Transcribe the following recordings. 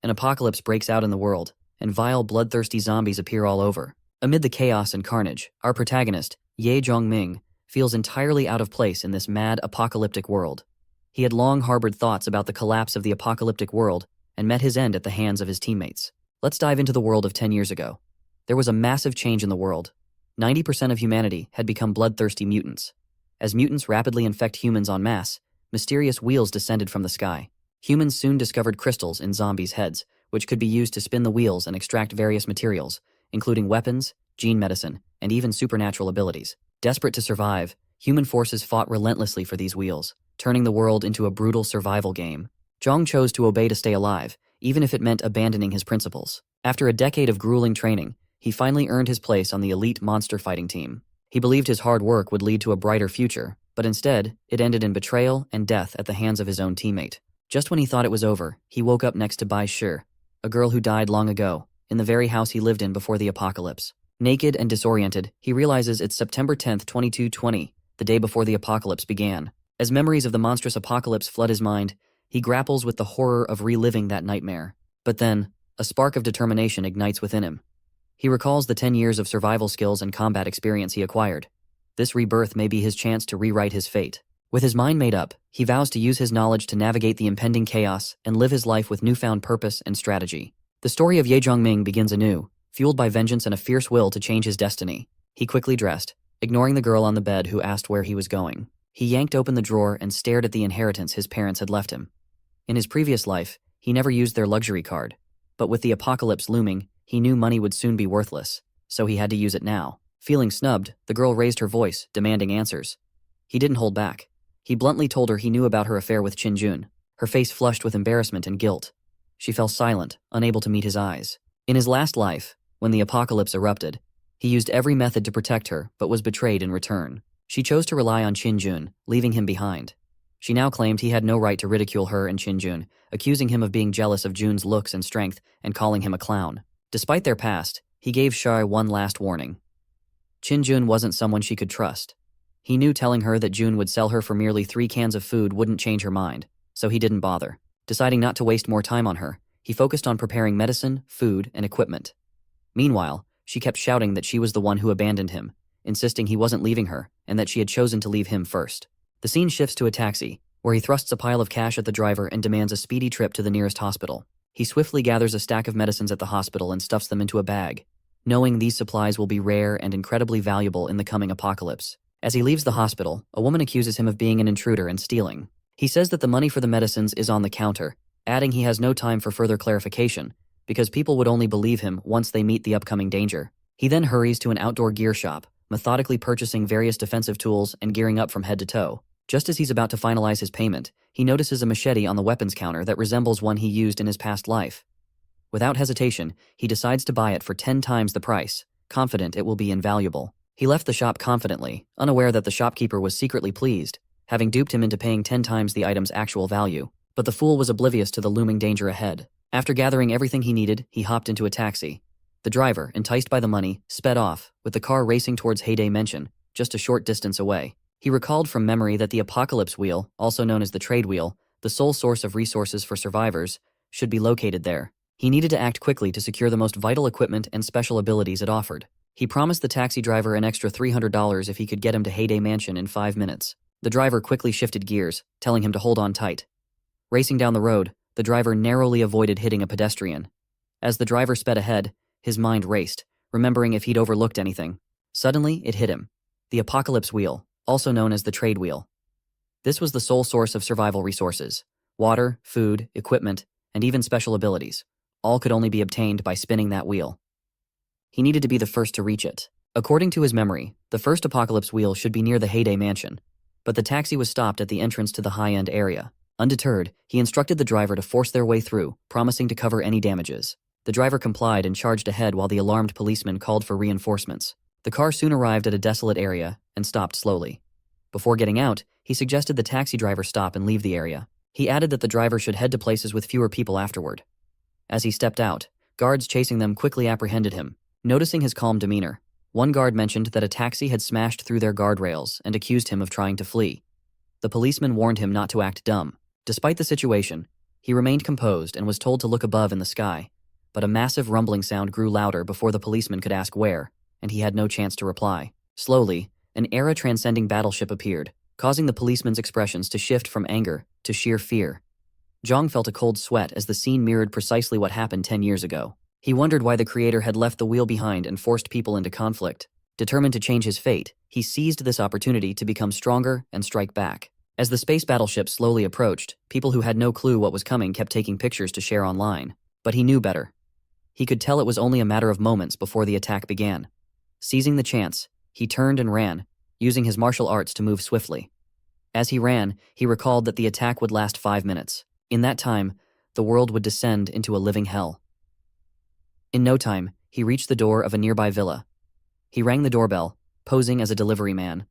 An apocalypse breaks out in the world, and vile, bloodthirsty zombies appear all over. Amid the chaos and carnage, our protagonist, Ye Jong-ming, feels entirely out of place in this mad, apocalyptic world. He had long harbored thoughts about the collapse of the apocalyptic world and met his end at the hands of his teammates. Let's dive into the world of 10 years ago. There was a massive change in the world. 90% of humanity had become bloodthirsty mutants. As mutants rapidly infect humans en masse, mysterious wheels descended from the sky. Humans soon discovered crystals in zombies' heads, which could be used to spin the wheels and extract various materials, including weapons, gene medicine, and even supernatural abilities. Desperate to survive, human forces fought relentlessly for these wheels, turning the world into a brutal survival game. Zhang chose to obey to stay alive, even if it meant abandoning his principles. After a decade of grueling training, he finally earned his place on the elite monster fighting team. He believed his hard work would lead to a brighter future, but instead, it ended in betrayal and death at the hands of his own teammate. Just when he thought it was over, he woke up next to Bai Shi, a girl who died long ago, in the very house he lived in before the apocalypse. Naked and disoriented, he realizes it's September 10th, 2220, the day before the apocalypse began. As memories of the monstrous apocalypse flood his mind, he grapples with the horror of reliving that nightmare. But then, a spark of determination ignites within him. He recalls the 10 years of survival skills and combat experience he acquired. This rebirth may be his chance to rewrite his fate. With his mind made up, he vows to use his knowledge to navigate the impending chaos and live his life with newfound purpose and strategy. The story of Ye Zhongming begins anew, fueled by vengeance and a fierce will to change his destiny. He quickly dressed, ignoring the girl on the bed who asked where he was going. He yanked open the drawer and stared at the inheritance his parents had left him. In his previous life, he never used their luxury card. But with the apocalypse looming, he knew money would soon be worthless, so he had to use it now. Feeling snubbed, the girl raised her voice, demanding answers. He didn't hold back. He bluntly told her he knew about her affair with Qin Jun. Her face flushed with embarrassment and guilt. She fell silent, unable to meet his eyes. In his last life, when the apocalypse erupted, he used every method to protect her, but was betrayed in return. She chose to rely on Qin Jun, leaving him behind. She now claimed he had no right to ridicule her and Qin Jun, accusing him of being jealous of Jun's looks and strength and calling him a clown. Despite their past, he gave Shai one last warning. Qin Jun wasn't someone she could trust. He knew telling her that Jun would sell her for merely 3 cans of food wouldn't change her mind, so he didn't bother. Deciding not to waste more time on her, he focused on preparing medicine, food, and equipment. Meanwhile, she kept shouting that she was the one who abandoned him, insisting he wasn't leaving her and that she had chosen to leave him first. The scene shifts to a taxi, where he thrusts a pile of cash at the driver and demands a speedy trip to the nearest hospital. He swiftly gathers a stack of medicines at the hospital and stuffs them into a bag, knowing these supplies will be rare and incredibly valuable in the coming apocalypse. As he leaves the hospital, a woman accuses him of being an intruder and stealing. He says that the money for the medicines is on the counter, adding he has no time for further clarification, because people would only believe him once they meet the upcoming danger. He then hurries to an outdoor gear shop, methodically purchasing various defensive tools and gearing up from head to toe. Just as he's about to finalize his payment, he notices a machete on the weapons counter that resembles one he used in his past life. Without hesitation, he decides to buy it for 10 times the price, confident it will be invaluable. He left the shop confidently, unaware that the shopkeeper was secretly pleased, having duped him into paying 10 times the item's actual value. But the fool was oblivious to the looming danger ahead. After gathering everything he needed, he hopped into a taxi. The driver, enticed by the money, sped off, with the car racing towards Heyday Mansion, just a short distance away. He recalled from memory that the Apocalypse Wheel, also known as the Trade Wheel, the sole source of resources for survivors, should be located there. He needed to act quickly to secure the most vital equipment and special abilities it offered. He promised the taxi driver an extra $300 if he could get him to Heyday Mansion in 5 minutes. The driver quickly shifted gears, telling him to hold on tight. Racing down the road, the driver narrowly avoided hitting a pedestrian. As the driver sped ahead, his mind raced, remembering if he'd overlooked anything. Suddenly, it hit him. The Apocalypse Wheel, also known as the Trade Wheel. This was the sole source of survival resources. Water, food, equipment, and even special abilities. All could only be obtained by spinning that wheel. He needed to be the first to reach it. According to his memory, the first Apocalypse Wheel should be near the Heyday Mansion, but the taxi was stopped at the entrance to the high-end area. Undeterred, he instructed the driver to force their way through, promising to cover any damages. The driver complied and charged ahead while the alarmed policeman called for reinforcements. The car soon arrived at a desolate area and stopped slowly. Before getting out, he suggested the taxi driver stop and leave the area. He added that the driver should head to places with fewer people afterward. As he stepped out, guards chasing them quickly apprehended him. Noticing his calm demeanor, one guard mentioned that a taxi had smashed through their guardrails and accused him of trying to flee. The policeman warned him not to act dumb. Despite the situation, He remained composed and was told to look above in the sky, but a massive rumbling sound grew louder before the policeman could ask where, and he had no chance to reply. Slowly, an era-transcending battleship appeared, causing the policeman's expressions to shift from anger to sheer fear. Zhang felt a cold sweat as the scene mirrored precisely what happened 10 years ago. He wondered why the creator had left the wheel behind and forced people into conflict. Determined to change his fate, he seized this opportunity to become stronger and strike back. As the space battleship slowly approached, people who had no clue what was coming kept taking pictures to share online. But he knew better. He could tell it was only a matter of moments before the attack began. Seizing the chance, he turned and ran, using his martial arts to move swiftly. As he ran, he recalled that the attack would last 5 minutes. In that time, the world would descend into a living hell. In no time, he reached the door of a nearby villa. He rang the doorbell, posing as a delivery man.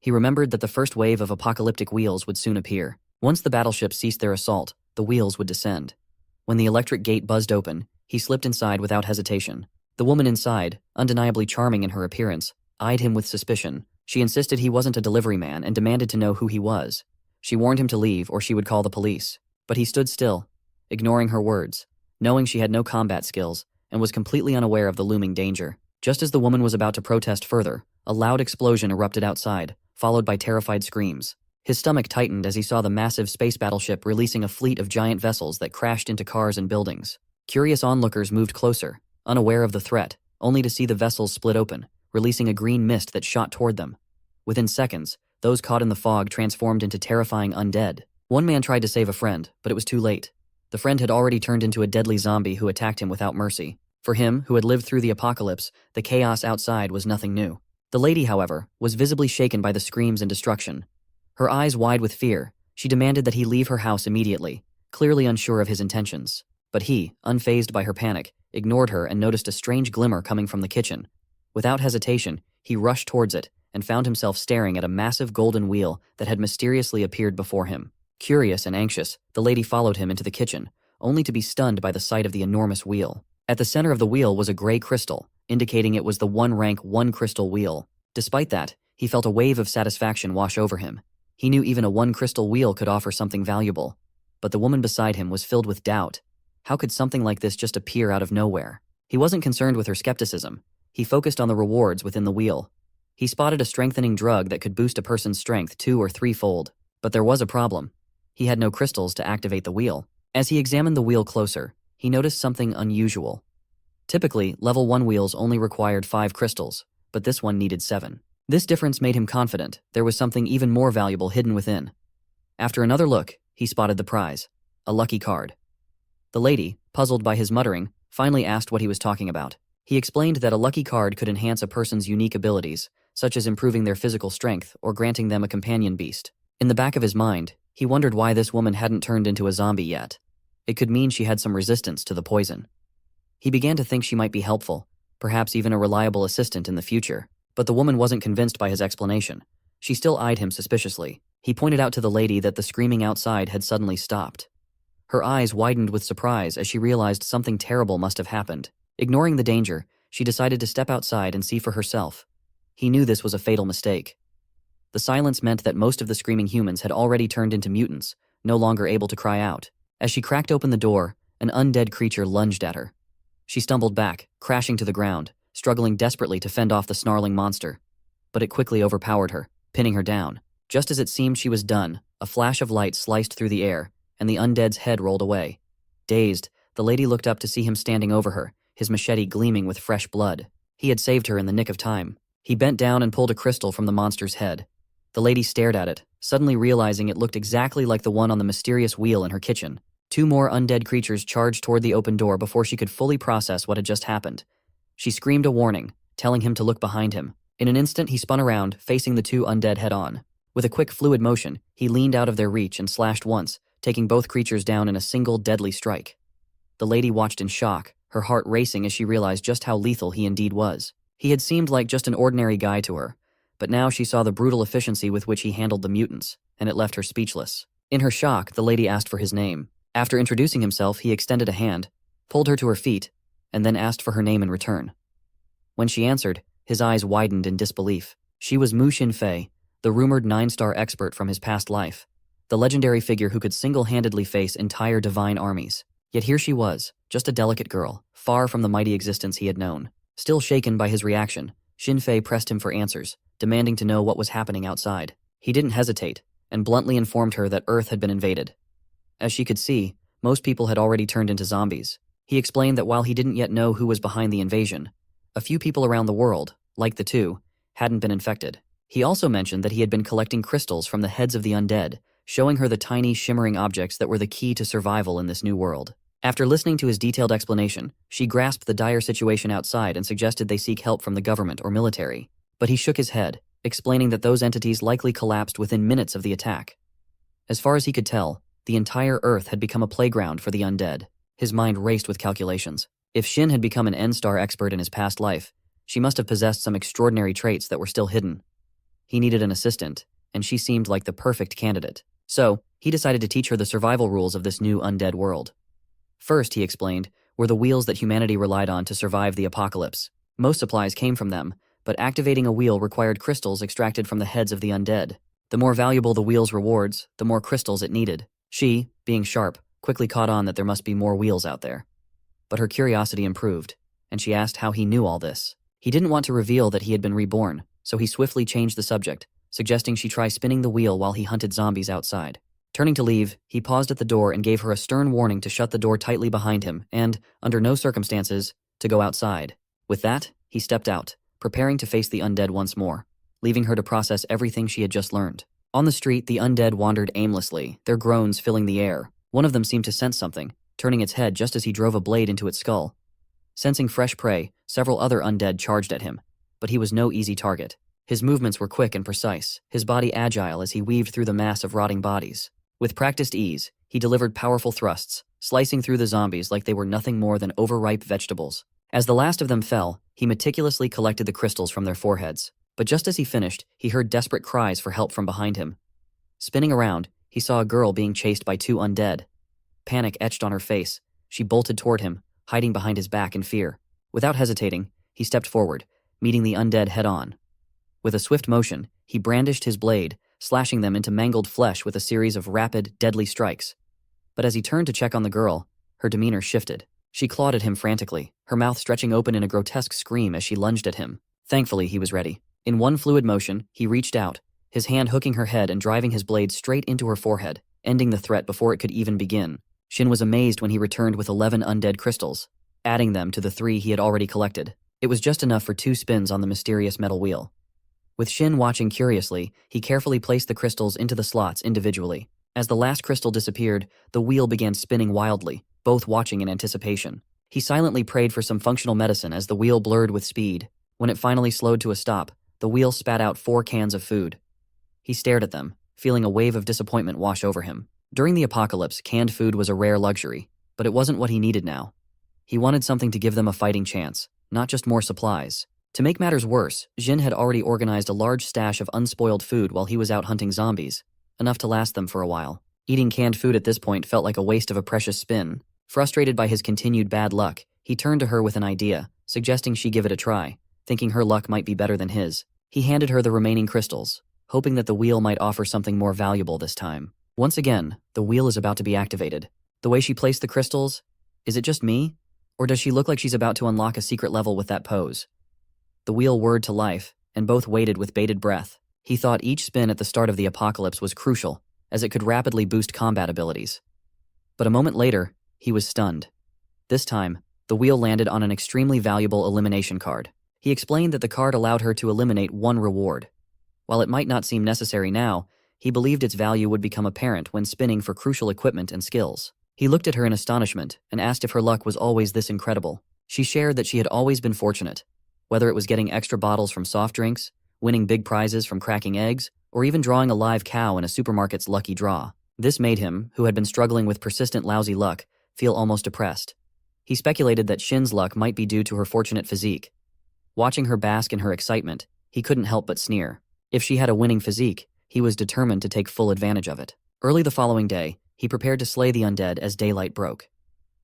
He remembered that the first wave of apocalyptic wheels would soon appear. Once the battleship ceased their assault, the wheels would descend. When the electric gate buzzed open, he slipped inside without hesitation. The woman inside, undeniably charming in her appearance, eyed him with suspicion. She insisted he wasn't a delivery man and demanded to know who he was. She warned him to leave or she would call the police. But he stood still, ignoring her words, knowing she had no combat skills, and was completely unaware of the looming danger. Just as the woman was about to protest further, a loud explosion erupted outside, followed by terrified screams. His stomach tightened as he saw the massive space battleship releasing a fleet of giant vessels that crashed into cars and buildings. Curious onlookers moved closer, unaware of the threat, only to see the vessels split open, releasing a green mist that shot toward them. Within seconds, those caught in the fog transformed into terrifying undead. One man tried to save a friend, but it was too late. The friend had already turned into a deadly zombie who attacked him without mercy. For him, who had lived through the apocalypse, the chaos outside was nothing new. The lady, however, was visibly shaken by the screams and destruction. Her eyes wide with fear, she demanded that he leave her house immediately, clearly unsure of his intentions. But he, unfazed by her panic, ignored her and noticed a strange glimmer coming from the kitchen. Without hesitation, he rushed towards it and found himself staring at a massive golden wheel that had mysteriously appeared before him. Curious and anxious, the lady followed him into the kitchen, only to be stunned by the sight of the enormous wheel. At the center of the wheel was a gray crystal, indicating it was the one-rank, one-crystal wheel. Despite that, he felt a wave of satisfaction wash over him. He knew even a one-crystal wheel could offer something valuable. But the woman beside him was filled with doubt. How could something like this just appear out of nowhere? He wasn't concerned with her skepticism. He focused on the rewards within the wheel. He spotted a strengthening drug that could boost a person's strength 2- or 3-fold. But there was a problem. He had no crystals to activate the wheel. As he examined the wheel closer, he noticed something unusual. Typically, level 1 wheels only required 5 crystals, but this one needed 7. This difference made him confident there was something even more valuable hidden within. After another look, he spotted the prize, a lucky card. The lady, puzzled by his muttering, finally asked what he was talking about. He explained that a lucky card could enhance a person's unique abilities, such as improving their physical strength or granting them a companion beast. In the back of his mind, he wondered why this woman hadn't turned into a zombie yet. It could mean she had some resistance to the poison. He began to think she might be helpful, perhaps even a reliable assistant in the future. But the woman wasn't convinced by his explanation. She still eyed him suspiciously. He pointed out to the lady that the screaming outside had suddenly stopped. Her eyes widened with surprise as she realized something terrible must have happened. Ignoring the danger, she decided to step outside and see for herself. He knew this was a fatal mistake. The silence meant that most of the screaming humans had already turned into mutants, no longer able to cry out. As she cracked open the door, an undead creature lunged at her. She stumbled back, crashing to the ground, struggling desperately to fend off the snarling monster. But it quickly overpowered her, pinning her down. Just as it seemed she was done, a flash of light sliced through the air, and the undead's head rolled away. Dazed, the lady looked up to see him standing over her, his machete gleaming with fresh blood. He had saved her in the nick of time. He bent down and pulled a crystal from the monster's head. The lady stared at it, suddenly realizing it looked exactly like the one on the mysterious wheel in her kitchen. 2 more undead creatures charged toward the open door before she could fully process what had just happened. She screamed a warning, telling him to look behind him. In an instant, he spun around, facing the 2 undead head-on. With a quick, fluid motion, he leaned out of their reach and slashed once, taking both creatures down in a single deadly strike. The lady watched in shock, her heart racing as she realized just how lethal he indeed was. He had seemed like just an ordinary guy to her, but now she saw the brutal efficiency with which he handled the mutants, and it left her speechless. In her shock, the lady asked for his name. After introducing himself, he extended a hand, pulled her to her feet, and then asked for her name in return. When she answered, his eyes widened in disbelief. She was Mu Xinfei, the rumored 9-star expert from his past life. the legendary figure who could single-handedly face entire divine armies. Yet here she was, just a delicate girl, far from the mighty existence he had known. Still shaken by his reaction, Xin Fei pressed him for answers, demanding to know what was happening outside. He didn't hesitate, and bluntly informed her that Earth had been invaded. As she could see, most people had already turned into zombies. He explained that while he didn't yet know who was behind the invasion, a few people around the world, like the two, hadn't been infected. He also mentioned that he had been collecting crystals from the heads of the undead, showing her the tiny, shimmering objects that were the key to survival in this new world. After listening to his detailed explanation, she grasped the dire situation outside and suggested they seek help from the government or military. But he shook his head, explaining that those entities likely collapsed within minutes of the attack. As far as he could tell, the entire Earth had become a playground for the undead. His mind raced with calculations. If Xin had become an N-star expert in his past life, she must have possessed some extraordinary traits that were still hidden. He needed an assistant, and she seemed like the perfect candidate. So, he decided to teach her the survival rules of this new undead world. First, he explained, were the wheels that humanity relied on to survive the apocalypse. Most supplies came from them, but activating a wheel required crystals extracted from the heads of the undead. The more valuable the wheel's rewards, the more crystals it needed. She, being sharp, quickly caught on that there must be more wheels out there. But her curiosity improved, and she asked how he knew all this. He didn't want to reveal that he had been reborn, so he swiftly changed the subject, suggesting she try spinning the wheel while he hunted zombies outside. Turning to leave, he paused at the door and gave her a stern warning to shut the door tightly behind him and, under no circumstances, to go outside. With that, he stepped out, preparing to face the undead once more, leaving her to process everything she had just learned. On the street, the undead wandered aimlessly, their groans filling the air. One of them seemed to sense something, turning its head just as he drove a blade into its skull. Sensing fresh prey, several other undead charged at him, but he was no easy target. His movements were quick and precise, his body agile as he weaved through the mass of rotting bodies. With practiced ease, he delivered powerful thrusts, slicing through the zombies like they were nothing more than overripe vegetables. As the last of them fell, he meticulously collected the crystals from their foreheads. But just as he finished, he heard desperate cries for help from behind him. Spinning around, he saw a girl being chased by two undead. Panic etched on her face. She bolted toward him, hiding behind his back in fear. Without hesitating, he stepped forward, meeting the undead head-on. With a swift motion, he brandished his blade, slashing them into mangled flesh with a series of rapid, deadly strikes. But as he turned to check on the girl, her demeanor shifted. She clawed at him frantically, her mouth stretching open in a grotesque scream as she lunged at him. Thankfully, he was ready. In one fluid motion, he reached out, his hand hooking her head and driving his blade straight into her forehead, ending the threat before it could even begin. Xin was amazed when he returned with 11 undead crystals, adding them to the 3 he had already collected. It was just enough for 2 spins on the mysterious metal wheel. With Xin watching curiously, he carefully placed the crystals into the slots individually. As the last crystal disappeared, the wheel began spinning wildly, both watching in anticipation. He silently prayed for some functional medicine as the wheel blurred with speed. When it finally slowed to a stop, the wheel spat out 4 cans of food. He stared at them, feeling a wave of disappointment wash over him. During the apocalypse, canned food was a rare luxury, but it wasn't what he needed now. He wanted something to give them a fighting chance, not just more supplies. To make matters worse, Xin had already organized a large stash of unspoiled food while he was out hunting zombies, enough to last them for a while. Eating canned food at this point felt like a waste of a precious spin. Frustrated by his continued bad luck, he turned to her with an idea, suggesting she give it a try, thinking her luck might be better than his. He handed her the remaining crystals, hoping that the wheel might offer something more valuable this time. Once again, the wheel is about to be activated. The way she placed the crystals, is it just me? Or does she look like she's about to unlock a secret level with that pose? The wheel whirred to life, and both waited with bated breath. He thought each spin at the start of the apocalypse was crucial, as it could rapidly boost combat abilities. But a moment later, he was stunned. This time, the wheel landed on an extremely valuable elimination card. He explained that the card allowed her to eliminate 1 reward. While it might not seem necessary now, he believed its value would become apparent when spinning for crucial equipment and skills. He looked at her in astonishment and asked if her luck was always this incredible. She shared that she had always been fortunate, whether it was getting extra bottles from soft drinks, winning big prizes from cracking eggs, or even drawing a live cow in a supermarket's lucky draw. This made him, who had been struggling with persistent lousy luck, feel almost depressed. He speculated that Xin's luck might be due to her fortunate physique. Watching her bask in her excitement, he couldn't help but sneer. If she had a winning physique, he was determined to take full advantage of it. Early the following day, he prepared to slay the undead as daylight broke.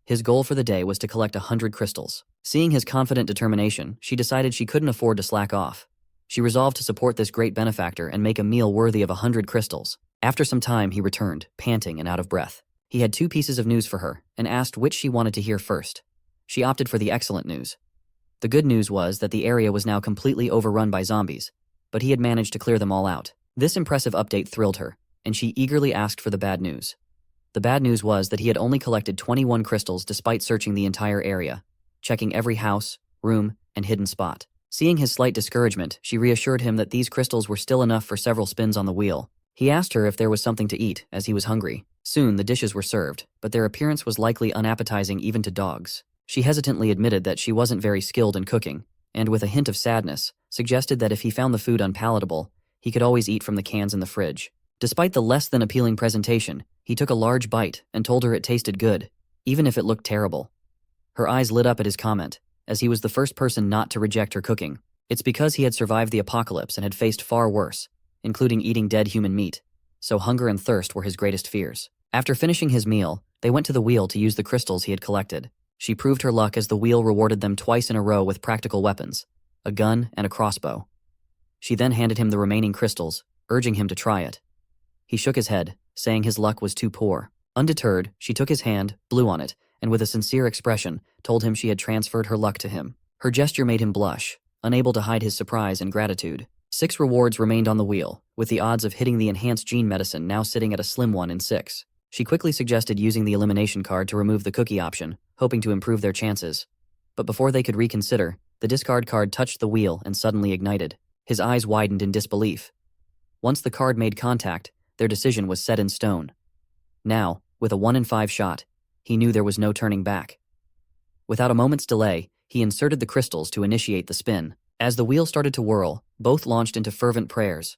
His goal for the day was to collect 100 crystals. Seeing his confident determination, she decided she couldn't afford to slack off. She resolved to support this great benefactor and make a meal worthy of 100 crystals. After some time, he returned, panting and out of breath. He had 2 pieces of news for her, and asked which she wanted to hear first. She opted for the excellent news. The good news was that the area was now completely overrun by zombies, but he had managed to clear them all out. This impressive update thrilled her, and she eagerly asked for the bad news. The bad news was that he had only collected 21 crystals despite searching the entire area, checking every house, room, and hidden spot. Seeing his slight discouragement, she reassured him that these crystals were still enough for several spins on the wheel. He asked her if there was something to eat, as he was hungry. Soon the dishes were served, but their appearance was likely unappetizing even to dogs. She hesitantly admitted that she wasn't very skilled in cooking, and with a hint of sadness, suggested that if he found the food unpalatable, he could always eat from the cans in the fridge. Despite the less than appealing presentation, he took a large bite and told her it tasted good, even if it looked terrible. Her eyes lit up at his comment, as he was the first person not to reject her cooking. It's because he had survived the apocalypse and had faced far worse, including eating dead human meat, so hunger and thirst were his greatest fears. After finishing his meal, they went to the wheel to use the crystals he had collected. She proved her luck as the wheel rewarded them twice in a row with practical weapons, a gun and a crossbow. She then handed him the remaining crystals, urging him to try it. He shook his head, saying his luck was too poor. Undeterred, she took his hand, blew on it, and with a sincere expression, told him she had transferred her luck to him. Her gesture made him blush, unable to hide his surprise and gratitude. 6 rewards remained on the wheel, with the odds of hitting the enhanced gene medicine now sitting at a slim 1 in 6. She quickly suggested using the elimination card to remove the cookie option, hoping to improve their chances. But before they could reconsider, the discard card touched the wheel and suddenly ignited. His eyes widened in disbelief. Once the card made contact, their decision was set in stone. Now, with a 1 in 5 shot, he knew there was no turning back. Without a moment's delay, he inserted the crystals to initiate the spin. As the wheel started to whirl, both launched into fervent prayers.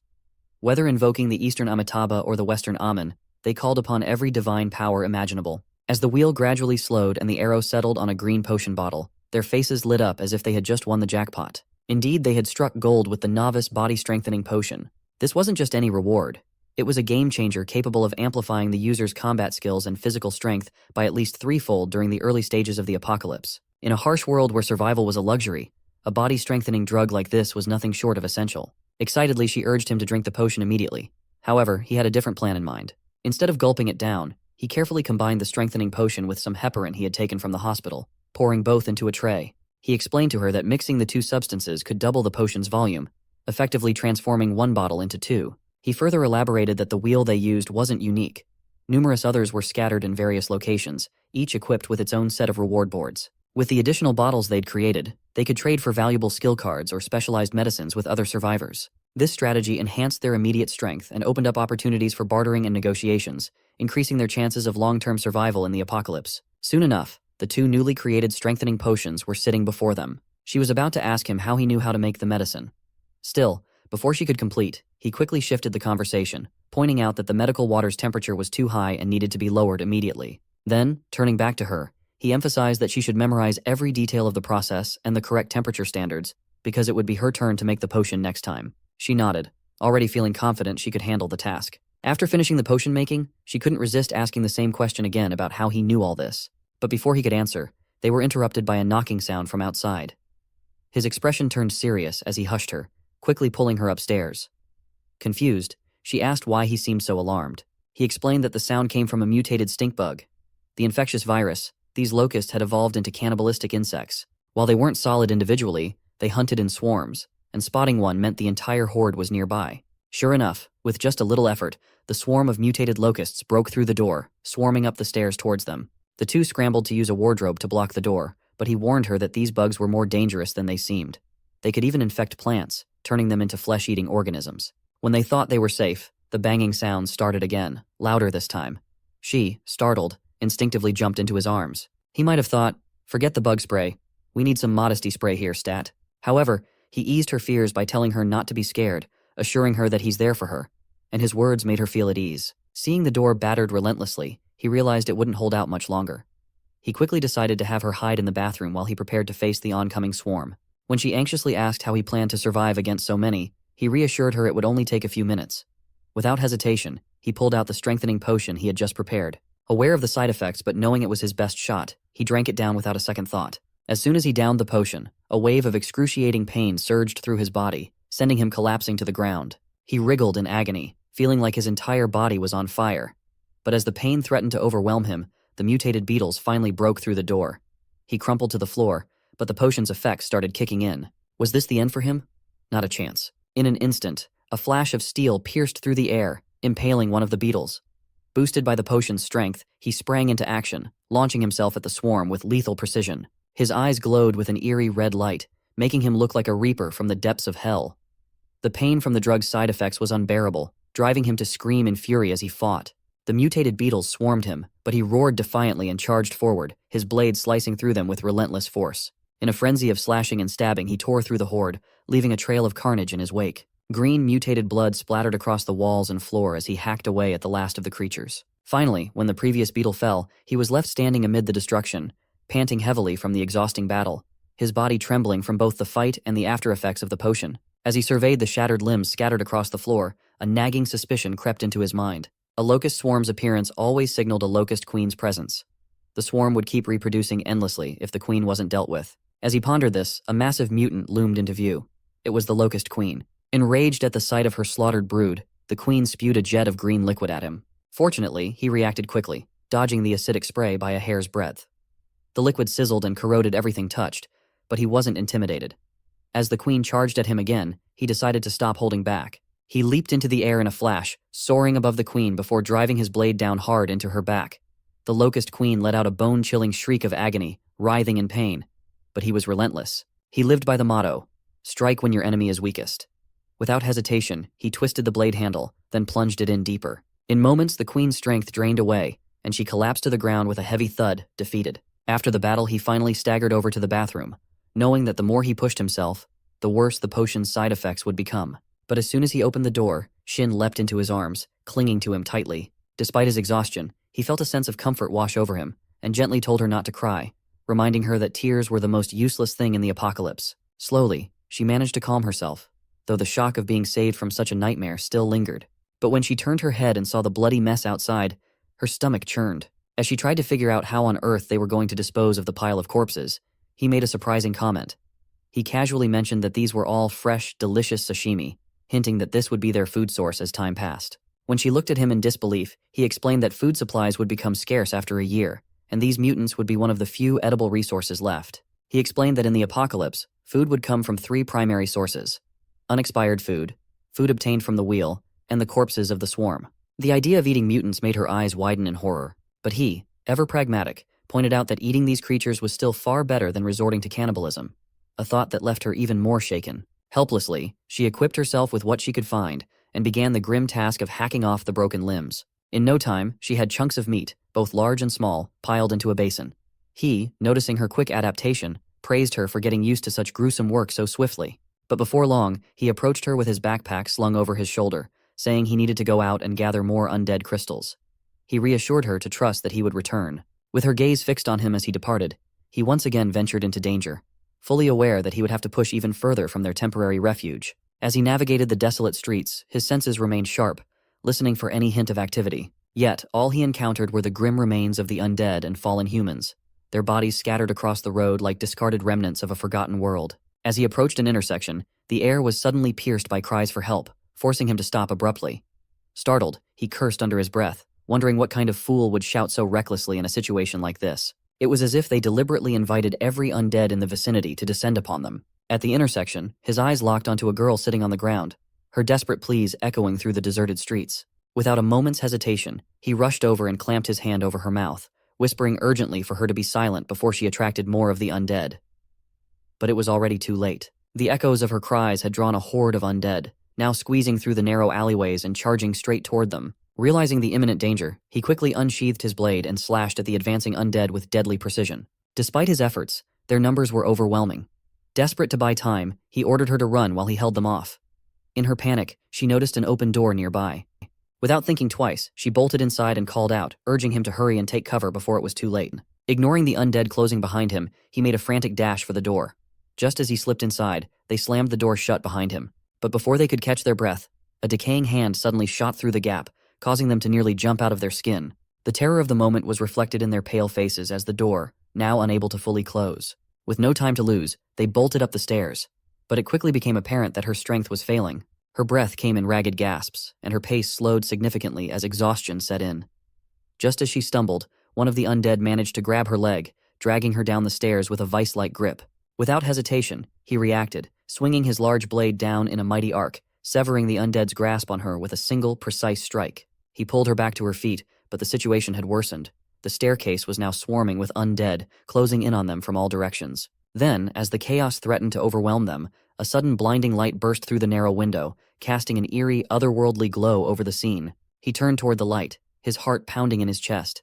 Whether invoking the Eastern Amitabha or the Western Amun, they called upon every divine power imaginable. As the wheel gradually slowed and the arrow settled on a green potion bottle, their faces lit up as if they had just won the jackpot. Indeed, they had struck gold with the novice body-strengthening potion. This wasn't just any reward. It was a game-changer capable of amplifying the user's combat skills and physical strength by at least 3-fold during the early stages of the apocalypse. In a harsh world where survival was a luxury, a body-strengthening drug like this was nothing short of essential. Excitedly, she urged him to drink the potion immediately. However, he had a different plan in mind. Instead of gulping it down, he carefully combined the strengthening potion with some heparin he had taken from the hospital, pouring both into a tray. He explained to her that mixing the 2 substances could double the potion's volume, effectively transforming 1 bottle into 2. He further elaborated that the wheel they used wasn't unique. Numerous others were scattered in various locations, each equipped with its own set of reward boards. With the additional bottles they'd created, they could trade for valuable skill cards or specialized medicines with other survivors. This strategy enhanced their immediate strength and opened up opportunities for bartering and negotiations, increasing their chances of long-term survival in the apocalypse. Soon enough, the 2 newly created strengthening potions were sitting before them. She was about to ask him how he knew how to make the medicine. Still, before she could complete, he quickly shifted the conversation, pointing out that the medical water's temperature was too high and needed to be lowered immediately. Then, turning back to her, he emphasized that she should memorize every detail of the process and the correct temperature standards, because it would be her turn to make the potion next time. She nodded, already feeling confident she could handle the task. After finishing the potion making, she couldn't resist asking the same question again about how he knew all this. But before he could answer, they were interrupted by a knocking sound from outside. His expression turned serious as he hushed her, quickly pulling her upstairs. Confused, she asked why he seemed so alarmed. He explained that the sound came from a mutated stink bug. The infectious virus, these locusts had evolved into cannibalistic insects. While they weren't solid individually, they hunted in swarms, and spotting one meant the entire horde was nearby. Sure enough, with just a little effort, the swarm of mutated locusts broke through the door, swarming up the stairs towards them. The 2 scrambled to use a wardrobe to block the door, but he warned her that these bugs were more dangerous than they seemed. They could even infect plants, turning them into flesh-eating organisms. When they thought they were safe, the banging sounds started again, louder this time. She, startled, instinctively jumped into his arms. He might have thought, forget the bug spray. We need some modesty spray here, stat. However, he eased her fears by telling her not to be scared, assuring her that he's there for her, and his words made her feel at ease. Seeing the door battered relentlessly, he realized it wouldn't hold out much longer. He quickly decided to have her hide in the bathroom while he prepared to face the oncoming swarm. When she anxiously asked how he planned to survive against so many, he reassured her it would only take a few minutes. Without hesitation, he pulled out the strengthening potion he had just prepared. Aware of the side effects but knowing it was his best shot, he drank it down without a second thought. As soon as he downed the potion, a wave of excruciating pain surged through his body, sending him collapsing to the ground. He wriggled in agony, feeling like his entire body was on fire. But as the pain threatened to overwhelm him, the mutated beetles finally broke through the door. He crumpled to the floor, but the potion's effects started kicking in. Was this the end for him? Not a chance. In an instant, a flash of steel pierced through the air, impaling one of the beetles. Boosted by the potion's strength, he sprang into action, launching himself at the swarm with lethal precision. His eyes glowed with an eerie red light, making him look like a reaper from the depths of hell. The pain from the drug's side effects was unbearable, driving him to scream in fury as he fought. The mutated beetles swarmed him, but he roared defiantly and charged forward, his blade slicing through them with relentless force. In a frenzy of slashing and stabbing, he tore through the horde, leaving a trail of carnage in his wake. Green mutated blood splattered across the walls and floor as he hacked away at the last of the creatures. Finally, when the previous beetle fell, he was left standing amid the destruction, panting heavily from the exhausting battle, his body trembling from both the fight and the after-effects of the potion. As he surveyed the shattered limbs scattered across the floor, a nagging suspicion crept into his mind. A locust swarm's appearance always signaled a locust queen's presence. The swarm would keep reproducing endlessly if the queen wasn't dealt with. As he pondered this, a massive mutant loomed into view. It was the locust queen. Enraged at the sight of her slaughtered brood, the queen spewed a jet of green liquid at him. Fortunately, he reacted quickly, dodging the acidic spray by a hair's breadth. The liquid sizzled and corroded everything touched, but he wasn't intimidated. As the queen charged at him again, he decided to stop holding back. He leaped into the air in a flash, soaring above the queen before driving his blade down hard into her back. The locust queen let out a bone-chilling shriek of agony, writhing in pain. But he was relentless. He lived by the motto, "Strike when your enemy is weakest." Without hesitation, he twisted the blade handle, then plunged it in deeper. In moments, the queen's strength drained away, and she collapsed to the ground with a heavy thud, defeated. After the battle, he finally staggered over to the bathroom, knowing that the more he pushed himself, the worse the potion's side effects would become. But as soon as he opened the door, Shin leapt into his arms, clinging to him tightly. Despite his exhaustion, he felt a sense of comfort wash over him, and gently told her not to cry, reminding her that tears were the most useless thing in the apocalypse. Slowly, she managed to calm herself, though the shock of being saved from such a nightmare still lingered. But when she turned her head and saw the bloody mess outside, her stomach churned. As she tried to figure out how on earth they were going to dispose of the pile of corpses, he made a surprising comment. He casually mentioned that these were all fresh, delicious sashimi, hinting that this would be their food source as time passed. When she looked at him in disbelief, he explained that food supplies would become scarce after a year, and these mutants would be one of the few edible resources left. He explained that in the apocalypse, food would come from 3 primary sources: unexpired food, food obtained from the wheel, and the corpses of the swarm. The idea of eating mutants made her eyes widen in horror, but he, ever pragmatic, pointed out that eating these creatures was still far better than resorting to cannibalism, a thought that left her even more shaken. Helplessly, she equipped herself with what she could find and began the grim task of hacking off the broken limbs. In no time, she had chunks of meat, both large and small, piled into a basin. He, noticing her quick adaptation, praised her for getting used to such gruesome work so swiftly. But before long, he approached her with his backpack slung over his shoulder, saying he needed to go out and gather more undead crystals. He reassured her to trust that he would return. With her gaze fixed on him as he departed, he once again ventured into danger, fully aware that he would have to push even further from their temporary refuge. As he navigated the desolate streets, his senses remained sharp, listening for any hint of activity. Yet, all he encountered were the grim remains of the undead and fallen humans, their bodies scattered across the road like discarded remnants of a forgotten world. As he approached an intersection, the air was suddenly pierced by cries for help, forcing him to stop abruptly. Startled, he cursed under his breath, wondering what kind of fool would shout so recklessly in a situation like this. It was as if they deliberately invited every undead in the vicinity to descend upon them. At the intersection, his eyes locked onto a girl sitting on the ground, her desperate pleas echoing through the deserted streets. Without a moment's hesitation, he rushed over and clamped his hand over her mouth, whispering urgently for her to be silent before she attracted more of the undead. But it was already too late. The echoes of her cries had drawn a horde of undead, now squeezing through the narrow alleyways and charging straight toward them. Realizing the imminent danger, he quickly unsheathed his blade and slashed at the advancing undead with deadly precision. Despite his efforts, their numbers were overwhelming. Desperate to buy time, he ordered her to run while he held them off. In her panic, she noticed an open door nearby. Without thinking twice, she bolted inside and called out, urging him to hurry and take cover before it was too late. Ignoring the undead closing behind him, he made a frantic dash for the door. Just as he slipped inside, they slammed the door shut behind him. But before they could catch their breath, a decaying hand suddenly shot through the gap, causing them to nearly jump out of their skin. The terror of the moment was reflected in their pale faces as the door, now unable to fully close. With no time to lose, they bolted up the stairs. But it quickly became apparent that her strength was failing. Her breath came in ragged gasps, and her pace slowed significantly as exhaustion set in. Just as she stumbled, one of the undead managed to grab her leg, dragging her down the stairs with a vice-like grip. Without hesitation, he reacted, swinging his large blade down in a mighty arc, severing the undead's grasp on her with a single, precise strike. He pulled her back to her feet, but the situation had worsened. The staircase was now swarming with undead, closing in on them from all directions. Then, as the chaos threatened to overwhelm them, a sudden blinding light burst through the narrow window, casting an eerie, otherworldly glow over the scene. He turned toward the light, his heart pounding in his chest.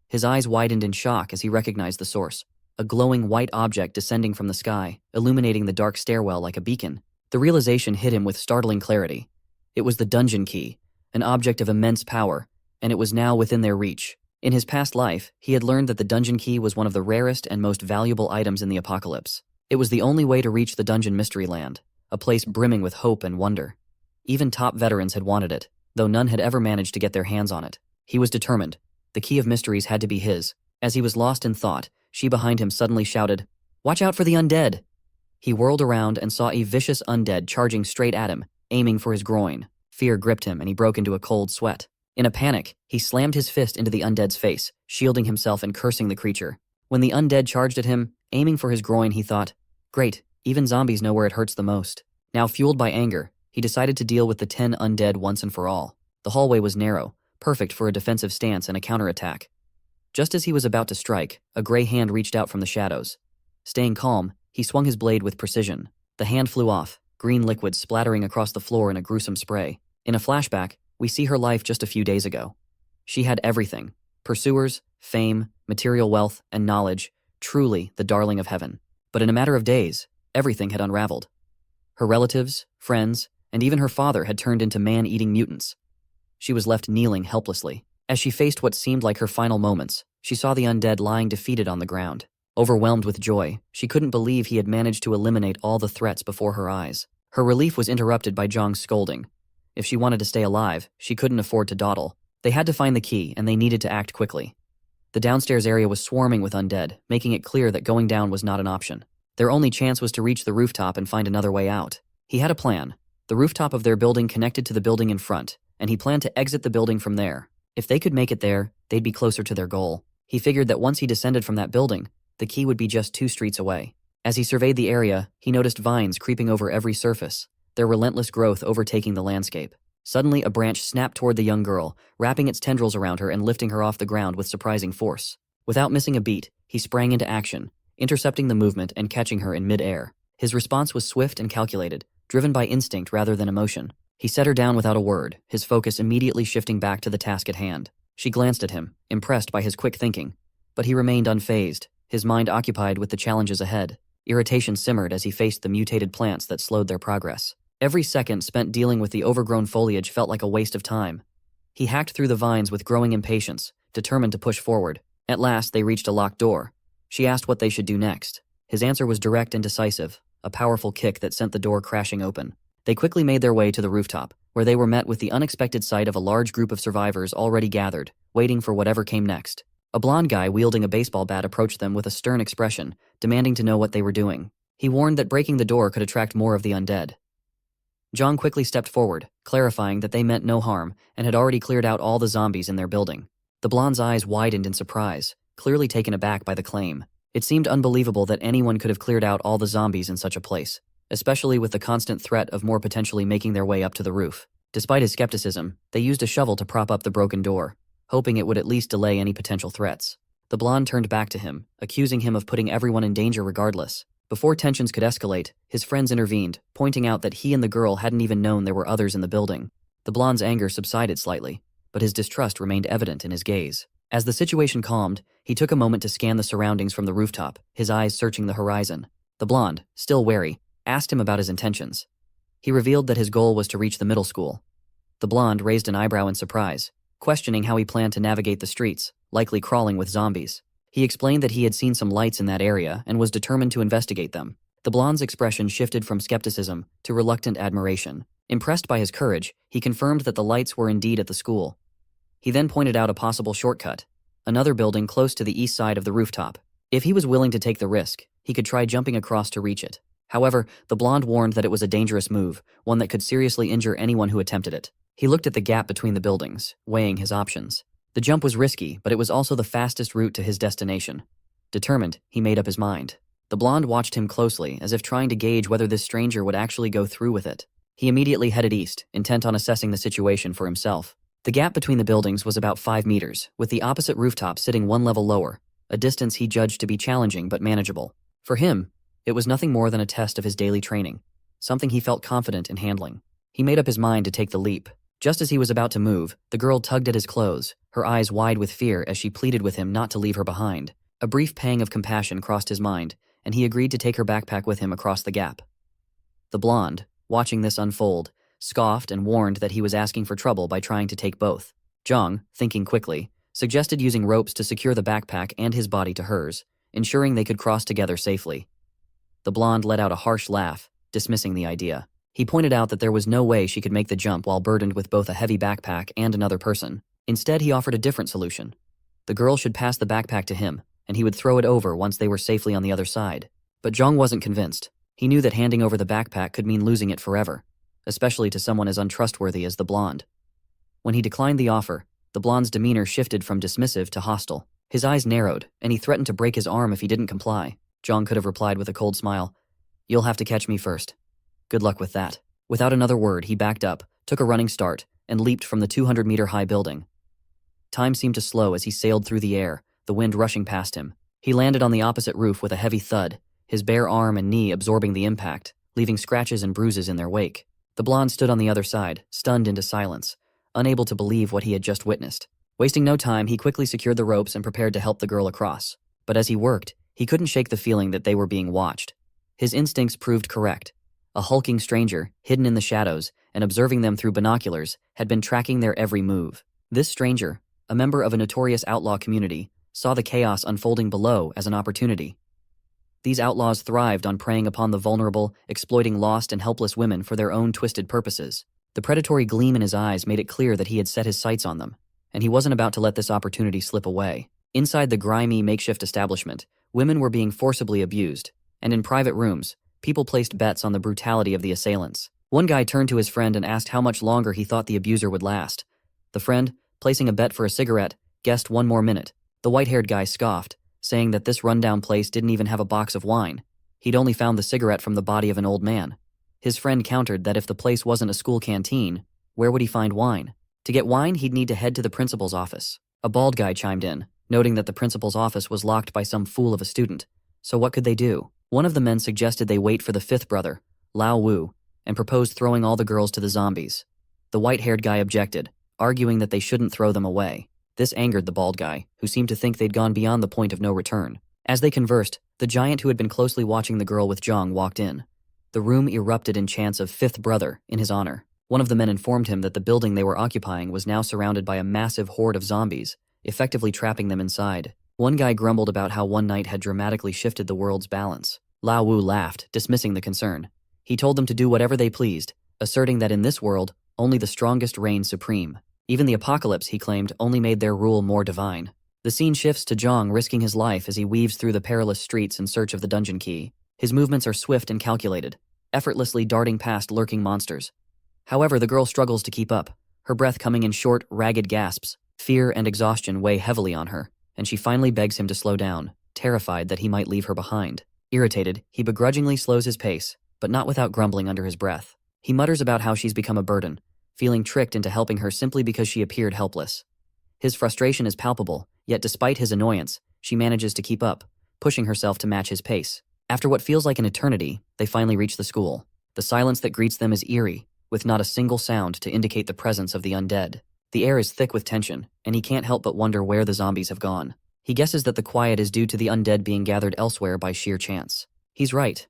His eyes widened in shock as he recognized the source. A glowing white object descending from the sky, illuminating the dark stairwell like a beacon. The realization hit him with startling clarity. It was the dungeon key, an object of immense power, and it was now within their reach. In his past life, he had learned that the dungeon key was one of the rarest and most valuable items in the apocalypse. It was the only way to reach the dungeon mystery land, a place brimming with hope and wonder. Even top veterans had wanted it, though none had ever managed to get their hands on it. He was determined. The key of mysteries had to be his. As he was lost in thought, she behind him suddenly shouted, "Watch out for the undead!" He whirled around and saw a vicious undead charging straight at him, aiming for his groin. Fear gripped him and he broke into a cold sweat. In a panic, he slammed his fist into the undead's face, shielding himself and cursing the creature. When the undead charged at him, aiming for his groin, he thought, "Great, even zombies know where it hurts the most." Now fueled by anger, he decided to deal with the 10 undead once and for all. The hallway was narrow, perfect for a defensive stance and a counterattack. Just as he was about to strike, a gray hand reached out from the shadows. Staying calm, he swung his blade with precision. The hand flew off, green liquid splattering across the floor in a gruesome spray. In a flashback, we see her life just a few days ago. She had everything: pursuers, fame, material wealth, and knowledge, truly the darling of heaven. But in a matter of days, everything had unraveled. Her relatives, friends, and even her father had turned into man-eating mutants. She was left kneeling helplessly. As she faced what seemed like her final moments, she saw the undead lying defeated on the ground. Overwhelmed with joy, she couldn't believe he had managed to eliminate all the threats before her eyes. Her relief was interrupted by Zhang's scolding. If she wanted to stay alive, she couldn't afford to dawdle. They had to find the key, and they needed to act quickly. The downstairs area was swarming with undead, making it clear that going down was not an option. Their only chance was to reach the rooftop and find another way out. He had a plan. The rooftop of their building connected to the building in front, and he planned to exit the building from there. If they could make it there, they'd be closer to their goal. He figured that once he descended from that building, the key would be just 2 streets away. As he surveyed the area, he noticed vines creeping over every surface, their relentless growth overtaking the landscape. Suddenly, a branch snapped toward the young girl, wrapping its tendrils around her and lifting her off the ground with surprising force. Without missing a beat, he sprang into action, intercepting the movement and catching her in mid-air. His response was swift and calculated, driven by instinct rather than emotion. He set her down without a word, his focus immediately shifting back to the task at hand. She glanced at him, impressed by his quick thinking. But he remained unfazed, his mind occupied with the challenges ahead. Irritation simmered as he faced the mutated plants that slowed their progress. Every second spent dealing with the overgrown foliage felt like a waste of time. He hacked through the vines with growing impatience, determined to push forward. At last, they reached a locked door. She asked what they should do next. His answer was direct and decisive, a powerful kick that sent the door crashing open. They quickly made their way to the rooftop, where they were met with the unexpected sight of a large group of survivors already gathered, waiting for whatever came next. A blond guy wielding a baseball bat approached them with a stern expression, demanding to know what they were doing. He warned that breaking the door could attract more of the undead. Zhang quickly stepped forward, clarifying that they meant no harm and had already cleared out all the zombies in their building. The blonde's eyes widened in surprise, clearly taken aback by the claim. It seemed unbelievable that anyone could have cleared out all the zombies in such a place, especially with the constant threat of more potentially making their way up to the roof. Despite his skepticism, they used a shovel to prop up the broken door, hoping it would at least delay any potential threats. The blonde turned back to him, accusing him of putting everyone in danger regardless. Before tensions could escalate, his friends intervened, pointing out that he and the girl hadn't even known there were others in the building. The blonde's anger subsided slightly, but his distrust remained evident in his gaze. As the situation calmed, he took a moment to scan the surroundings from the rooftop, his eyes searching the horizon. The blonde, still wary, asked him about his intentions. He revealed that his goal was to reach the middle school. The blonde raised an eyebrow in surprise, questioning how he planned to navigate the streets, likely crawling with zombies. He explained that he had seen some lights in that area and was determined to investigate them. The blonde's expression shifted from skepticism to reluctant admiration. Impressed by his courage, he confirmed that the lights were indeed at the school. He then pointed out a possible shortcut, another building close to the east side of the rooftop. If he was willing to take the risk, he could try jumping across to reach it. However, the blonde warned that it was a dangerous move, one that could seriously injure anyone who attempted it. He looked at the gap between the buildings, weighing his options. The jump was risky, but it was also the fastest route to his destination. Determined, he made up his mind. The blonde watched him closely, as if trying to gauge whether this stranger would actually go through with it. He immediately headed east, intent on assessing the situation for himself. The gap between the buildings was about 5 meters, with the opposite rooftop sitting 1 level lower, a distance he judged to be challenging but manageable. For him, it was nothing more than a test of his daily training, something he felt confident in handling. He made up his mind to take the leap. Just as he was about to move, the girl tugged at his clothes, her eyes wide with fear as she pleaded with him not to leave her behind. A brief pang of compassion crossed his mind, and he agreed to take her backpack with him across the gap. The blonde, watching this unfold, scoffed and warned that he was asking for trouble by trying to take both. Zhang, thinking quickly, suggested using ropes to secure the backpack and his body to hers, ensuring they could cross together safely. The blonde let out a harsh laugh, dismissing the idea. He pointed out that there was no way she could make the jump while burdened with both a heavy backpack and another person. Instead, he offered a different solution. The girl should pass the backpack to him, and he would throw it over once they were safely on the other side. But Zhang wasn't convinced. He knew that handing over the backpack could mean losing it forever, especially to someone as untrustworthy as the blonde. When he declined the offer, the blonde's demeanor shifted from dismissive to hostile. His eyes narrowed, and he threatened to break his arm if he didn't comply. Zhang could have replied with a cold smile, "You'll have to catch me first. Good luck with that." Without another word, he backed up, took a running start, and leaped from the 200-meter-high building. Time seemed to slow as he sailed through the air, the wind rushing past him. He landed on the opposite roof with a heavy thud, his bare arm and knee absorbing the impact, leaving scratches and bruises in their wake. The blonde stood on the other side, stunned into silence, unable to believe what he had just witnessed. Wasting no time, he quickly secured the ropes and prepared to help the girl across. But as he worked, he couldn't shake the feeling that they were being watched. His instincts proved correct. A hulking stranger, hidden in the shadows and observing them through binoculars, had been tracking their every move. This stranger, a member of a notorious outlaw community, saw the chaos unfolding below as an opportunity. These outlaws thrived on preying upon the vulnerable, exploiting lost and helpless women for their own twisted purposes. The predatory gleam in his eyes made it clear that he had set his sights on them, and he wasn't about to let this opportunity slip away. Inside the grimy makeshift establishment, women were being forcibly abused, and in private rooms, people placed bets on the brutality of the assailants. One guy turned to his friend and asked how much longer he thought the abuser would last. The friend, placing a bet for a cigarette, guessed 1 more minute. The white-haired guy scoffed, saying that this rundown place didn't even have a box of wine. He'd only found the cigarette from the body of an old man. His friend countered that if the place wasn't a school canteen, where would he find wine? To get wine, he'd need to head to the principal's office. A bald guy chimed in, noting that the principal's office was locked by some fool of a student. So what could they do? One of the men suggested they wait for the 5th brother, Lao Wu, and proposed throwing all the girls to the zombies. The white-haired guy objected, arguing that they shouldn't throw them away. This angered the bald guy, who seemed to think they'd gone beyond the point of no return. As they conversed, the giant who had been closely watching the girl with Zhang walked in. The room erupted in chants of 5th brother in his honor. One of the men informed him that the building they were occupying was now surrounded by a massive horde of zombies, effectively trapping them inside. One guy grumbled about how one night had dramatically shifted the world's balance. Lao Wu laughed, dismissing the concern. He told them to do whatever they pleased, asserting that in this world, only the strongest reign supreme. Even the apocalypse, he claimed, only made their rule more divine. The scene shifts to Zhang risking his life as he weaves through the perilous streets in search of the dungeon key. His movements are swift and calculated, effortlessly darting past lurking monsters. However, the girl struggles to keep up, her breath coming in short, ragged gasps. Fear and exhaustion weigh heavily on her, and she finally begs him to slow down, terrified that he might leave her behind. Irritated, he begrudgingly slows his pace, but not without grumbling under his breath. He mutters about how she's become a burden, feeling tricked into helping her simply because she appeared helpless. His frustration is palpable, yet despite his annoyance, she manages to keep up, pushing herself to match his pace. After what feels like an eternity, they finally reach the school. The silence that greets them is eerie, with not a single sound to indicate the presence of the undead. The air is thick with tension, and he can't help but wonder where the zombies have gone. He guesses that the quiet is due to the undead being gathered elsewhere by sheer chance. He's right.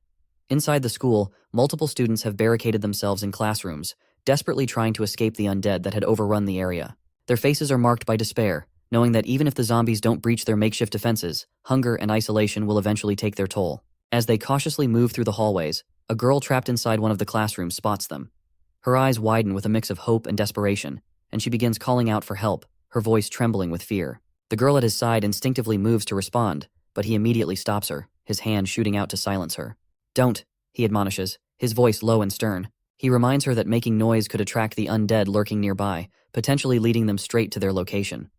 Inside the school, multiple students have barricaded themselves in classrooms, desperately trying to escape the undead that had overrun the area. Their faces are marked by despair, knowing that even if the zombies don't breach their makeshift defenses, hunger and isolation will eventually take their toll. As they cautiously move through the hallways, a girl trapped inside one of the classrooms spots them. Her eyes widen with a mix of hope and desperation, and she begins calling out for help, her voice trembling with fear. The girl at his side instinctively moves to respond, but he immediately stops her, his hand shooting out to silence her. "Don't," he admonishes, his voice low and stern. He reminds her that making noise could attract the undead lurking nearby, potentially leading them straight to their location.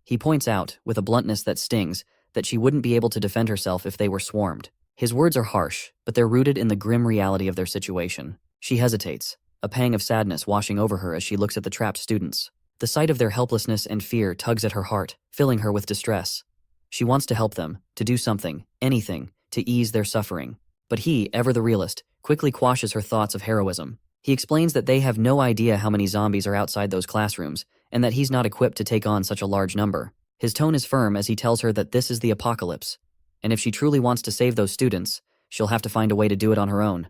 He points out, with a bluntness that stings, that she wouldn't be able to defend herself if they were swarmed. His words are harsh, but they're rooted in the grim reality of their situation. She hesitates, a pang of sadness washing over her as she looks at the trapped students. The sight of their helplessness and fear tugs at her heart, filling her with distress. She wants to help them, to do something, anything, to ease their suffering. But he, ever the realist, quickly quashes her thoughts of heroism. He explains that they have no idea how many zombies are outside those classrooms, and that he's not equipped to take on such a large number. His tone is firm as he tells her that this is the apocalypse, and if she truly wants to save those students, she'll have to find a way to do it on her own.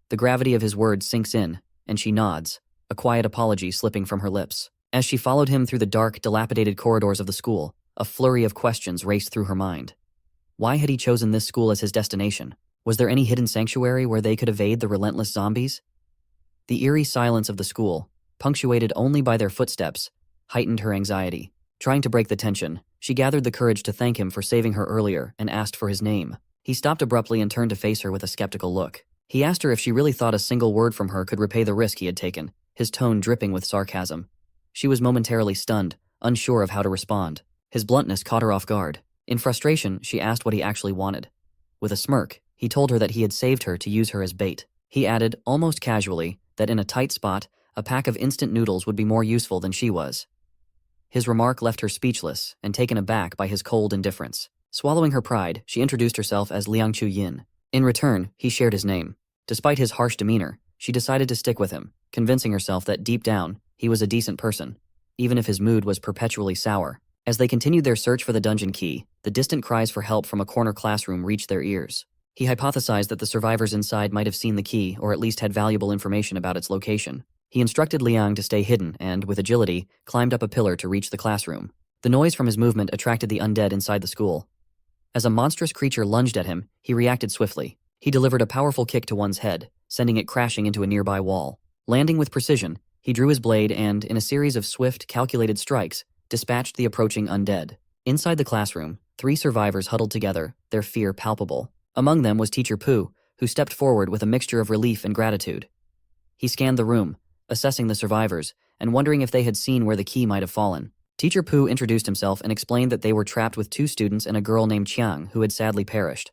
The gravity of his words sinks in, and she nods, a quiet apology slipping from her lips. As she followed him through the dark, dilapidated corridors of the school, a flurry of questions raced through her mind. Why had he chosen this school as his destination? Was there any hidden sanctuary where they could evade the relentless zombies? The eerie silence of the school, punctuated only by their footsteps, heightened her anxiety. Trying to break the tension, she gathered the courage to thank him for saving her earlier and asked for his name. He stopped abruptly and turned to face her with a skeptical look. He asked her if she really thought a single word from her could repay the risk he had taken, his tone dripping with sarcasm. She was momentarily stunned, unsure of how to respond. His bluntness caught her off guard. In frustration, she asked what he actually wanted. With a smirk, he told her that he had saved her to use her as bait. He added, almost casually, that in a tight spot, a pack of instant noodles would be more useful than she was. His remark left her speechless and taken aback by his cold indifference. Swallowing her pride, she introduced herself as Liang Chu Yin. In return, he shared his name. Despite his harsh demeanor, she decided to stick with him, convincing herself that deep down, he was a decent person, even if his mood was perpetually sour. As they continued their search for the dungeon key, the distant cries for help from a corner classroom reached their ears. He hypothesized that the survivors inside might have seen the key or at least had valuable information about its location. He instructed Liang to stay hidden and, with agility, climbed up a pillar to reach the classroom. The noise from his movement attracted the undead inside the school. As a monstrous creature lunged at him, he reacted swiftly. He delivered a powerful kick to one's head, sending it crashing into a nearby wall. Landing with precision, he drew his blade and, in a series of swift, calculated strikes, dispatched the approaching undead. Inside the classroom, 3 survivors huddled together, their fear palpable. Among them was Teacher Pooh, who stepped forward with a mixture of relief and gratitude. He scanned the room, assessing the survivors, and wondering if they had seen where the key might have fallen. Teacher Pooh introduced himself and explained that they were trapped with 2 students and a girl named Chiang who had sadly perished.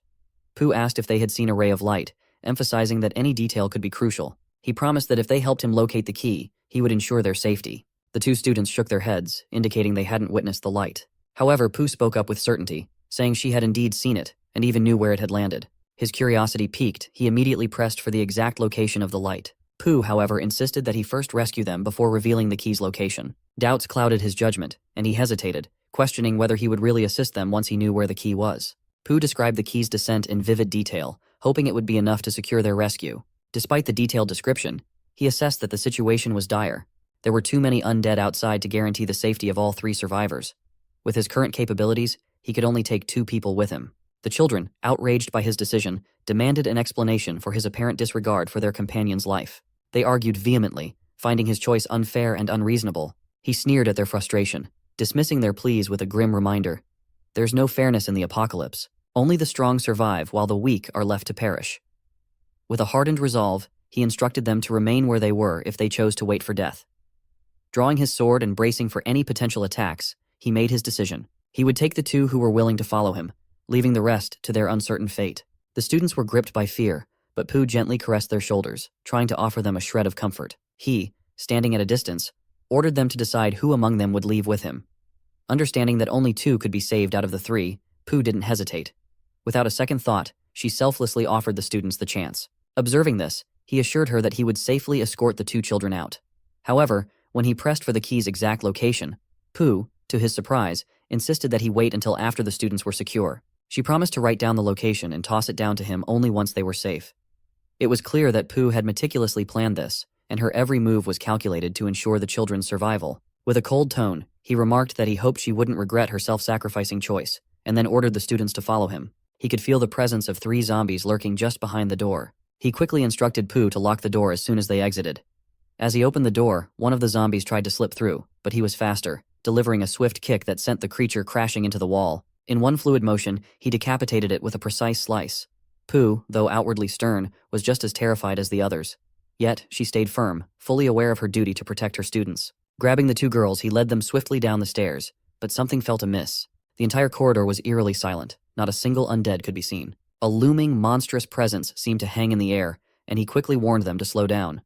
Pooh asked if they had seen a ray of light, emphasizing that any detail could be crucial. He promised that if they helped him locate the key, he would ensure their safety. The 2 students shook their heads, indicating they hadn't witnessed the light. However, Pooh spoke up with certainty, saying she had indeed seen it, and even knew where it had landed. His curiosity piqued, he immediately pressed for the exact location of the light. Pooh, however, insisted that he first rescue them before revealing the key's location. Doubts clouded his judgment, and he hesitated, questioning whether he would really assist them once he knew where the key was. Pooh described the key's descent in vivid detail, hoping it would be enough to secure their rescue. Despite the detailed description, he assessed that the situation was dire. There were too many undead outside to guarantee the safety of all 3 survivors. With his current capabilities, he could only take 2 people with him. The children, outraged by his decision, demanded an explanation for his apparent disregard for their companion's life. They argued vehemently, finding his choice unfair and unreasonable. He sneered at their frustration, dismissing their pleas with a grim reminder. There's no fairness in the apocalypse. Only the strong survive while the weak are left to perish. With a hardened resolve, he instructed them to remain where they were if they chose to wait for death. Drawing his sword and bracing for any potential attacks, he made his decision. He would take the 2 who were willing to follow him, leaving the rest to their uncertain fate. The students were gripped by fear, but Pooh gently caressed their shoulders, trying to offer them a shred of comfort. He, standing at a distance, ordered them to decide who among them would leave with him. Understanding that only 2 could be saved out of the 3, Pooh didn't hesitate. Without a second thought, she selflessly offered the students the chance. Observing this, he assured her that he would safely escort the 2 children out. However, when he pressed for the key's exact location, Pooh, to his surprise, insisted that he wait until after the students were secure. She promised to write down the location and toss it down to him only once they were safe. It was clear that Pooh had meticulously planned this, and her every move was calculated to ensure the children's survival. With a cold tone, he remarked that he hoped she wouldn't regret her self-sacrificing choice, and then ordered the students to follow him. He could feel the presence of 3 zombies lurking just behind the door. He quickly instructed Pooh to lock the door as soon as they exited. As he opened the door, one of the zombies tried to slip through, but he was faster, delivering a swift kick that sent the creature crashing into the wall. In one fluid motion, he decapitated it with a precise slice. Pooh, though outwardly stern, was just as terrified as the others. Yet, she stayed firm, fully aware of her duty to protect her students. Grabbing the two girls, he led them swiftly down the stairs, but something felt amiss. The entire corridor was eerily silent. Not a single undead could be seen. A looming, monstrous presence seemed to hang in the air, and he quickly warned them to slow down.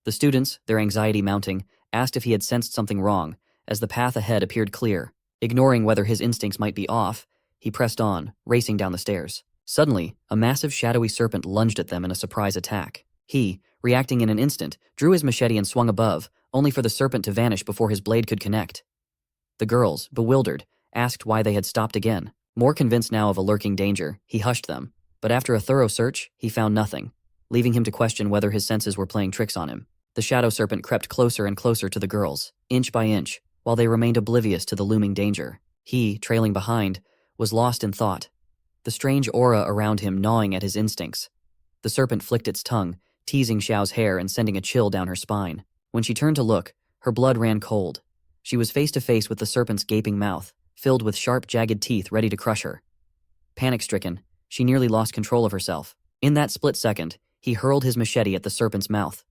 The students, their anxiety mounting, asked if he had sensed something wrong, as the path ahead appeared clear. Ignoring whether his instincts might be off, he pressed on, racing down the stairs. Suddenly, a massive shadowy serpent lunged at them in a surprise attack. He, reacting in an instant, drew his machete and swung above, only for the serpent to vanish before his blade could connect. The girls, bewildered, asked why they had stopped again. More convinced now of a lurking danger, he hushed them, but after a thorough search, he found nothing, leaving him to question whether his senses were playing tricks on him. The shadow serpent crept closer and closer to the girls, inch by inch, while they remained oblivious to the looming danger. He, trailing behind, was lost in thought, the strange aura around him gnawing at his instincts. The serpent flicked its tongue, teasing Xiao's hair and sending a chill down her spine. When she turned to look, her blood ran cold. She was face to face with the serpent's gaping mouth, filled with sharp, jagged teeth ready to crush her. Panic-stricken, she nearly lost control of herself. In that split second, he hurled his machete at the serpent's mouth.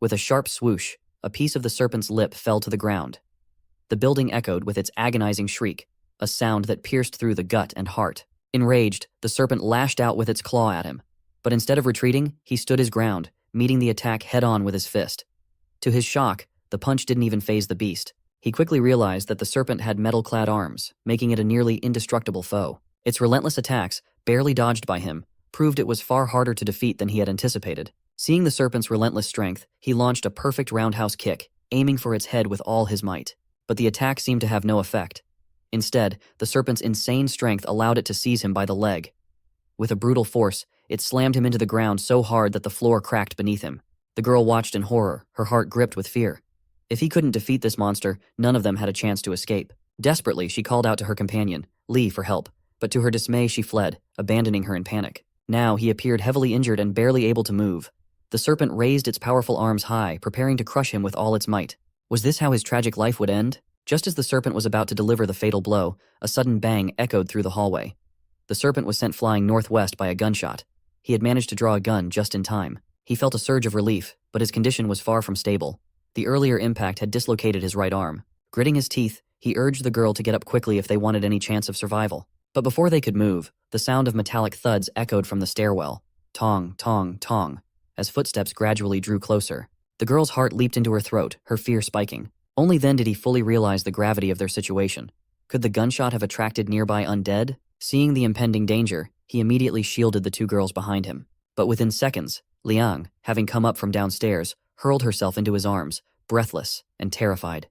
With a sharp swoosh, a piece of the serpent's lip fell to the ground. The building echoed with its agonizing shriek, a sound that pierced through the gut and heart. Enraged, the serpent lashed out with its claw at him. But instead of retreating, he stood his ground, meeting the attack head-on with his fist. To his shock, the punch didn't even faze the beast. He quickly realized that the serpent had metal-clad arms, making it a nearly indestructible foe. Its relentless attacks, barely dodged by him, proved it was far harder to defeat than he had anticipated. Seeing the serpent's relentless strength, he launched a perfect roundhouse kick, aiming for its head with all his might. But the attack seemed to have no effect. Instead, the serpent's insane strength allowed it to seize him by the leg. With a brutal force, it slammed him into the ground so hard that the floor cracked beneath him. The girl watched in horror, her heart gripped with fear. If he couldn't defeat this monster, none of them had a chance to escape. Desperately, she called out to her companion, Lee, for help, but to her dismay she fled, abandoning her in panic. Now he appeared heavily injured and barely able to move. The serpent raised its powerful arms high, preparing to crush him with all its might. Was this how his tragic life would end? Just as the serpent was about to deliver the fatal blow, a sudden bang echoed through the hallway. The serpent was sent flying northwest by a gunshot. He had managed to draw a gun just in time. He felt a surge of relief, but his condition was far from stable. The earlier impact had dislocated his right arm. Gritting his teeth, he urged the girl to get up quickly if they wanted any chance of survival. But before they could move, the sound of metallic thuds echoed from the stairwell. Tong, tong, tong, as footsteps gradually drew closer. The girl's heart leaped into her throat, her fear spiking. Only then did he fully realize the gravity of their situation. Could the gunshot have attracted nearby undead? Seeing the impending danger, he immediately shielded the two girls behind him. But within seconds, Liang, having come up from downstairs, hurled herself into his arms, breathless and terrified.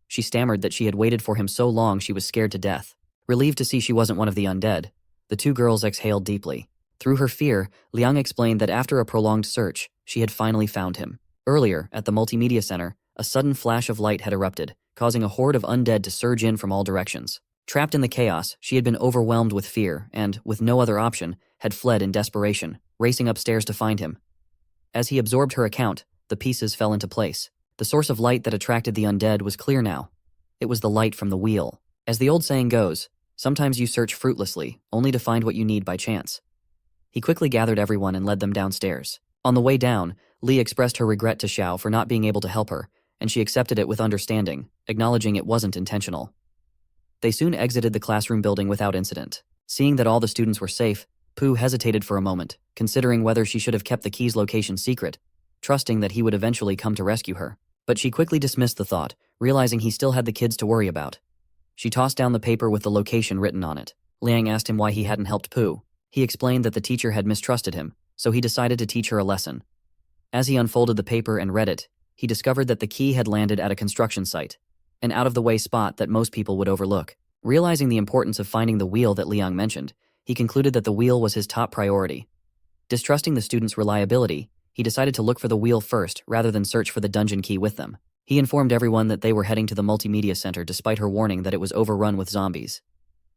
She stammered that she had waited for him so long she was scared to death. Relieved to see she wasn't one of the undead, the two girls exhaled deeply. Through her fear, Liang explained that after a prolonged search, she had finally found him. Earlier, at the Multimedia Center, a sudden flash of light had erupted, causing a horde of undead to surge in from all directions. Trapped in the chaos, she had been overwhelmed with fear and, with no other option, had fled in desperation, racing upstairs to find him. As he absorbed her account, the pieces fell into place. The source of light that attracted the undead was clear now. It was the light from the wheel. As the old saying goes, sometimes you search fruitlessly, only to find what you need by chance. He quickly gathered everyone and led them downstairs. On the way down, Lee expressed her regret to Xiao for not being able to help her, and she accepted it with understanding, acknowledging it wasn't intentional. They soon exited the classroom building without incident. Seeing that all the students were safe, Pooh hesitated for a moment, considering whether she should have kept the key's location secret, trusting that he would eventually come to rescue her. But she quickly dismissed the thought, realizing he still had the kids to worry about. She tossed down the paper with the location written on it. Liang asked him why he hadn't helped Pooh. He explained that the teacher had mistrusted him, so he decided to teach her a lesson. As he unfolded the paper and read it, he discovered that the key had landed at a construction site, an out-of-the-way spot that most people would overlook. Realizing the importance of finding the wheel that Liang mentioned, he concluded that the wheel was his top priority. Distrusting the students' reliability, he decided to look for the wheel first rather than search for the dungeon key with them. He informed everyone that they were heading to the Multimedia Center despite her warning that it was overrun with zombies.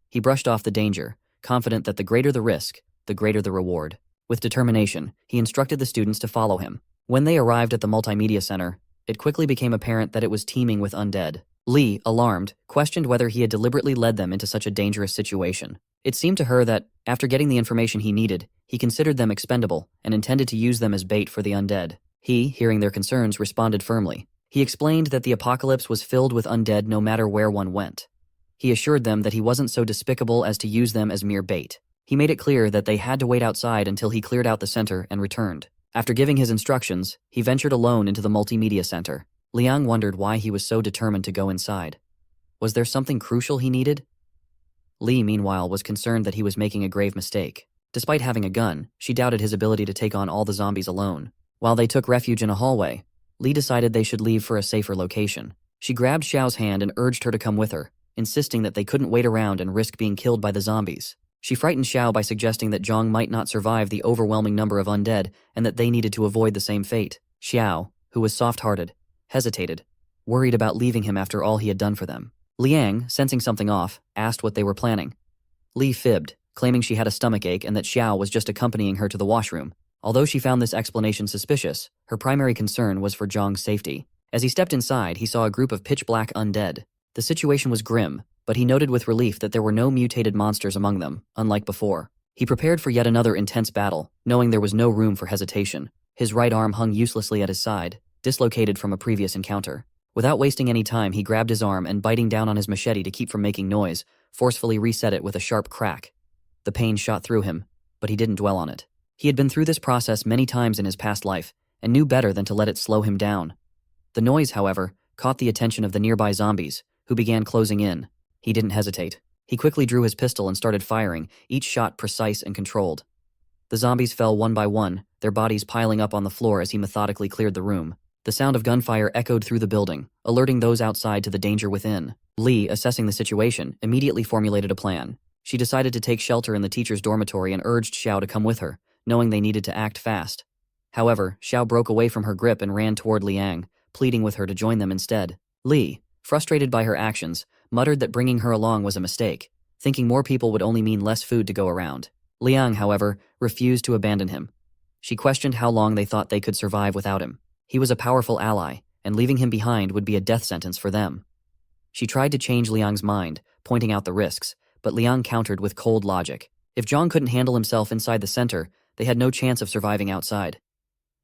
He brushed off the danger, confident that the greater the risk, the greater the reward. With determination, he instructed the students to follow him. When they arrived at the Multimedia Center, it quickly became apparent that it was teeming with undead. Li, alarmed, questioned whether he had deliberately led them into such a dangerous situation. It seemed to her that, after getting the information he needed, he considered them expendable and intended to use them as bait for the undead. He, hearing their concerns, responded firmly. He explained that the apocalypse was filled with undead no matter where one went. He assured them that he wasn't so despicable as to use them as mere bait. He made it clear that they had to wait outside until he cleared out the center and returned. After giving his instructions, he ventured alone into the multimedia center. Liang wondered why he was so determined to go inside. Was there something crucial he needed? Li, meanwhile, was concerned that he was making a grave mistake. Despite having a gun, she doubted his ability to take on all the zombies alone. While they took refuge in a hallway, Li decided they should leave for a safer location. She grabbed Xiao's hand and urged her to come with her, insisting that they couldn't wait around and risk being killed by the zombies. She frightened Xiao by suggesting that Zhang might not survive the overwhelming number of undead and that they needed to avoid the same fate. Xiao, who was soft-hearted, hesitated, worried about leaving him after all he had done for them. Liang, sensing something off, asked what they were planning. Li fibbed, claiming she had a stomachache and that Xiao was just accompanying her to the washroom. Although she found this explanation suspicious, her primary concern was for Zhang's safety. As he stepped inside, he saw a group of pitch-black undead. The situation was grim, but he noted with relief that there were no mutated monsters among them, unlike before. He prepared for yet another intense battle, knowing there was no room for hesitation. His right arm hung uselessly at his side, dislocated from a previous encounter. Without wasting any time, he grabbed his arm and, biting down on his machete to keep from making noise, forcefully reset it with a sharp crack. The pain shot through him, but he didn't dwell on it. He had been through this process many times in his past life, and knew better than to let it slow him down. The noise, however, caught the attention of the nearby zombies, who began closing in. He didn't hesitate. He quickly drew his pistol and started firing, each shot precise and controlled. The zombies fell one by one, their bodies piling up on the floor as he methodically cleared the room. The sound of gunfire echoed through the building, alerting those outside to the danger within. Li, assessing the situation, immediately formulated a plan. She decided to take shelter in the teacher's dormitory and urged Xiao to come with her, knowing they needed to act fast. However, Xiao broke away from her grip and ran toward Liang, pleading with her to join them instead. Li, frustrated by her actions, muttered that bringing her along was a mistake, thinking more people would only mean less food to go around. Liang, however, refused to abandon him. She questioned how long they thought they could survive without him. He was a powerful ally, and leaving him behind would be a death sentence for them. She tried to change Liang's mind, pointing out the risks, but Liang countered with cold logic. If Zhang couldn't handle himself inside the center, they had no chance of surviving outside.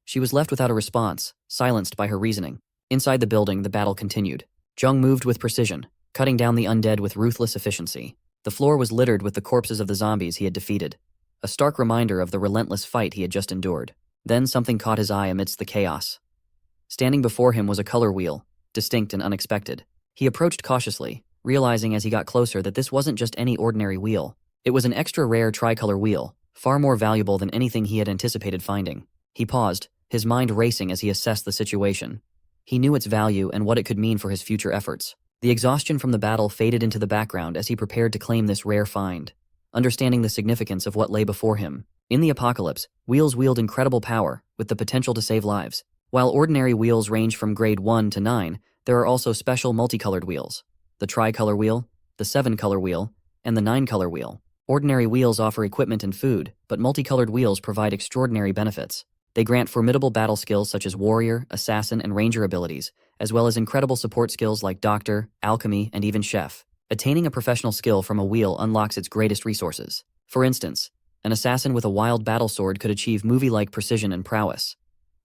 She was left without a response, silenced by her reasoning. Inside the building, the battle continued. Zhang moved with precision, cutting down the undead with ruthless efficiency. The floor was littered with the corpses of the zombies he had defeated, a stark reminder of the relentless fight he had just endured. Then something caught his eye amidst the chaos. Standing before him was a color wheel, distinct and unexpected. He approached cautiously, realizing as he got closer that this wasn't just any ordinary wheel. It was an extra rare tricolor wheel, far more valuable than anything he had anticipated finding. He paused, his mind racing as he assessed the situation. He knew its value and what it could mean for his future efforts. The exhaustion from the battle faded into the background as he prepared to claim this rare find, understanding the significance of what lay before him. In the apocalypse, wheels wield incredible power, with the potential to save lives. While ordinary wheels range from grade 1 to 9, there are also special multicolored wheels. The tricolor wheel, the 7-color wheel, and the 9-color wheel. Ordinary wheels offer equipment and food, but multicolored wheels provide extraordinary benefits. They grant formidable battle skills such as warrior, assassin, and ranger abilities, as well as incredible support skills like doctor, alchemy, and even chef. Attaining a professional skill from a wheel unlocks its greatest resources. For instance, an assassin with a wild battle sword could achieve movie-like precision and prowess.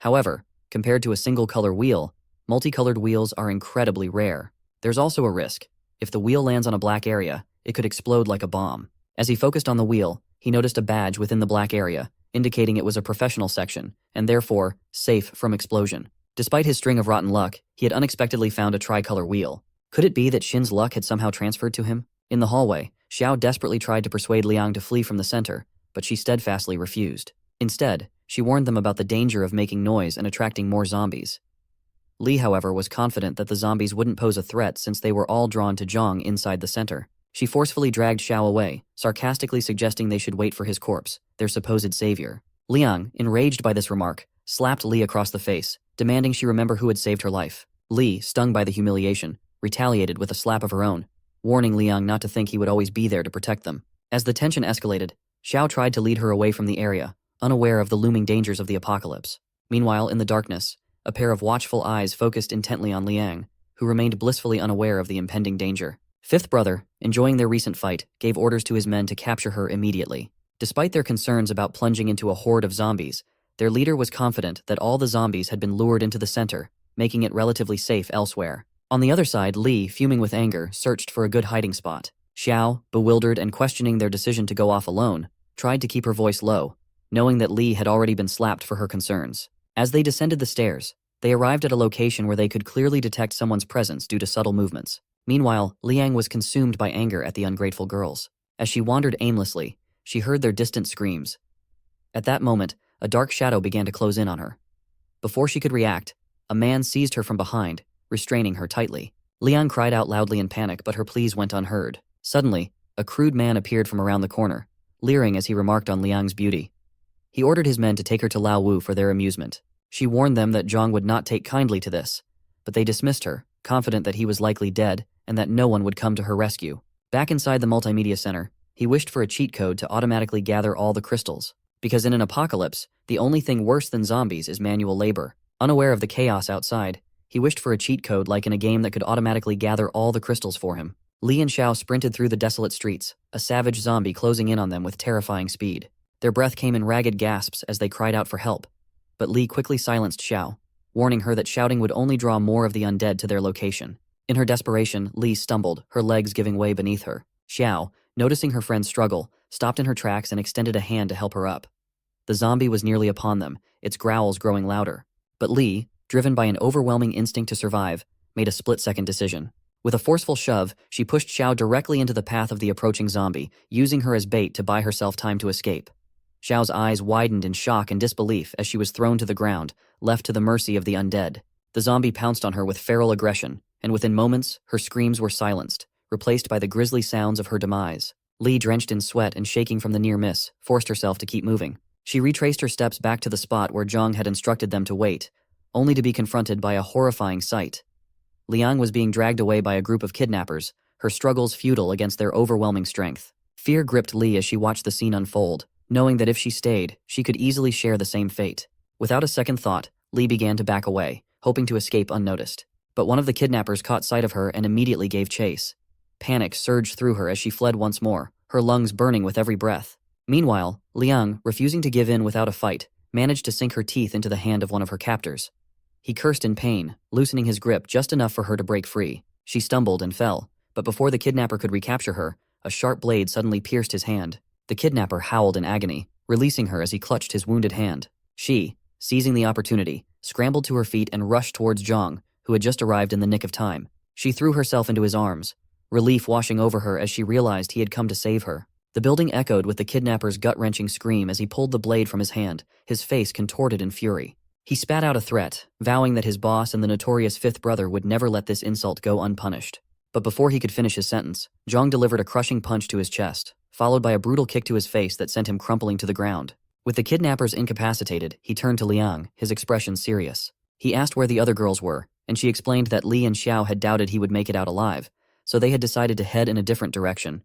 However, compared to a single-color wheel, multicolored wheels are incredibly rare. There's also a risk. If the wheel lands on a black area, it could explode like a bomb. As he focused on the wheel, he noticed a badge within the black area, indicating it was a professional section, and therefore, safe from explosion. Despite his string of rotten luck, he had unexpectedly found a tricolor wheel. Could it be that Shin's luck had somehow transferred to him? In the hallway, Xiao desperately tried to persuade Liang to flee from the center, but she steadfastly refused. Instead, she warned them about the danger of making noise and attracting more zombies. Li, however, was confident that the zombies wouldn't pose a threat since they were all drawn to Zhang inside the center. She forcefully dragged Xiao away, sarcastically suggesting they should wait for his corpse, their supposed savior. Liang, enraged by this remark, slapped Li across the face, demanding she remember who had saved her life. Li, stung by the humiliation, retaliated with a slap of her own, warning Liang not to think he would always be there to protect them. As the tension escalated, Xiao tried to lead her away from the area, unaware of the looming dangers of the apocalypse. Meanwhile, in the darkness, a pair of watchful eyes focused intently on Liang, who remained blissfully unaware of the impending danger. Fifth brother, enjoying their recent fight, gave orders to his men to capture her immediately. Despite their concerns about plunging into a horde of zombies, their leader was confident that all the zombies had been lured into the center, making it relatively safe elsewhere. On the other side, Li, fuming with anger, searched for a good hiding spot. Xiao, bewildered and questioning their decision to go off alone, tried to keep her voice low, knowing that Li had already been slapped for her concerns. As they descended the stairs, they arrived at a location where they could clearly detect someone's presence due to subtle movements. Meanwhile, Liang was consumed by anger at the ungrateful girls. As she wandered aimlessly, she heard their distant screams. At that moment, a dark shadow began to close in on her. Before she could react, a man seized her from behind, restraining her tightly. Liang cried out loudly in panic, but her pleas went unheard. Suddenly, a crude man appeared from around the corner, leering as he remarked on Liang's beauty. He ordered his men to take her to Lao Wu for their amusement. She warned them that Zhang would not take kindly to this, but they dismissed her, confident that he was likely dead and that no one would come to her rescue. Back inside the multimedia center, he wished for a cheat code to automatically gather all the crystals, because in an apocalypse, the only thing worse than zombies is manual labor. Unaware of the chaos outside, he wished for a cheat code like in a game that could automatically gather all the crystals for him. Li and Xiao sprinted through the desolate streets, a savage zombie closing in on them with terrifying speed. Their breath came in ragged gasps as they cried out for help, but Li quickly silenced Xiao, warning her that shouting would only draw more of the undead to their location. In her desperation, Li stumbled, her legs giving way beneath her. Xiao, noticing her friend's struggle, stopped in her tracks and extended a hand to help her up. The zombie was nearly upon them, its growls growing louder. But Li, driven by an overwhelming instinct to survive, made a split-second decision. With a forceful shove, she pushed Xiao directly into the path of the approaching zombie, using her as bait to buy herself time to escape. Xiao's eyes widened in shock and disbelief as she was thrown to the ground, left to the mercy of the undead. The zombie pounced on her with feral aggression, and within moments, her screams were silenced, replaced by the grisly sounds of her demise. Li, drenched in sweat and shaking from the near miss, forced herself to keep moving. She retraced her steps back to the spot where Zhang had instructed them to wait, only to be confronted by a horrifying sight. Liang was being dragged away by a group of kidnappers, her struggles futile against their overwhelming strength. Fear gripped Li as she watched the scene unfold, knowing that if she stayed, she could easily share the same fate. Without a second thought, Li began to back away, hoping to escape unnoticed. But one of the kidnappers caught sight of her and immediately gave chase. Panic surged through her as she fled once more, her lungs burning with every breath. Meanwhile, Liang, refusing to give in without a fight, managed to sink her teeth into the hand of one of her captors. He cursed in pain, loosening his grip just enough for her to break free. She stumbled and fell, but before the kidnapper could recapture her, a sharp blade suddenly pierced his hand. The kidnapper howled in agony, releasing her as he clutched his wounded hand. She, seizing the opportunity, scrambled to her feet and rushed towards Zhang, who had just arrived in the nick of time. She threw herself into his arms, relief washing over her as she realized he had come to save her. The building echoed with the kidnapper's gut-wrenching scream as he pulled the blade from his hand, his face contorted in fury. He spat out a threat, vowing that his boss and the notorious fifth brother would never let this insult go unpunished. But before he could finish his sentence, Zhang delivered a crushing punch to his chest, followed by a brutal kick to his face that sent him crumpling to the ground. With the kidnappers incapacitated, he turned to Liang, his expression serious. He asked where the other girls were, and she explained that Li and Xiao had doubted he would make it out alive, so they had decided to head in a different direction.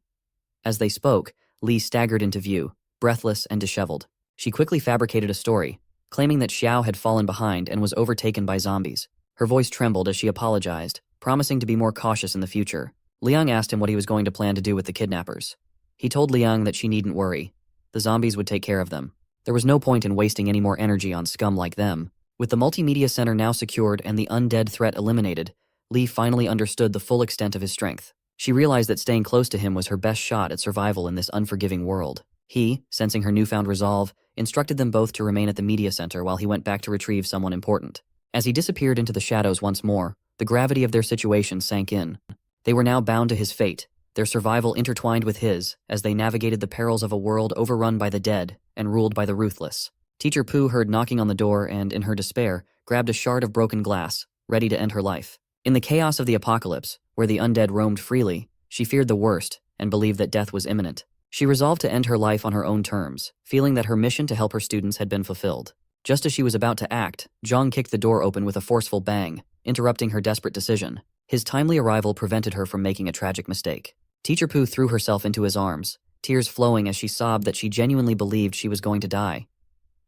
As they spoke, Li staggered into view, breathless and disheveled. She quickly fabricated a story, claiming that Xiao had fallen behind and was overtaken by zombies. Her voice trembled as she apologized, promising to be more cautious in the future. Liang asked him what he was going to plan to do with the kidnappers. He told Liang that she needn't worry. The zombies would take care of them. There was no point in wasting any more energy on scum like them. With the multimedia center now secured and the undead threat eliminated, Li finally understood the full extent of his strength. She realized that staying close to him was her best shot at survival in this unforgiving world. He, sensing her newfound resolve, instructed them both to remain at the media center while he went back to retrieve someone important. As he disappeared into the shadows once more, the gravity of their situation sank in. They were now bound to his fate, their survival intertwined with his, as they navigated the perils of a world overrun by the dead and ruled by the ruthless. Teacher Pooh heard knocking on the door and, in her despair, grabbed a shard of broken glass, ready to end her life. In the chaos of the apocalypse, where the undead roamed freely, she feared the worst and believed that death was imminent. She resolved to end her life on her own terms, feeling that her mission to help her students had been fulfilled. Just as she was about to act, Zhang kicked the door open with a forceful bang, interrupting her desperate decision. His timely arrival prevented her from making a tragic mistake. Teacher Pooh threw herself into his arms, tears flowing as she sobbed that she genuinely believed she was going to die.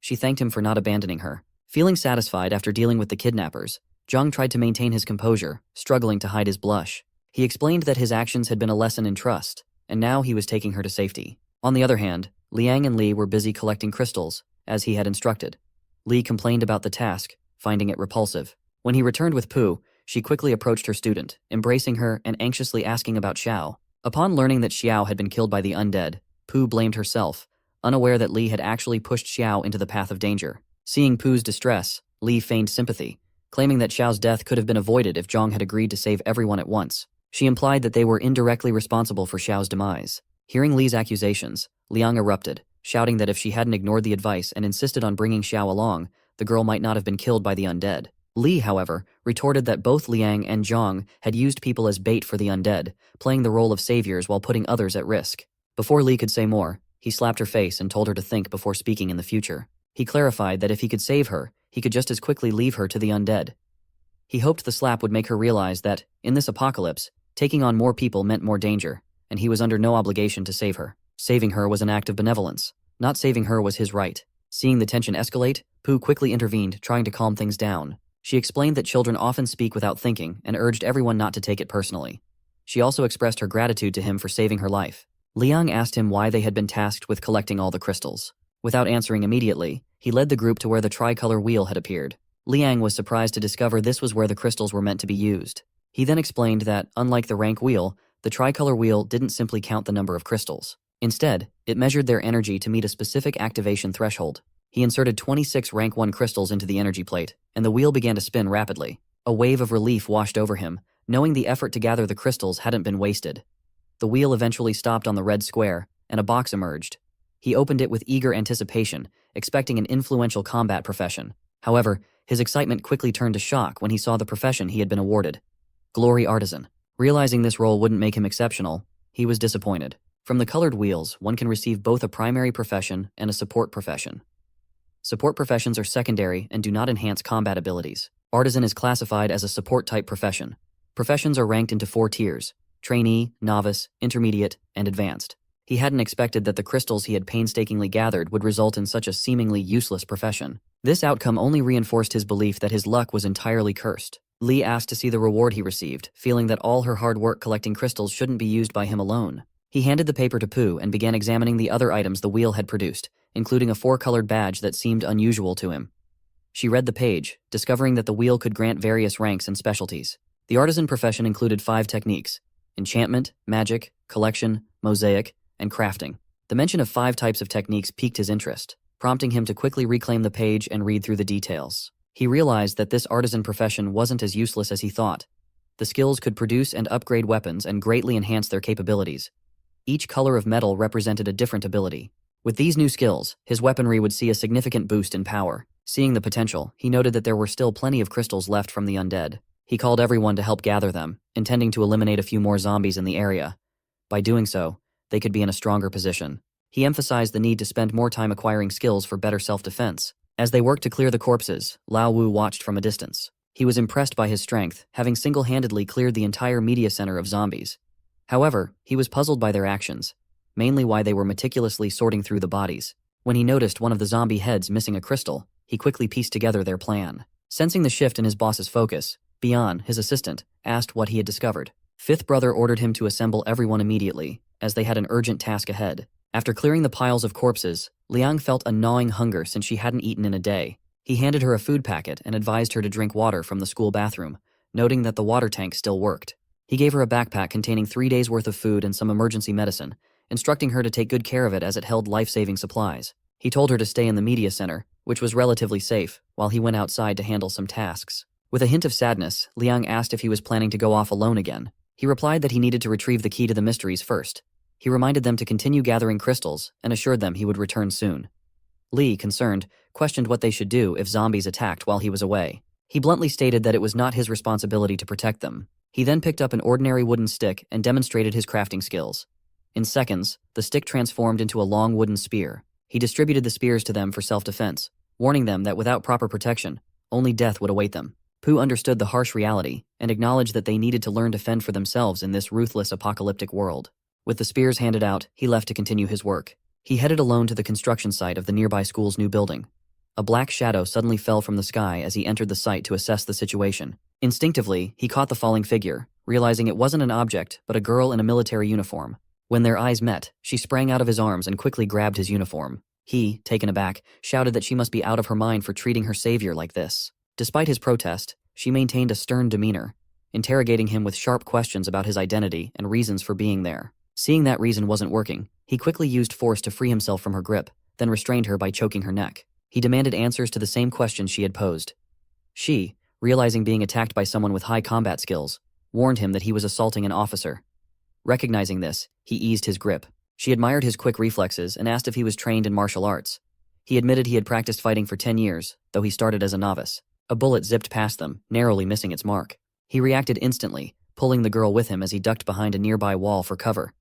She thanked him for not abandoning her. Feeling satisfied after dealing with the kidnappers, Zhang tried to maintain his composure, struggling to hide his blush. He explained that his actions had been a lesson in trust, and now he was taking her to safety. On the other hand, Liang and Li were busy collecting crystals, as he had instructed. Li complained about the task, finding it repulsive. When he returned with Pu, she quickly approached her student, embracing her and anxiously asking about Xiao. Upon learning that Xiao had been killed by the undead, Pu blamed herself, unaware that Li had actually pushed Xiao into the path of danger. Seeing Pu's distress, Li feigned sympathy, claiming that Xiao's death could have been avoided if Zhang had agreed to save everyone at once. She implied that they were indirectly responsible for Xiao's demise. Hearing Li's accusations, Liang erupted, shouting that if she hadn't ignored the advice and insisted on bringing Xiao along, the girl might not have been killed by the undead. Li, however, retorted that both Liang and Zhang had used people as bait for the undead, playing the role of saviors while putting others at risk. Before Li could say more, he slapped her face and told her to think before speaking in the future. He clarified that if he could save her, he could just as quickly leave her to the undead. He hoped the slap would make her realize that, in this apocalypse, taking on more people meant more danger, and he was under no obligation to save her. Saving her was an act of benevolence. Not saving her was his right. Seeing the tension escalate, Pu quickly intervened, trying to calm things down. She explained that children often speak without thinking and urged everyone not to take it personally. She also expressed her gratitude to him for saving her life. Liang asked him why they had been tasked with collecting all the crystals. Without answering immediately, he led the group to where the tricolor wheel had appeared. Liang was surprised to discover this was where the crystals were meant to be used. He then explained that, unlike the rank wheel, the tricolor wheel didn't simply count the number of crystals. Instead, it measured their energy to meet a specific activation threshold. He inserted 26 rank 1 crystals into the energy plate, and the wheel began to spin rapidly. A wave of relief washed over him, knowing the effort to gather the crystals hadn't been wasted. The wheel eventually stopped on the red square, and a box emerged. He opened it with eager anticipation, expecting an influential combat profession. However, his excitement quickly turned to shock when he saw the profession he had been awarded. Glory Artisan. Realizing this role wouldn't make him exceptional, he was disappointed. From the colored wheels, one can receive both a primary profession and a support profession. Support professions are secondary and do not enhance combat abilities. Artisan is classified as a support-type profession. Professions are ranked into 4 tiers: trainee, novice, intermediate, and advanced. He hadn't expected that the crystals he had painstakingly gathered would result in such a seemingly useless profession. This outcome only reinforced his belief that his luck was entirely cursed. Li asked to see the reward he received, feeling that all her hard work collecting crystals shouldn't be used by him alone. He handed the paper to Pu and began examining the other items the wheel had produced, including a 4-colored badge that seemed unusual to him. She read the page, discovering that the wheel could grant various ranks and specialties. The artisan profession included 5 techniques: enchantment, magic, collection, mosaic, and crafting. The mention of 5 types of techniques piqued his interest, prompting him to quickly reclaim the page and read through the details. He realized that this artisan profession wasn't as useless as he thought. The skills could produce and upgrade weapons and greatly enhance their capabilities. Each color of metal represented a different ability. With these new skills, his weaponry would see a significant boost in power. Seeing the potential, he noted that there were still plenty of crystals left from the undead. He called everyone to help gather them, intending to eliminate a few more zombies in the area. By doing so, they could be in a stronger position. He emphasized the need to spend more time acquiring skills for better self-defense. As they worked to clear the corpses, Lao Wu watched from a distance. He was impressed by his strength, having single-handedly cleared the entire media center of zombies. However, he was puzzled by their actions, mainly why they were meticulously sorting through the bodies. When he noticed one of the zombie heads missing a crystal, he quickly pieced together their plan. Sensing the shift in his boss's focus, Bian, his assistant, asked what he had discovered. Fifth Brother ordered him to assemble everyone immediately, as they had an urgent task ahead. After clearing the piles of corpses, Liang felt a gnawing hunger since she hadn't eaten in a day. He handed her a food packet and advised her to drink water from the school bathroom, noting that the water tank still worked. He gave her a backpack containing 3 days' worth of food and some emergency medicine, instructing her to take good care of it as it held life-saving supplies. He told her to stay in the media center, which was relatively safe, while he went outside to handle some tasks. With a hint of sadness, Liang asked if he was planning to go off alone again. He replied that he needed to retrieve the key to the mysteries first. He reminded them to continue gathering crystals and assured them he would return soon. Li, concerned, questioned what they should do if zombies attacked while he was away. He bluntly stated that it was not his responsibility to protect them. He then picked up an ordinary wooden stick and demonstrated his crafting skills. In seconds, the stick transformed into a long wooden spear. He distributed the spears to them for self-defense, warning them that without proper protection, only death would await them. Pu understood the harsh reality and acknowledged that they needed to learn to fend for themselves in this ruthless apocalyptic world. With the spears handed out, he left to continue his work. He headed alone to the construction site of the nearby school's new building. A black shadow suddenly fell from the sky as he entered the site to assess the situation. Instinctively, he caught the falling figure, realizing it wasn't an object, but a girl in a military uniform. When their eyes met, she sprang out of his arms and quickly grabbed his uniform. He, taken aback, shouted that she must be out of her mind for treating her savior like this. Despite his protest, she maintained a stern demeanor, interrogating him with sharp questions about his identity and reasons for being there. Seeing that reason wasn't working, he quickly used force to free himself from her grip, then restrained her by choking her neck. He demanded answers to the same questions she had posed. She, realizing being attacked by someone with high combat skills, warned him that he was assaulting an officer. Recognizing this, he eased his grip. She admired his quick reflexes and asked if he was trained in martial arts. He admitted he had practiced fighting for 10 years, though he started as a novice. A bullet zipped past them, narrowly missing its mark. He reacted instantly, pulling the girl with him as he ducked behind a nearby wall for cover.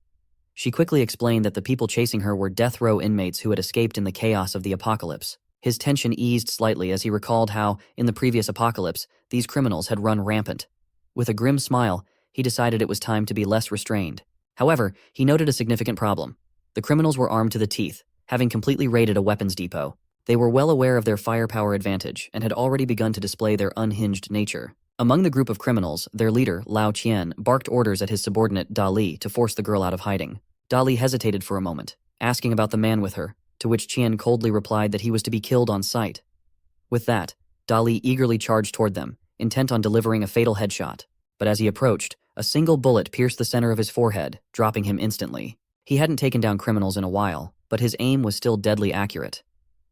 She quickly explained that the people chasing her were death row inmates who had escaped in the chaos of the apocalypse. His tension eased slightly as he recalled how, in the previous apocalypse, these criminals had run rampant. With a grim smile, he decided it was time to be less restrained. However, he noted a significant problem. The criminals were armed to the teeth, having completely raided a weapons depot. They were well aware of their firepower advantage and had already begun to display their unhinged nature. Among the group of criminals, their leader, Lao Qian, barked orders at his subordinate, Da Li, to force the girl out of hiding. Da Li hesitated for a moment, asking about the man with her, to which Qian coldly replied that he was to be killed on sight. With that, Da Li eagerly charged toward them, intent on delivering a fatal headshot. But as he approached, a single bullet pierced the center of his forehead, dropping him instantly. He hadn't taken down criminals in a while, but his aim was still deadly accurate.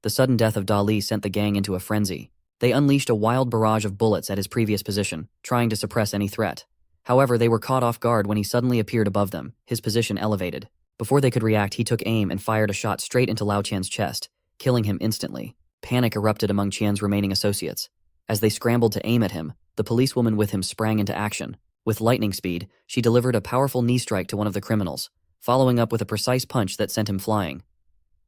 The sudden death of Da Li sent the gang into a frenzy. They unleashed a wild barrage of bullets at his previous position, trying to suppress any threat. However, they were caught off guard when he suddenly appeared above them, his position elevated. Before they could react, he took aim and fired a shot straight into Lao Qian's chest, killing him instantly. Panic erupted among Qian's remaining associates. As they scrambled to aim at him, the policewoman with him sprang into action. With lightning speed, she delivered a powerful knee strike to one of the criminals, following up with a precise punch that sent him flying.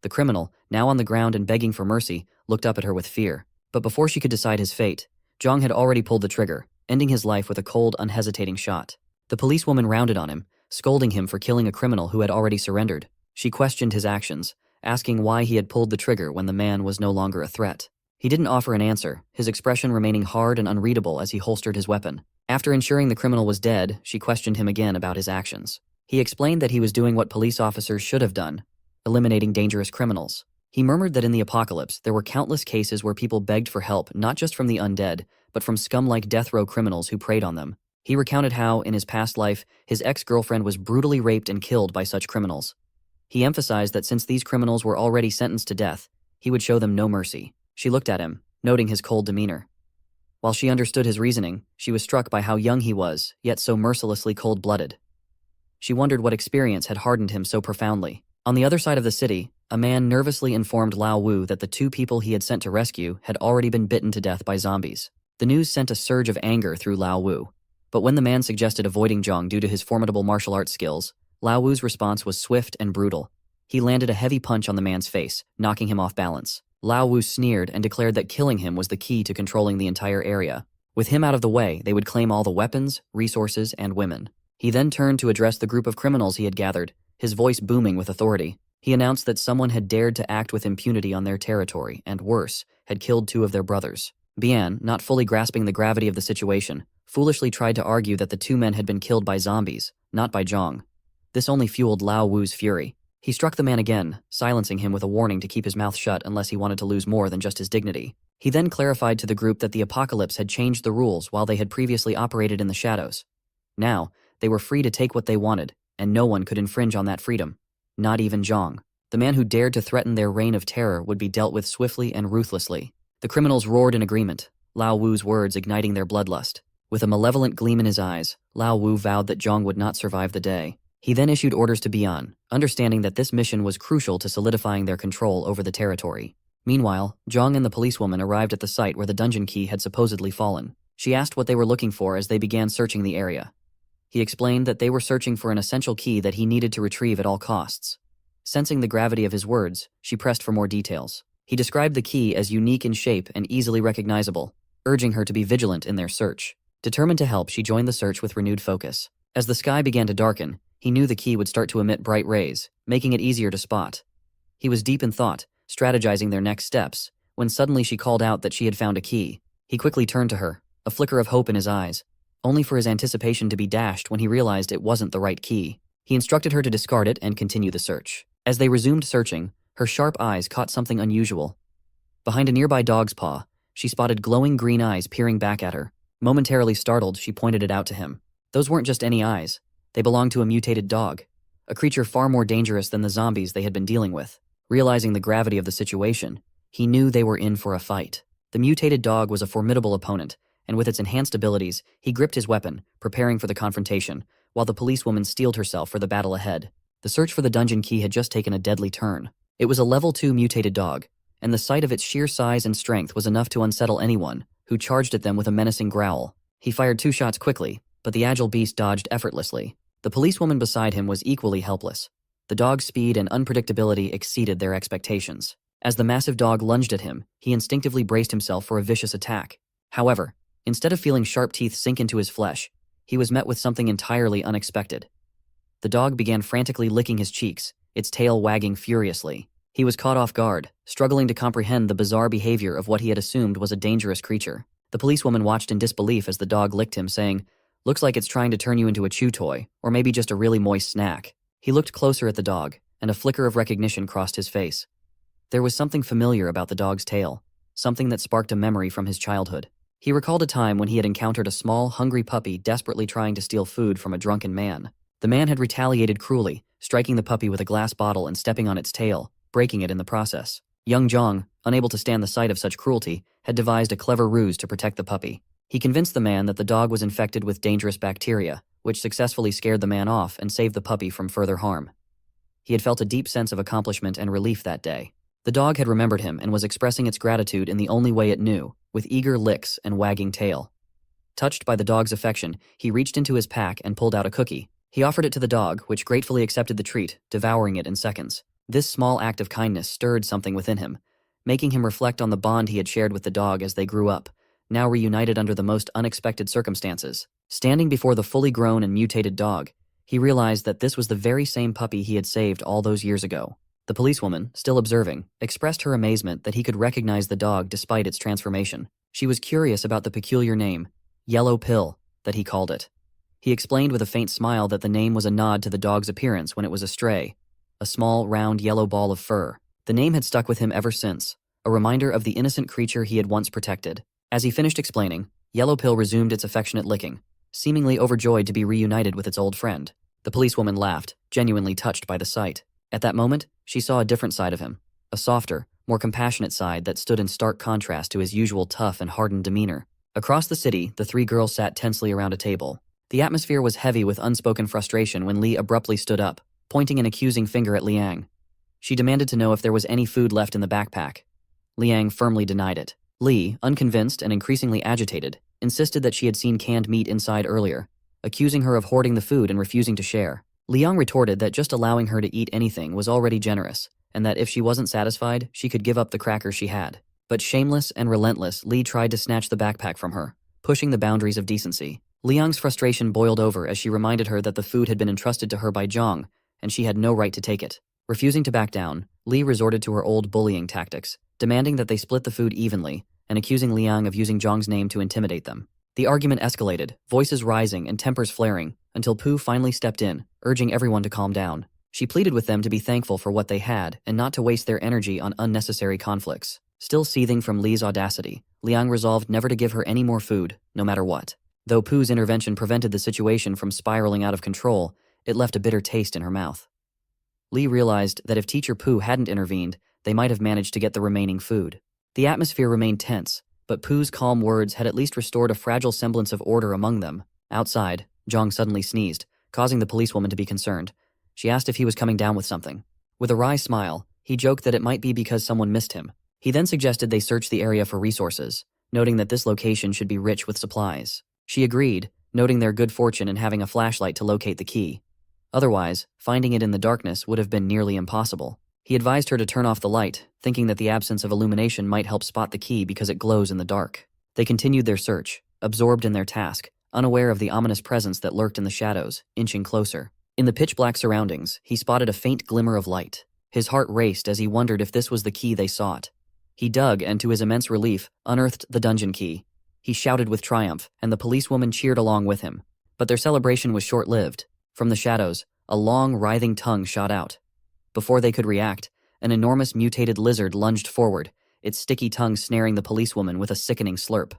The criminal, now on the ground and begging for mercy, looked up at her with fear. But before she could decide his fate, Zhang had already pulled the trigger, ending his life with a cold, unhesitating shot. The policewoman rounded on him, scolding him for killing a criminal who had already surrendered. She questioned his actions, asking why he had pulled the trigger when the man was no longer a threat. He didn't offer an answer, his expression remaining hard and unreadable as he holstered his weapon. After ensuring the criminal was dead, she questioned him again about his actions. He explained that he was doing what police officers should have done, eliminating dangerous criminals. He murmured that in the apocalypse, there were countless cases where people begged for help not just from the undead, but from scum-like death row criminals who preyed on them. He recounted how, in his past life, his ex-girlfriend was brutally raped and killed by such criminals. He emphasized that since these criminals were already sentenced to death, he would show them no mercy. She looked at him, noting his cold demeanor. While she understood his reasoning, she was struck by how young he was, yet so mercilessly cold-blooded. She wondered what experience had hardened him so profoundly. On the other side of the city, a man nervously informed Lao Wu that the two people he had sent to rescue had already been bitten to death by zombies. The news sent a surge of anger through Lao Wu. But when the man suggested avoiding Zhang due to his formidable martial arts skills, Lao Wu's response was swift and brutal. He landed a heavy punch on the man's face, knocking him off balance. Lao Wu sneered and declared that killing him was the key to controlling the entire area. With him out of the way, they would claim all the weapons, resources, and women. He then turned to address the group of criminals he had gathered, his voice booming with authority. He announced that someone had dared to act with impunity on their territory, and worse, had killed two of their brothers. Bian, not fully grasping the gravity of the situation, foolishly tried to argue that the two men had been killed by zombies, not by Zhang. This only fueled Lao Wu's fury. He struck the man again, silencing him with a warning to keep his mouth shut unless he wanted to lose more than just his dignity. He then clarified to the group that the apocalypse had changed the rules while they had previously operated in the shadows. Now, they were free to take what they wanted, and no one could infringe on that freedom. Not even Zhang. The man who dared to threaten their reign of terror would be dealt with swiftly and ruthlessly. The criminals roared in agreement, Lao Wu's words igniting their bloodlust. With a malevolent gleam in his eyes, Lao Wu vowed that Zhang would not survive the day. He then issued orders to Bian, understanding that this mission was crucial to solidifying their control over the territory. Meanwhile, Zhang and the policewoman arrived at the site where the dungeon key had supposedly fallen. She asked what they were looking for as they began searching the area. He explained that they were searching for an essential key that he needed to retrieve at all costs. Sensing the gravity of his words, she pressed for more details. He described the key as unique in shape and easily recognizable, urging her to be vigilant in their search. Determined to help, she joined the search with renewed focus. As the sky began to darken, he knew the key would start to emit bright rays, making it easier to spot. He was deep in thought, strategizing their next steps, when suddenly she called out that she had found a key. He quickly turned to her, a flicker of hope in his eyes, only for his anticipation to be dashed when he realized it wasn't the right key. He instructed her to discard it and continue the search. As they resumed searching, her sharp eyes caught something unusual. Behind a nearby dog's paw, she spotted glowing green eyes peering back at her. Momentarily startled, she pointed it out to him. Those weren't just any eyes. They belonged to a mutated dog, a creature far more dangerous than the zombies they had been dealing with. Realizing the gravity of the situation, he knew they were in for a fight. The mutated dog was a formidable opponent, and with its enhanced abilities, he gripped his weapon, preparing for the confrontation, while the policewoman steeled herself for the battle ahead. The search for the dungeon key had just taken a deadly turn. It was a level 2 mutated dog, and the sight of its sheer size and strength was enough to unsettle anyone who charged at them with a menacing growl. He fired 2 shots quickly, but the agile beast dodged effortlessly. The policewoman beside him was equally helpless. The dog's speed and unpredictability exceeded their expectations. As the massive dog lunged at him, he instinctively braced himself for a vicious attack. However, instead of feeling sharp teeth sink into his flesh, he was met with something entirely unexpected. The dog began frantically licking his cheeks, its tail wagging furiously. He was caught off guard, struggling to comprehend the bizarre behavior of what he had assumed was a dangerous creature. The policewoman watched in disbelief as the dog licked him, saying, "Looks like it's trying to turn you into a chew toy, or maybe just a really moist snack." He looked closer at the dog, and a flicker of recognition crossed his face. There was something familiar about the dog's tail, something that sparked a memory from his childhood. He recalled a time when he had encountered a small, hungry puppy desperately trying to steal food from a drunken man. The man had retaliated cruelly, striking the puppy with a glass bottle and stepping on its tail, breaking it in the process. Young Zhang, unable to stand the sight of such cruelty, had devised a clever ruse to protect the puppy. He convinced the man that the dog was infected with dangerous bacteria, which successfully scared the man off and saved the puppy from further harm. He had felt a deep sense of accomplishment and relief that day. The dog had remembered him and was expressing its gratitude in the only way it knew, with eager licks and wagging tail. Touched by the dog's affection, he reached into his pack and pulled out a cookie. He offered it to the dog, which gratefully accepted the treat, devouring it in seconds. This small act of kindness stirred something within him, making him reflect on the bond he had shared with the dog as they grew up, now reunited under the most unexpected circumstances. Standing before the fully grown and mutated dog, he realized that this was the very same puppy he had saved all those years ago. The policewoman, still observing, expressed her amazement that he could recognize the dog despite its transformation. She was curious about the peculiar name, Yellow Pill, that he called it. He explained with a faint smile that the name was a nod to the dog's appearance when it was a stray, a small, round yellow ball of fur. The name had stuck with him ever since, a reminder of the innocent creature he had once protected. As he finished explaining, Yellow Pill resumed its affectionate licking, seemingly overjoyed to be reunited with its old friend. The policewoman laughed, genuinely touched by the sight. At that moment, she saw a different side of him, a softer, more compassionate side that stood in stark contrast to his usual tough and hardened demeanor. Across the city, the 3 girls sat tensely around a table. The atmosphere was heavy with unspoken frustration when Li abruptly stood up, pointing an accusing finger at Liang. She demanded to know if there was any food left in the backpack. Liang firmly denied it. Li, unconvinced and increasingly agitated, insisted that she had seen canned meat inside earlier, accusing her of hoarding the food and refusing to share. Liang retorted that just allowing her to eat anything was already generous, and that if she wasn't satisfied, she could give up the crackers she had. But shameless and relentless, Li tried to snatch the backpack from her, pushing the boundaries of decency. Liang's frustration boiled over as she reminded her that the food had been entrusted to her by Zhang, and she had no right to take it. Refusing to back down, Li resorted to her old bullying tactics, demanding that they split the food evenly, and accusing Liang of using Zhang's name to intimidate them. The argument escalated, voices rising and tempers flaring, until Pooh finally stepped in, urging everyone to calm down. She pleaded with them to be thankful for what they had and not to waste their energy on unnecessary conflicts. Still seething from Li's audacity, Liang resolved never to give her any more food, no matter what. Though Pooh's intervention prevented the situation from spiraling out of control, it left a bitter taste in her mouth. Li realized that if Teacher Pooh hadn't intervened, they might have managed to get the remaining food. The atmosphere remained tense, but Pooh's calm words had at least restored a fragile semblance of order among them. Outside, Zhang suddenly sneezed, causing the policewoman to be concerned. She asked if he was coming down with something. With a wry smile, he joked that it might be because someone missed him. He then suggested they search the area for resources, noting that this location should be rich with supplies. She agreed, noting their good fortune in having a flashlight to locate the key. Otherwise, finding it in the darkness would have been nearly impossible. He advised her to turn off the light, thinking that the absence of illumination might help spot the key because it glows in the dark. They continued their search, absorbed in their task, unaware of the ominous presence that lurked in the shadows, inching closer. In the pitch-black surroundings, he spotted a faint glimmer of light. His heart raced as he wondered if this was the key they sought. He dug and, to his immense relief, unearthed the dungeon key. He shouted with triumph, and the policewoman cheered along with him. But their celebration was short-lived. From the shadows, a long, writhing tongue shot out. Before they could react, an enormous mutated lizard lunged forward, its sticky tongue snaring the policewoman with a sickening slurp.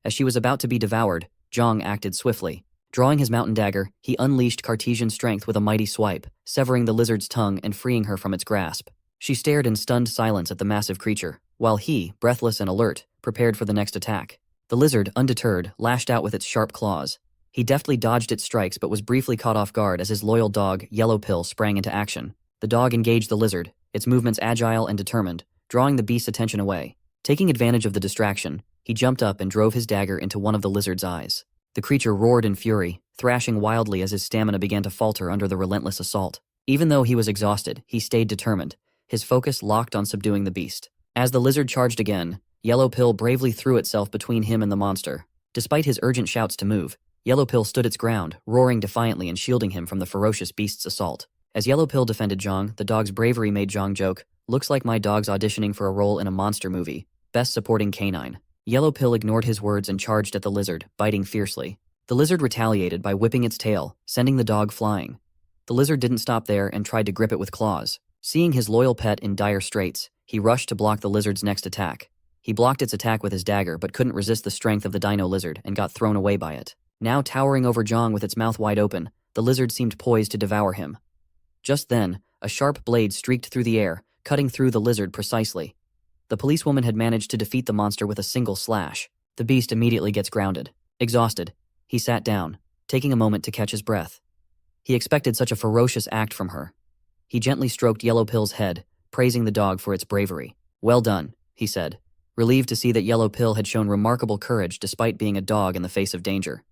As she was about to be devoured, Zhang acted swiftly. Drawing his mountain dagger, he unleashed Cartesian strength with a mighty swipe, severing the lizard's tongue and freeing her from its grasp. She stared in stunned silence at the massive creature, while he, breathless and alert, prepared for the next attack. The lizard, undeterred, lashed out with its sharp claws. He deftly dodged its strikes but was briefly caught off guard as his loyal dog, Yellow Pill, sprang into action. The dog engaged the lizard, its movements agile and determined, drawing the beast's attention away. Taking advantage of the distraction, he jumped up and drove his dagger into one of the lizard's eyes. The creature roared in fury, thrashing wildly as his stamina began to falter under the relentless assault. Even though he was exhausted, he stayed determined, his focus locked on subduing the beast. As the lizard charged again, Yellow Pill bravely threw itself between him and the monster. Despite his urgent shouts to move, Yellow Pill stood its ground, roaring defiantly and shielding him from the ferocious beast's assault. As Yellow Pill defended Zhang, the dog's bravery made Zhang joke, "Looks like my dog's auditioning for a role in a monster movie. Best supporting canine." Yellow Pill ignored his words and charged at the lizard, biting fiercely. The lizard retaliated by whipping its tail, sending the dog flying. The lizard didn't stop there and tried to grip it with claws. Seeing his loyal pet in dire straits, he rushed to block the lizard's next attack. He blocked its attack with his dagger but couldn't resist the strength of the dino lizard and got thrown away by it. Now towering over Zhang with its mouth wide open, the lizard seemed poised to devour him. Just then, a sharp blade streaked through the air, cutting through the lizard precisely. The policewoman had managed to defeat the monster with a single slash. The beast immediately gets grounded. Exhausted, he sat down, taking a moment to catch his breath. He expected such a ferocious act from her. He gently stroked Yellow Pill's head, praising the dog for its bravery. "Well done," he said, relieved to see that Yellow Pill had shown remarkable courage despite being a dog in the face of danger.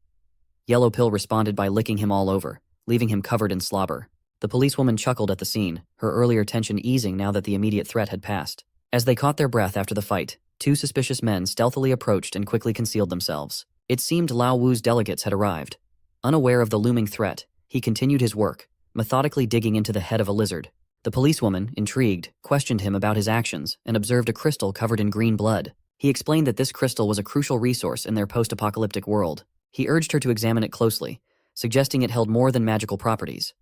Yellow Pill responded by licking him all over, leaving him covered in slobber. The policewoman chuckled at the scene, her earlier tension easing now that the immediate threat had passed. As they caught their breath after the fight, two suspicious men stealthily approached and quickly concealed themselves. It seemed Lao Wu's delegates had arrived. Unaware of the looming threat, he continued his work, methodically digging into the head of a lizard. The policewoman, intrigued, questioned him about his actions and observed a crystal covered in green blood. He explained that this crystal was a crucial resource in their post-apocalyptic world. He urged her to examine it closely, suggesting it held more than magical properties.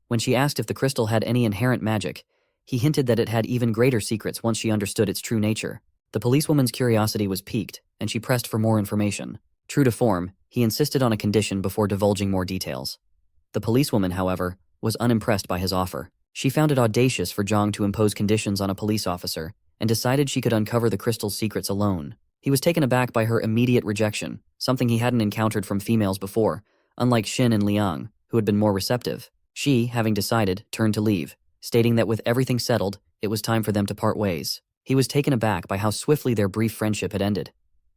When she asked if the crystal had any inherent magic, he hinted that it had even greater secrets once she understood its true nature. The policewoman's curiosity was piqued, and she pressed for more information. True to form, he insisted on a condition before divulging more details. The policewoman, however, was unimpressed by his offer. She found it audacious for Zhang to impose conditions on a police officer, and decided she could uncover the crystal's secrets alone. He was taken aback by her immediate rejection, something he hadn't encountered from females before, unlike Xin and Liang, who had been more receptive. She, having decided, turned to leave, stating that with everything settled, it was time for them to part ways. He was taken aback by how swiftly their brief friendship had ended.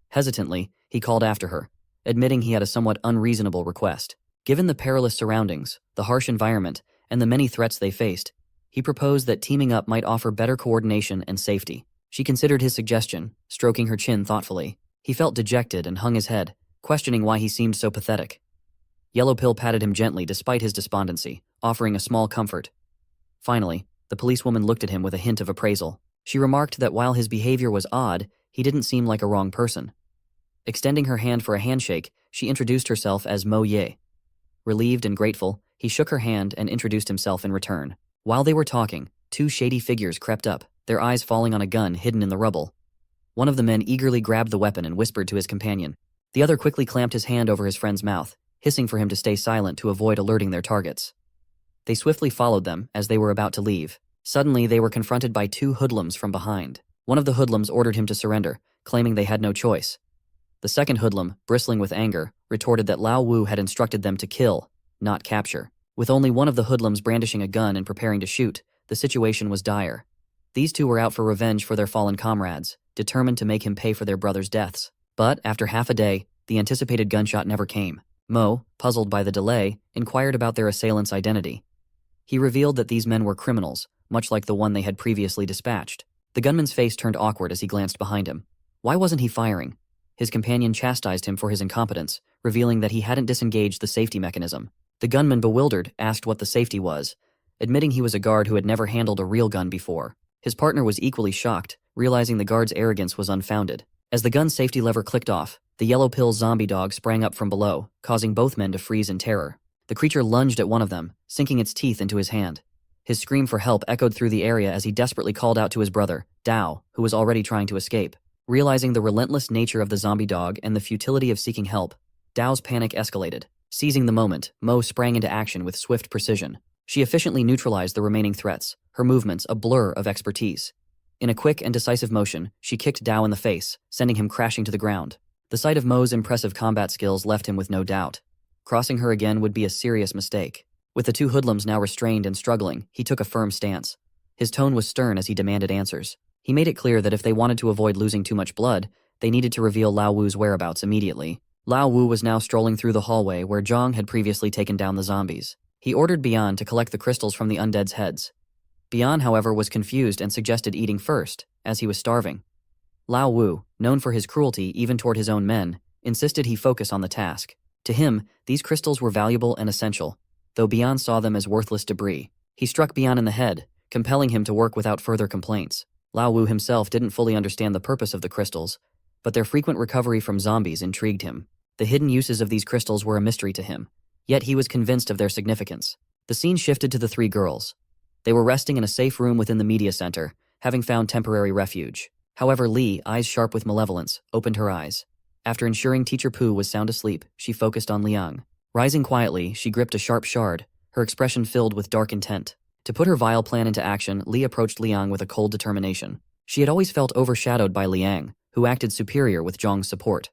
Hesitantly, he called after her, admitting he had a somewhat unreasonable request. Given the perilous surroundings, the harsh environment, and the many threats they faced, he proposed that teaming up might offer better coordination and safety. She considered his suggestion, stroking her chin thoughtfully. He felt dejected and hung his head, questioning why he seemed so pathetic. Yellow Pill patted him gently despite his despondency, offering a small comfort. Finally, the policewoman looked at him with a hint of appraisal. She remarked that while his behavior was odd, he didn't seem like a wrong person. Extending her hand for a handshake, she introduced herself as Mo Ye. Relieved and grateful, he shook her hand and introduced himself in return. While they were talking, two shady figures crept up, their eyes falling on a gun hidden in the rubble. One of the men eagerly grabbed the weapon and whispered to his companion. The other quickly clamped his hand over his friend's mouth, hissing for him to stay silent to avoid alerting their targets. They swiftly followed them as they were about to leave. Suddenly, they were confronted by two hoodlums from behind. One of the hoodlums ordered him to surrender, claiming they had no choice. The second hoodlum, bristling with anger, retorted that Lao Wu had instructed them to kill, not capture. With only one of the hoodlums brandishing a gun and preparing to shoot, the situation was dire. These two were out for revenge for their fallen comrades, determined to make him pay for their brothers' deaths. But, after half a day, the anticipated gunshot never came. Mo, puzzled by the delay, inquired about their assailant's identity. He revealed that these men were criminals, much like the one they had previously dispatched. The gunman's face turned awkward as he glanced behind him. Why wasn't he firing? His companion chastised him for his incompetence, revealing that he hadn't disengaged the safety mechanism. The gunman, bewildered, asked what the safety was, admitting he was a guard who had never handled a real gun before. His partner was equally shocked, realizing the guard's arrogance was unfounded. As the gun's safety lever clicked off, the yellow pill zombie dog sprang up from below, causing both men to freeze in terror. The creature lunged at one of them, sinking its teeth into his hand. His scream for help echoed through the area as he desperately called out to his brother, Dao, who was already trying to escape. Realizing the relentless nature of the zombie dog and the futility of seeking help, Dao's panic escalated. Seizing the moment, Mo sprang into action with swift precision. She efficiently neutralized the remaining threats, her movements a blur of expertise. In a quick and decisive motion, she kicked Dao in the face, sending him crashing to the ground. The sight of Mo's impressive combat skills left him with no doubt. Crossing her again would be a serious mistake. With the two hoodlums now restrained and struggling, he took a firm stance. His tone was stern as he demanded answers. He made it clear that if they wanted to avoid losing too much blood, they needed to reveal Lao Wu's whereabouts immediately. Lao Wu was now strolling through the hallway where Zhang had previously taken down the zombies. He ordered Bian to collect the crystals from the undead's heads. Bian, however, was confused and suggested eating first, as he was starving. Lao Wu, known for his cruelty even toward his own men, insisted he focus on the task. To him, these crystals were valuable and essential, though Bian saw them as worthless debris. He struck Bian in the head, compelling him to work without further complaints. Lao Wu himself didn't fully understand the purpose of the crystals, but their frequent recovery from zombies intrigued him. The hidden uses of these crystals were a mystery to him, yet he was convinced of their significance. The scene shifted to the three girls. They were resting in a safe room within the media center, having found temporary refuge. However, Li, eyes sharp with malevolence, opened her eyes. After ensuring Teacher Pooh was sound asleep, she focused on Liang. Rising quietly, she gripped a sharp shard, her expression filled with dark intent. To put her vile plan into action, Li approached Liang with a cold determination. She had always felt overshadowed by Liang, who acted superior with Zhang's support.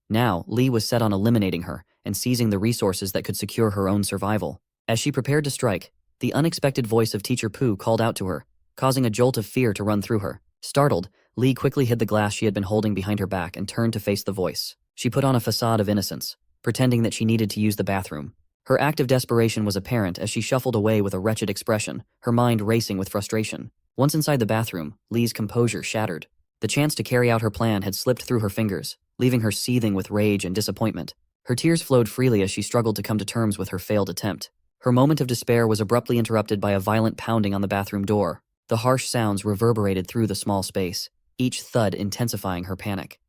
Now, Li was set on eliminating her and seizing the resources that could secure her own survival. As she prepared to strike, the unexpected voice of Teacher Pooh called out to her, causing a jolt of fear to run through her. Startled, Li quickly hid the glass she had been holding behind her back and turned to face the voice. She put on a facade of innocence, pretending that she needed to use the bathroom. Her act of desperation was apparent as she shuffled away with a wretched expression, her mind racing with frustration. Once inside the bathroom, Li's composure shattered. The chance to carry out her plan had slipped through her fingers, leaving her seething with rage and disappointment. Her tears flowed freely as she struggled to come to terms with her failed attempt. Her moment of despair was abruptly interrupted by a violent pounding on the bathroom door. The harsh sounds reverberated through the small space, each thud intensifying her panic.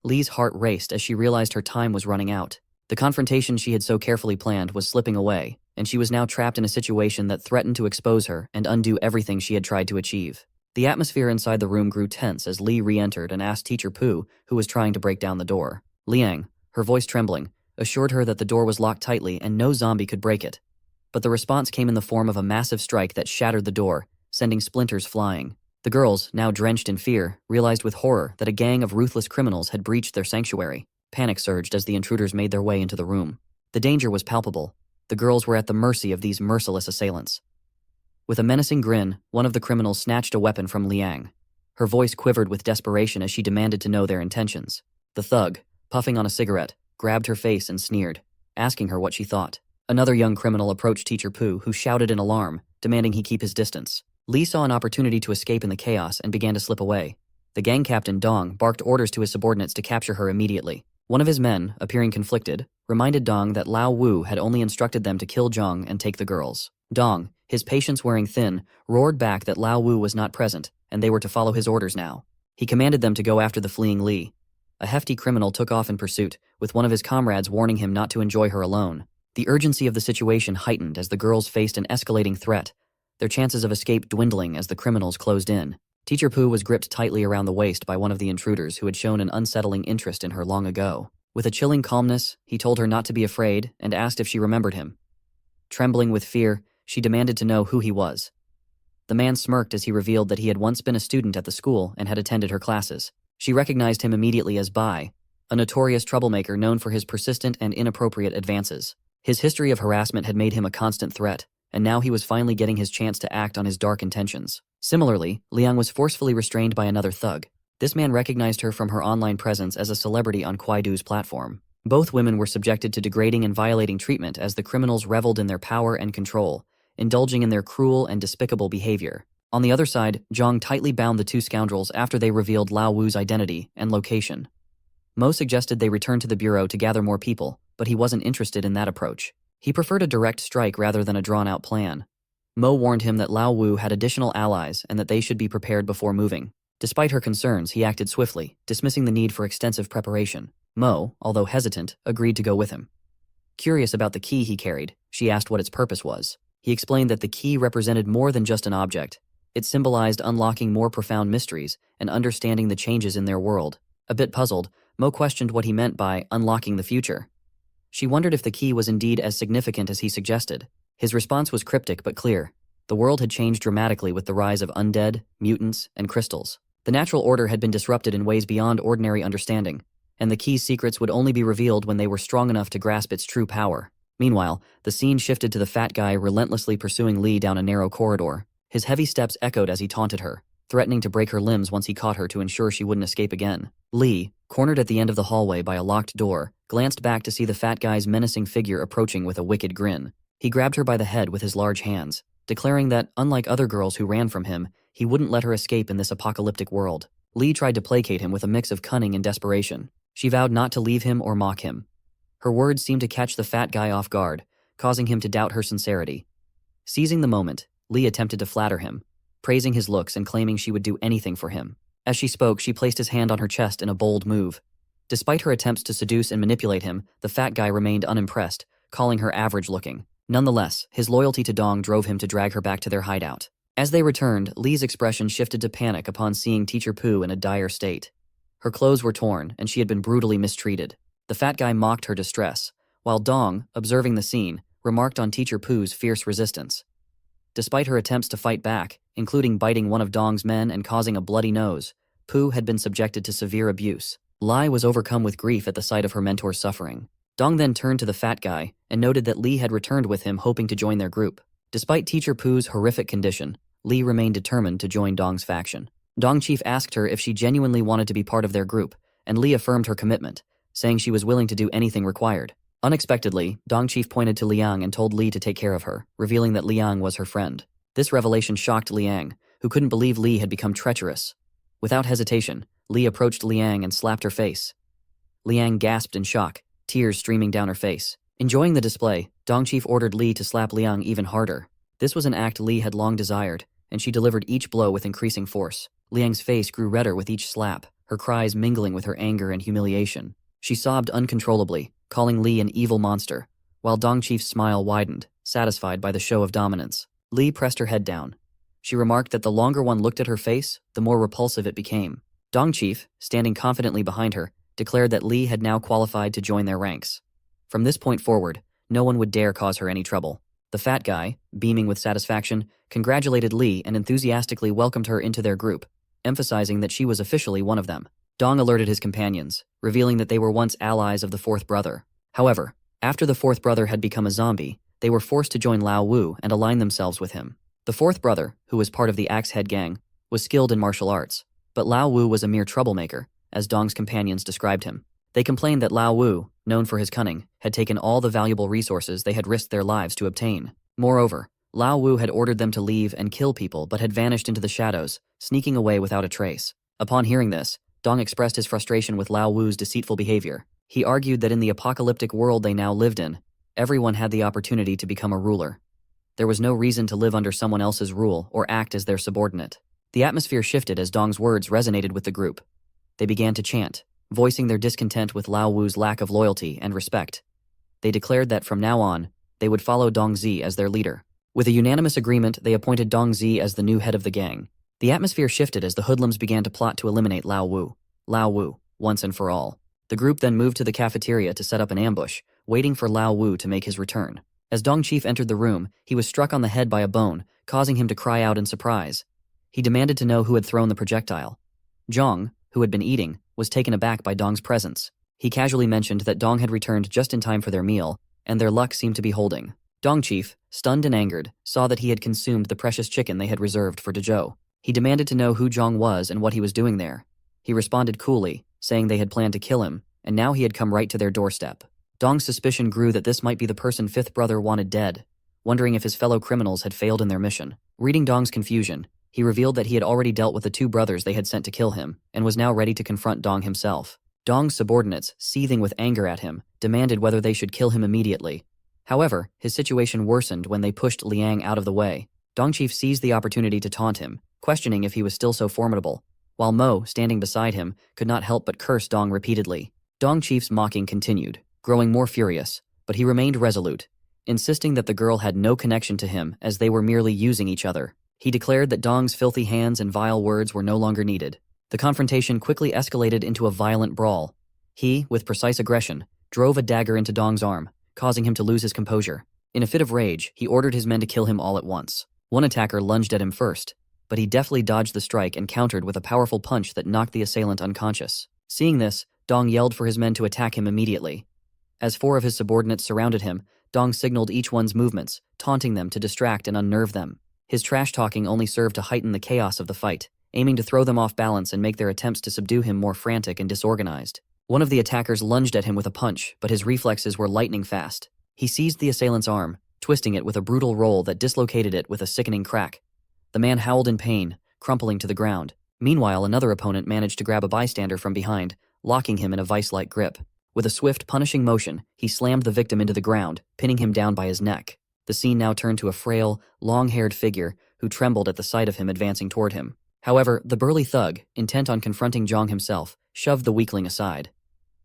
Li's heart raced as she realized her time was running out. The confrontation she had so carefully planned was slipping away, and she was now trapped in a situation that threatened to expose her and undo everything she had tried to achieve. The atmosphere inside the room grew tense as Li re-entered and asked Teacher Pooh, who was trying to break down the door. Liang, her voice trembling, assured her that the door was locked tightly and no zombie could break it. But the response came in the form of a massive strike that shattered the door, sending splinters flying. The girls, now drenched in fear, realized with horror that a gang of ruthless criminals had breached their sanctuary. Panic surged as the intruders made their way into the room. The danger was palpable. The girls were at the mercy of these merciless assailants. With a menacing grin, one of the criminals snatched a weapon from Liang. Her voice quivered with desperation as she demanded to know their intentions. The thug, puffing on a cigarette, grabbed her face and sneered, asking her what she thought. Another young criminal approached Teacher Pooh, who shouted in alarm, demanding he keep his distance. Li saw an opportunity to escape in the chaos and began to slip away. The gang captain, Dong, barked orders to his subordinates to capture her immediately. One of his men, appearing conflicted, reminded Dong that Lao Wu had only instructed them to kill Zhang and take the girls. Dong, his patience wearing thin, roared back that Lao Wu was not present, and they were to follow his orders now. He commanded them to go after the fleeing Li. A hefty criminal took off in pursuit, with one of his comrades warning him not to enjoy her alone. The urgency of the situation heightened as the girls faced an escalating threat, their chances of escape dwindling as the criminals closed in. Teacher Pooh was gripped tightly around the waist by one of the intruders who had shown an unsettling interest in her long ago. With a chilling calmness, he told her not to be afraid and asked if she remembered him. Trembling with fear, she demanded to know who he was. The man smirked as he revealed that he had once been a student at the school and had attended her classes. She recognized him immediately as Bai, a notorious troublemaker known for his persistent and inappropriate advances. His history of harassment had made him a constant threat, and now he was finally getting his chance to act on his dark intentions. Similarly, Liang was forcefully restrained by another thug. This man recognized her from her online presence as a celebrity on Kuaidu's platform. Both women were subjected to degrading and violating treatment as the criminals reveled in their power and control, indulging in their cruel and despicable behavior. On the other side, Zhang tightly bound the two scoundrels after they revealed Lao Wu's identity and location. Mo suggested they return to the bureau to gather more people, but he wasn't interested in that approach. He preferred a direct strike rather than a drawn-out plan. Mo warned him that Lao Wu had additional allies and that they should be prepared before moving. Despite her concerns, he acted swiftly, dismissing the need for extensive preparation. Mo, although hesitant, agreed to go with him. Curious about the key he carried, she asked what its purpose was. He explained that the key represented more than just an object. It symbolized unlocking more profound mysteries and understanding the changes in their world. A bit puzzled, Mo questioned what he meant by unlocking the future. She wondered if the key was indeed as significant as he suggested. His response was cryptic but clear. The world had changed dramatically with the rise of undead, mutants, and crystals. The natural order had been disrupted in ways beyond ordinary understanding, and the key's secrets would only be revealed when they were strong enough to grasp its true power. Meanwhile, the scene shifted to the fat guy relentlessly pursuing Lee down a narrow corridor. His heavy steps echoed as he taunted her, threatening to break her limbs once he caught her to ensure she wouldn't escape again. Lee, cornered at the end of the hallway by a locked door, glanced back to see the fat guy's menacing figure approaching with a wicked grin. He grabbed her by the head with his large hands, declaring that, unlike other girls who ran from him, he wouldn't let her escape in this apocalyptic world. Lee tried to placate him with a mix of cunning and desperation. She vowed not to leave him or mock him. Her words seemed to catch the fat guy off guard, causing him to doubt her sincerity. Seizing the moment, Lee attempted to flatter him, praising his looks and claiming she would do anything for him. As she spoke, she placed his hand on her chest in a bold move. Despite her attempts to seduce and manipulate him, the fat guy remained unimpressed, calling her average-looking. Nonetheless, his loyalty to Dong drove him to drag her back to their hideout. As they returned, Lee's expression shifted to panic upon seeing Teacher Pooh in a dire state. Her clothes were torn, and she had been brutally mistreated. The fat guy mocked her distress, while Dong, observing the scene, remarked on Teacher Pooh's fierce resistance. Despite her attempts to fight back, including biting one of Dong's men and causing a bloody nose, Pooh had been subjected to severe abuse. Lai was overcome with grief at the sight of her mentor's suffering. Dong then turned to the fat guy and noted that Lee had returned with him, hoping to join their group. Despite Teacher Pooh's horrific condition, Lee remained determined to join Dong's faction. Dong Chief asked her if she genuinely wanted to be part of their group, and Lee affirmed her commitment, saying she was willing to do anything required. Unexpectedly, Dong Chief pointed to Liang and told Lee to take care of her, revealing that Liang was her friend. This revelation shocked Liang, who couldn't believe Lee had become treacherous. Without hesitation, Lee approached Liang and slapped her face. Liang gasped in shock, tears streaming down her face. Enjoying the display, Dong Chief ordered Lee to slap Liang even harder. This was an act Lee had long desired, and she delivered each blow with increasing force. Liang's face grew redder with each slap, her cries mingling with her anger and humiliation. She sobbed uncontrollably, calling Lee an evil monster, while Dong Chief's smile widened, satisfied by the show of dominance. Lee pressed her head down. She remarked that the longer one looked at her face, the more repulsive it became. Dong Chief, standing confidently behind her, declared that Lee had now qualified to join their ranks. From this point forward, no one would dare cause her any trouble. The fat guy, beaming with satisfaction, congratulated Lee and enthusiastically welcomed her into their group, emphasizing that she was officially one of them. Dong alerted his companions, revealing that they were once allies of the fourth brother. However, after the fourth brother had become a zombie, they were forced to join Lao Wu and align themselves with him. The fourth brother, who was part of the Axe Head gang, was skilled in martial arts, but Lao Wu was a mere troublemaker, as Dong's companions described him. They complained that Lao Wu, known for his cunning, had taken all the valuable resources they had risked their lives to obtain. Moreover, Lao Wu had ordered them to leave and kill people but had vanished into the shadows, sneaking away without a trace. Upon hearing this, Dong expressed his frustration with Lao Wu's deceitful behavior. He argued that in the apocalyptic world they now lived in, everyone had the opportunity to become a ruler. There was no reason to live under someone else's rule or act as their subordinate. The atmosphere shifted as Dong's words resonated with the group. They began to chant, voicing their discontent with Lao Wu's lack of loyalty and respect. They declared that from now on, they would follow Dong Zi as their leader. With a unanimous agreement, they appointed Dong Zi as the new head of the gang. The atmosphere shifted as the hoodlums began to plot to eliminate Lao Wu. Lao Wu, once and for all. The group then moved to the cafeteria to set up an ambush, waiting for Lao Wu to make his return. As Dong Chief entered the room, he was struck on the head by a bone, causing him to cry out in surprise. He demanded to know who had thrown the projectile. Zhang, who had been eating, was taken aback by Dong's presence. He casually mentioned that Dong had returned just in time for their meal, and their luck seemed to be holding. Dong Chief, stunned and angered, saw that he had consumed the precious chicken they had reserved for Dezhou. He demanded to know who Zhang was and what he was doing there. He responded coolly, saying they had planned to kill him, and now he had come right to their doorstep. Dong's suspicion grew that this might be the person fifth brother wanted dead, wondering if his fellow criminals had failed in their mission. Reading Dong's confusion, he revealed that he had already dealt with the two brothers they had sent to kill him, and was now ready to confront Dong himself. Dong's subordinates, seething with anger at him, demanded whether they should kill him immediately. However, his situation worsened when they pushed Liang out of the way. Dong Chief seized the opportunity to taunt him, questioning if he was still so formidable. while Mo, standing beside him, could not help but curse Dong repeatedly. Dong Chief's mocking continued, growing more furious, but he remained resolute, insisting that the girl had no connection to him as they were merely using each other. He declared that Dong's filthy hands and vile words were no longer needed. The confrontation quickly escalated into a violent brawl. He, with precise aggression, drove a dagger into Dong's arm, causing him to lose his composure. In a fit of rage, he ordered his men to kill him all at once. One attacker lunged at him first, but he deftly dodged the strike and countered with a powerful punch that knocked the assailant unconscious. Seeing this, Dong yelled for his men to attack him immediately. As 4 of his subordinates surrounded him, Dong signaled each one's movements, taunting them to distract and unnerve them. His trash-talking only served to heighten the chaos of the fight, aiming to throw them off balance and make their attempts to subdue him more frantic and disorganized. One of the attackers lunged at him with a punch, but his reflexes were lightning fast. He seized the assailant's arm, twisting it with a brutal roll that dislocated it with a sickening crack. The man howled in pain, crumpling to the ground. Meanwhile, another opponent managed to grab a bystander from behind, locking him in a vice-like grip. With a swift, punishing motion, he slammed the victim into the ground, pinning him down by his neck. The scene now turned to a frail, long-haired figure who trembled at the sight of him advancing toward him. However, the burly thug, intent on confronting Jong himself, shoved the weakling aside.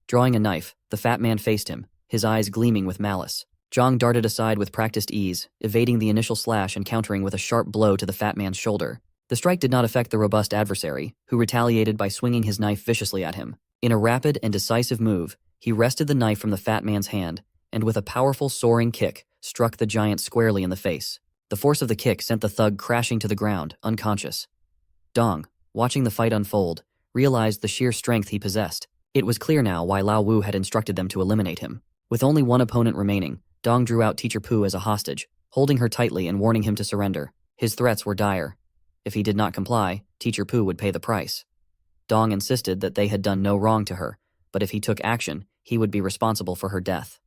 Drawing a knife, the fat man faced him, his eyes gleaming with malice. Jong darted aside with practiced ease, evading the initial slash and countering with a sharp blow to the fat man's shoulder. The strike did not affect the robust adversary, who retaliated by swinging his knife viciously at him. In a rapid and decisive move, he wrested the knife from the fat man's hand, and with a powerful soaring kick, struck the giant squarely in the face. The force of the kick sent the thug crashing to the ground, unconscious. Dong, watching the fight unfold, realized the sheer strength he possessed. It was clear now why Lao Wu had instructed them to eliminate him. With only one opponent remaining, Dong drew out Teacher Pu as a hostage, holding her tightly and warning him to surrender. His threats were dire. If he did not comply, Teacher Pu would pay the price. Dong insisted that they had done no wrong to her, but if he took action, he would be responsible for her death.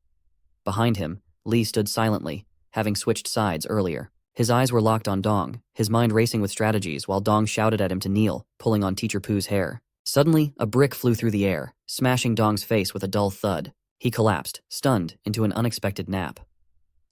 Behind him, Li stood silently, having switched sides earlier. His eyes were locked on Dong, his mind racing with strategies while Dong shouted at him to kneel, pulling on Teacher Pu's hair. Suddenly, a brick flew through the air, smashing Dong's face with a dull thud. He collapsed, stunned, into an unexpected nap.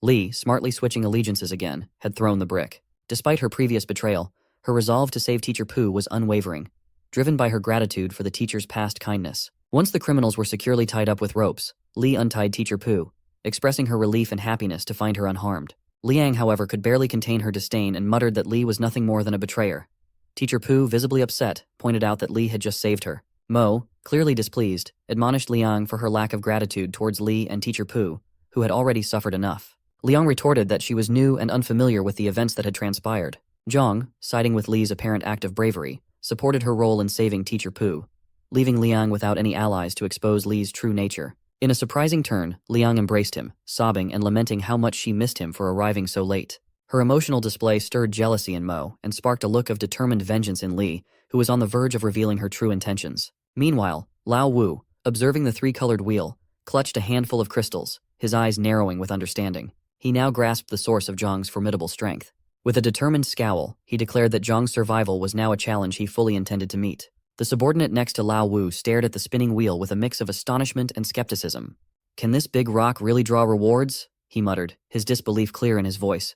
Li, smartly switching allegiances again, had thrown the brick. Despite her previous betrayal, her resolve to save Teacher Pu was unwavering, driven by her gratitude for the teacher's past kindness. Once the criminals were securely tied up with ropes, Li untied Teacher Pu, expressing her relief and happiness to find her unharmed. Liang, however, could barely contain her disdain and muttered that Li was nothing more than a betrayer. Teacher Pu, visibly upset, pointed out that Li had just saved her. Mo, clearly displeased, admonished Liang for her lack of gratitude towards Li and Teacher Pu, who had already suffered enough. Liang retorted that she was new and unfamiliar with the events that had transpired. Zhang, siding with Li's apparent act of bravery, supported her role in saving Teacher Pu, leaving Liang without any allies to expose Li's true nature. In a surprising turn, Liang embraced him, sobbing and lamenting how much she missed him for arriving so late. Her emotional display stirred jealousy in Mo and sparked a look of determined vengeance in Li, who was on the verge of revealing her true intentions. Meanwhile, Lao Wu, observing the three-colored wheel, clutched a handful of crystals, his eyes narrowing with understanding. He now grasped the source of Zhang's formidable strength. With a determined scowl, he declared that Zhang's survival was now a challenge he fully intended to meet. The subordinate next to Lao Wu stared at the spinning wheel with a mix of astonishment and skepticism. "Can this big rock really draw rewards?" he muttered, his disbelief clear in his voice.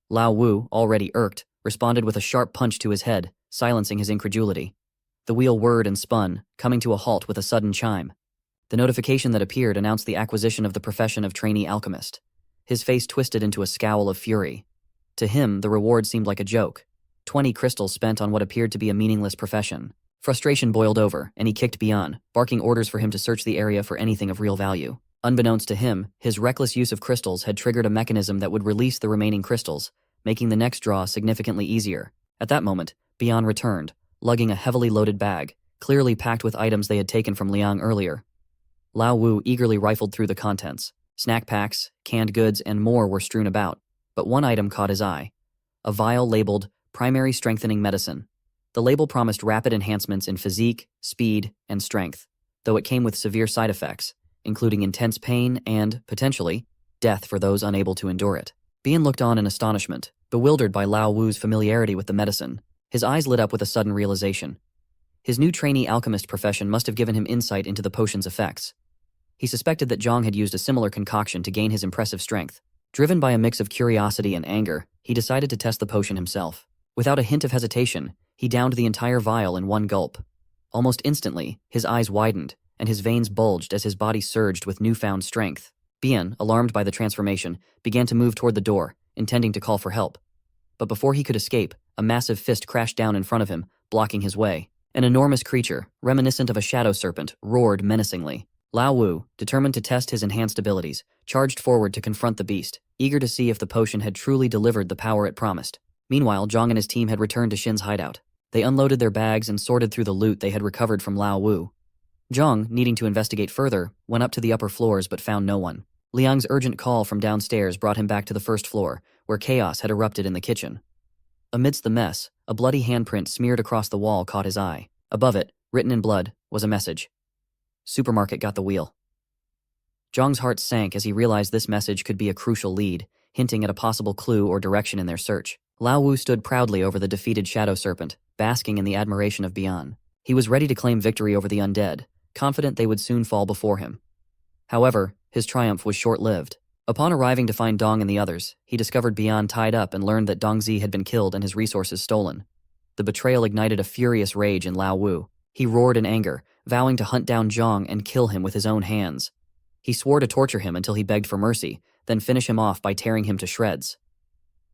Lao Wu, already irked, responded with a sharp punch to his head, silencing his incredulity. The wheel whirred and spun, coming to a halt with a sudden chime. The notification that appeared announced the acquisition of the profession of trainee alchemist. His face twisted into a scowl of fury. To him, the reward seemed like a joke. 20 crystals spent on what appeared to be a meaningless profession. Frustration boiled over, and he kicked beyond, barking orders for him to search the area for anything of real value. Unbeknownst to him, his reckless use of crystals had triggered a mechanism that would release the remaining crystals, making the next draw significantly easier. At that moment, Bian returned, lugging a heavily loaded bag, clearly packed with items they had taken from Liang earlier. Lao Wu eagerly rifled through the contents. Snack packs, canned goods, and more were strewn about, but one item caught his eye. A vial labeled Primary Strengthening Medicine. The label promised rapid enhancements in physique, speed, and strength, though it came with severe side effects, including intense pain and, potentially, death for those unable to endure it. Bian looked on in astonishment, bewildered by Lao Wu's familiarity with the medicine. His eyes lit up with a sudden realization. His new trainee alchemist profession must have given him insight into the potion's effects. He suspected that Zhang had used a similar concoction to gain his impressive strength. Driven by a mix of curiosity and anger, he decided to test the potion himself. Without a hint of hesitation, He downed the entire vial in one gulp. Almost instantly, his eyes widened, and his veins bulged as his body surged with newfound strength. Bian, alarmed by the transformation, began to move toward the door, intending to call for help. But before he could escape, a massive fist crashed down in front of him, blocking his way. An enormous creature, reminiscent of a shadow serpent, roared menacingly. Lao Wu, determined to test his enhanced abilities, charged forward to confront the beast, eager to see if the potion had truly delivered the power it promised. Meanwhile, Zhang and his team had returned to Shin's hideout. They unloaded their bags and sorted through the loot they had recovered from Lao Wu. Zhang, needing to investigate further, went up to the upper floors but found no one. Liang's urgent call from downstairs brought him back to the first floor, where chaos had erupted in the kitchen. Amidst the mess, a bloody handprint smeared across the wall caught his eye. Above it, written in blood, was a message. Supermarket got the wheel. Zhang's heart sank as he realized this message could be a crucial lead, hinting at a possible clue or direction in their search. Lao Wu stood proudly over the defeated shadow serpent, basking in the admiration of Bian. He was ready to claim victory over the undead, confident they would soon fall before him. However, his triumph was short-lived. Upon arriving to find Dong and the others, he discovered Bian tied up and learned that Dongzi had been killed and his resources stolen. The betrayal ignited a furious rage in Lao Wu. He roared in anger, vowing to hunt down Zhang and kill him with his own hands. He swore to torture him until he begged for mercy, then finish him off by tearing him to shreds.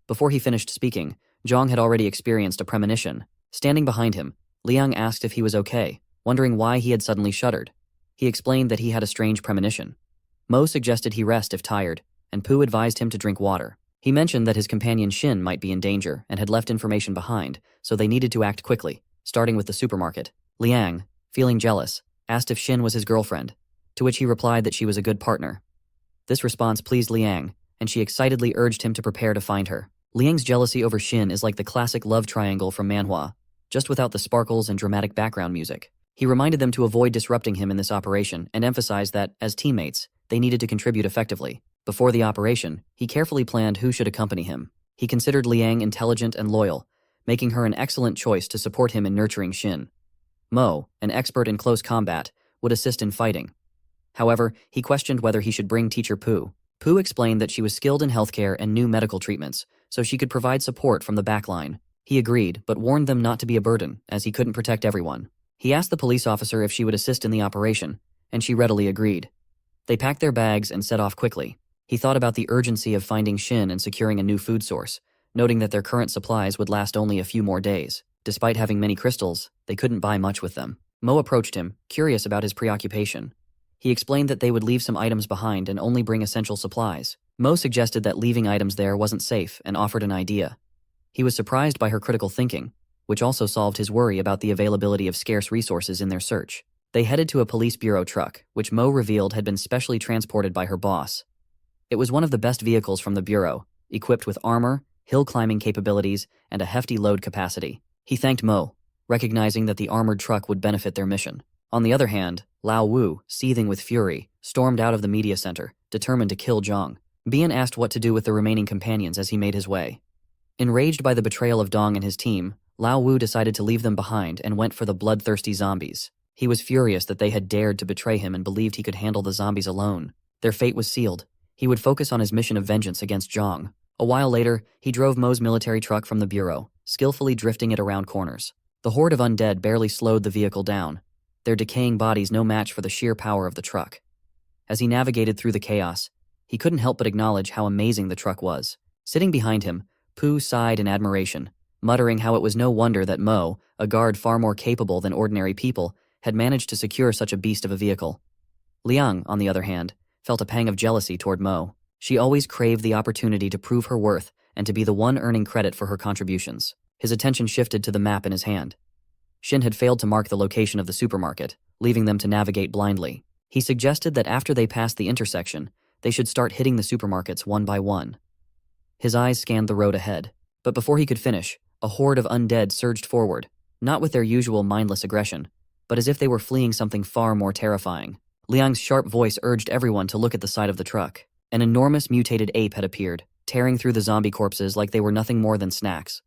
Before he finished speaking, Zhang had already experienced a premonition. Standing behind him, Liang asked if he was okay, wondering why he had suddenly shuddered. He explained that he had a strange premonition. Mo suggested he rest if tired, and Pu advised him to drink water. He mentioned that his companion Shin might be in danger and had left information behind, so they needed to act quickly, starting with the supermarket. Liang, feeling jealous, asked if Shin was his girlfriend, to which he replied that she was a good partner. This response pleased Liang, and she excitedly urged him to prepare to find her. Liang's jealousy over Shin is like the classic love triangle from Manhwa, just without the sparkles and dramatic background music. He reminded them to avoid disrupting him in this operation and emphasized that, as teammates, they needed to contribute effectively. Before the operation, he carefully planned who should accompany him. He considered Liang intelligent and loyal, making her an excellent choice to support him in nurturing Shin. Mo, an expert in close combat, would assist in fighting. However, he questioned whether he should bring teacher Pu. Pu explained that she was skilled in healthcare and knew medical treatments, so she could provide support from the backline. He agreed, but warned them not to be a burden, as he couldn't protect everyone. He asked the police officer if she would assist in the operation, and she readily agreed. They packed their bags and set off quickly. He thought about the urgency of finding Shin and securing a new food source, noting that their current supplies would last only a few more days. Despite having many crystals, they couldn't buy much with them. Mo approached him, curious about his preoccupation. He explained that they would leave some items behind and only bring essential supplies. Mo suggested that leaving items there wasn't safe and offered an idea. He was surprised by her critical thinking, which also solved his worry about the availability of scarce resources in their search. They headed to a police bureau truck, which Mo revealed had been specially transported by her boss. It was one of the best vehicles from the bureau, equipped with armor, hill climbing capabilities, and a hefty load capacity. He thanked Mo, recognizing that the armored truck would benefit their mission. On the other hand, Lao Wu, seething with fury, stormed out of the media center, determined to kill Zhang. Bian asked what to do with the remaining companions as he made his way. Enraged by the betrayal of Dong and his team, Lao Wu decided to leave them behind and went for the bloodthirsty zombies. He was furious that they had dared to betray him and believed he could handle the zombies alone. Their fate was sealed. He would focus on his mission of vengeance against Zhang. A while later, he drove Mo's military truck from the bureau, skillfully drifting it around corners. The horde of undead barely slowed the vehicle down, their decaying bodies no match for the sheer power of the truck. As he navigated through the chaos, he couldn't help but acknowledge how amazing the truck was. Sitting behind him, Pu sighed in admiration, muttering how it was no wonder that Mo, a guard far more capable than ordinary people, had managed to secure such a beast of a vehicle. Liang, on the other hand, felt a pang of jealousy toward Mo. She always craved the opportunity to prove her worth and to be the one earning credit for her contributions. His attention shifted to the map in his hand. Shin had failed to mark the location of the supermarket, leaving them to navigate blindly. He suggested that after they passed the intersection, they should start hitting the supermarkets one by one. His eyes scanned the road ahead, but before he could finish, a horde of undead surged forward, not with their usual mindless aggression, but as if they were fleeing something far more terrifying. Liang's sharp voice urged everyone to look at the side of the truck. An enormous mutated ape had appeared, tearing through the zombie corpses like they were nothing more than snacks.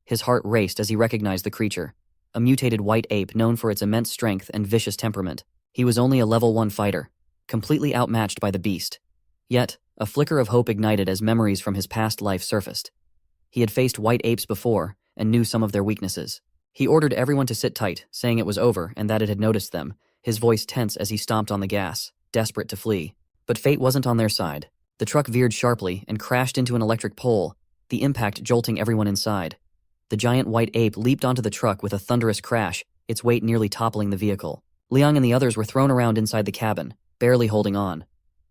His heart raced as he recognized the creature, a mutated white ape known for its immense strength and vicious temperament. He was only a level 1 fighter, completely outmatched by the beast. Yet, a flicker of hope ignited as memories from his past life surfaced. He had faced white apes before and knew some of their weaknesses. He ordered everyone to sit tight, saying it was over and that it had noticed them, his voice tense as he stomped on the gas, desperate to flee. But fate wasn't on their side. The truck veered sharply and crashed into an electric pole, the impact jolting everyone inside. The giant white ape leaped onto the truck with a thunderous crash, its weight nearly toppling the vehicle. Liang and the others were thrown around inside the cabin, barely holding on.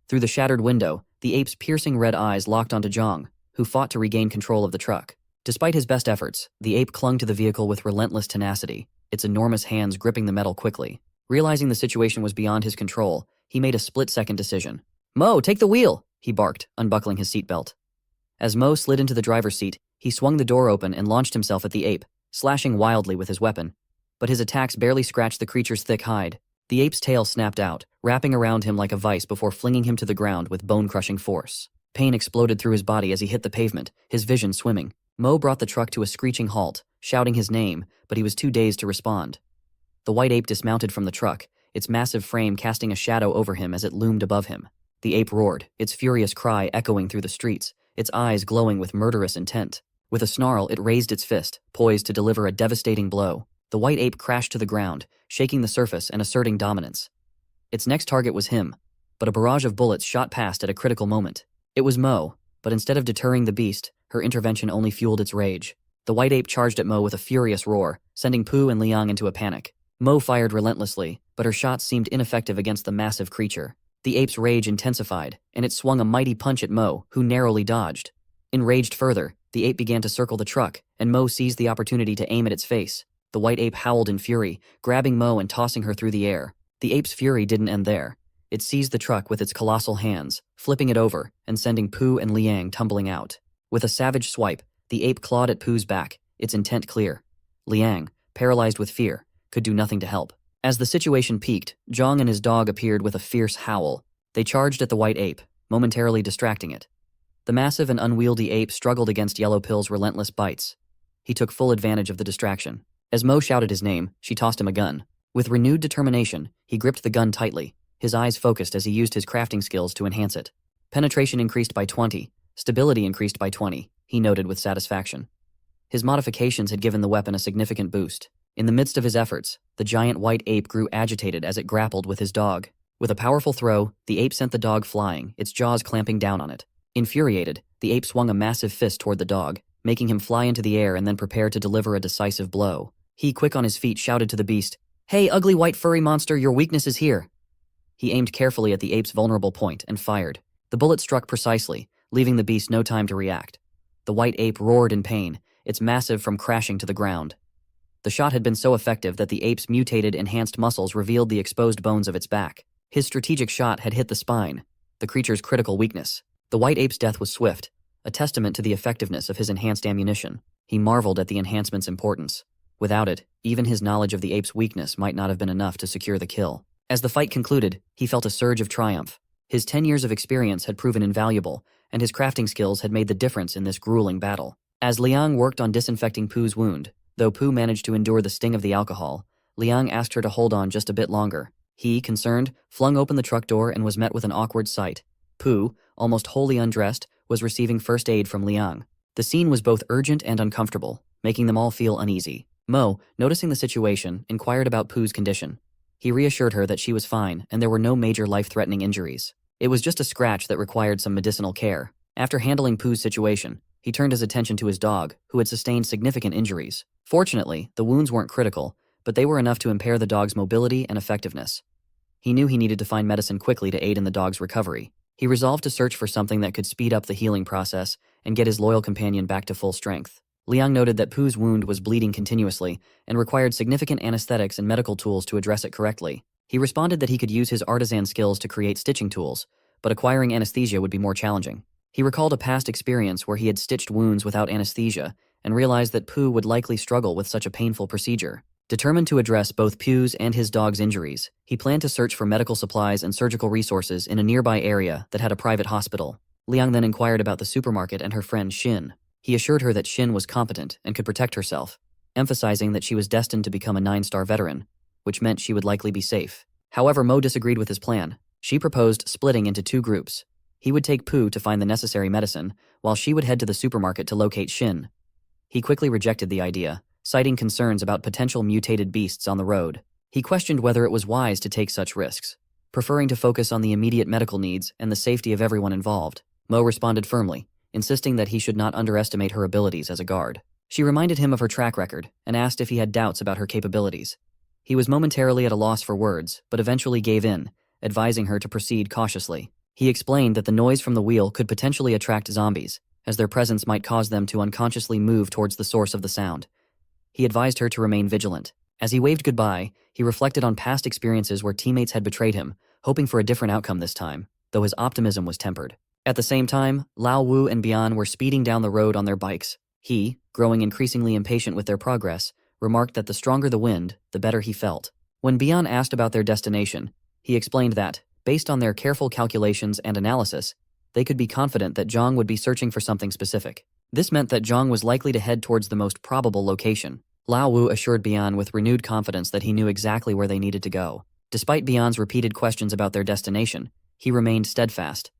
Through the shattered window, the ape's piercing red eyes locked onto Zhang, who fought to regain control of the truck. Despite his best efforts, the ape clung to the vehicle with relentless tenacity, its enormous hands gripping the metal quickly. Realizing the situation was beyond his control, he made a split-second decision. "Mo, take the wheel!" he barked, unbuckling his seatbelt. As Mo slid into the driver's seat, he swung the door open and launched himself at the ape, slashing wildly with his weapon. But his attacks barely scratched the creature's thick hide. The ape's tail snapped out, wrapping around him like a vice before flinging him to the ground with bone-crushing force. Pain exploded through his body as he hit the pavement, his vision swimming. Mo brought the truck to a screeching halt, shouting his name, but he was too dazed to respond. The white ape dismounted from the truck, its massive frame casting a shadow over him as it loomed above him. The ape roared, its furious cry echoing through the streets, its eyes glowing with murderous intent. With a snarl, it raised its fist, poised to deliver a devastating blow. The white ape crashed to the ground, shaking the surface and asserting dominance. Its next target was him, but a barrage of bullets shot past at a critical moment. It was Mo, but instead of deterring the beast, her intervention only fueled its rage. The white ape charged at Mo with a furious roar, sending Pooh and Liang into a panic. Mo fired relentlessly, but her shots seemed ineffective against the massive creature. The ape's rage intensified, and it swung a mighty punch at Mo, who narrowly dodged. Enraged further, the ape began to circle the truck, and Mo seized the opportunity to aim at its face. The white ape howled in fury, grabbing Mo and tossing her through the air. The ape's fury didn't end there. It seized the truck with its colossal hands, flipping it over and sending Pooh and Liang tumbling out. With a savage swipe, the ape clawed at Pooh's back, its intent clear. Liang, paralyzed with fear, could do nothing to help. As the situation peaked, Zhang and his dog appeared with a fierce howl. They charged at the white ape, momentarily distracting it. The massive and unwieldy ape struggled against Yellow Pill's relentless bites. He took full advantage of the distraction. As Mo shouted his name, she tossed him a gun. With renewed determination, he gripped the gun tightly, his eyes focused as he used his crafting skills to enhance it. Penetration increased by 20, stability increased by 20, he noted with satisfaction. His modifications had given the weapon a significant boost. In the midst of his efforts, the giant white ape grew agitated as it grappled with his dog. With a powerful throw, the ape sent the dog flying, its jaws clamping down on it. Infuriated, the ape swung a massive fist toward the dog, making him fly into the air and then prepare to deliver a decisive blow. He, quick on his feet, shouted to the beast, "Hey, ugly white furry monster, your weakness is here." He aimed carefully at the ape's vulnerable point and fired. The bullet struck precisely, leaving the beast no time to react. The white ape roared in pain, its massive form crashing to the ground. The shot had been so effective that the ape's mutated, enhanced muscles revealed the exposed bones of its back. His strategic shot had hit the spine, the creature's critical weakness. The white ape's death was swift, a testament to the effectiveness of his enhanced ammunition. He marveled at the enhancement's importance. Without it, even his knowledge of the ape's weakness might not have been enough to secure the kill. As the fight concluded, he felt a surge of triumph. His 10 years of experience had proven invaluable, and his crafting skills had made the difference in this grueling battle. As Liang worked on disinfecting Pooh's wound, though Pooh managed to endure the sting of the alcohol, Liang asked her to hold on just a bit longer. He, concerned, flung open the truck door and was met with an awkward sight. Pooh, almost wholly undressed, was receiving first aid from Liang. The scene was both urgent and uncomfortable, making them all feel uneasy. Mo, noticing the situation, inquired about Pooh's condition. He reassured her that she was fine and there were no major life-threatening injuries. It was just a scratch that required some medicinal care. After handling Pooh's situation, he turned his attention to his dog, who had sustained significant injuries. Fortunately, the wounds weren't critical, but they were enough to impair the dog's mobility and effectiveness. He knew he needed to find medicine quickly to aid in the dog's recovery. He resolved to search for something that could speed up the healing process and get his loyal companion back to full strength. Liang noted that Pooh's wound was bleeding continuously and required significant anesthetics and medical tools to address it correctly. He responded that he could use his artisan skills to create stitching tools, but acquiring anesthesia would be more challenging. He recalled a past experience where he had stitched wounds without anesthesia and realized that Pooh would likely struggle with such a painful procedure. Determined to address both Pooh's and his dog's injuries, he planned to search for medical supplies and surgical resources in a nearby area that had a private hospital. Liang then inquired about the supermarket and her friend Xin. He assured her that Xin was competent and could protect herself, emphasizing that she was destined to become a 9-star veteran, which meant she would likely be safe. However, Mo disagreed with his plan. She proposed splitting into 2 groups. He would take Pooh to find the necessary medicine, while she would head to the supermarket to locate Xin. He quickly rejected the idea, citing concerns about potential mutated beasts on the road. He questioned whether it was wise to take such risks, preferring to focus on the immediate medical needs and the safety of everyone involved. Mo responded firmly, insisting that he should not underestimate her abilities as a guard. She reminded him of her track record and asked if he had doubts about her capabilities. He was momentarily at a loss for words, but eventually gave in, advising her to proceed cautiously. He explained that the noise from the wheel could potentially attract zombies, as their presence might cause them to unconsciously move towards the source of the sound. He advised her to remain vigilant. As he waved goodbye, he reflected on past experiences where teammates had betrayed him, hoping for a different outcome this time, though his optimism was tempered. At the same time, Lao Wu and Bian were speeding down the road on their bikes. He, growing increasingly impatient with their progress, remarked that the stronger the wind, the better he felt. When Bian asked about their destination, he explained that, based on their careful calculations and analysis, they could be confident that Zhang would be searching for something specific. This meant that Zhang was likely to head towards the most probable location. Lao Wu assured Bian with renewed confidence that he knew exactly where they needed to go. Despite Bian's repeated questions about their destination, he remained steadfast.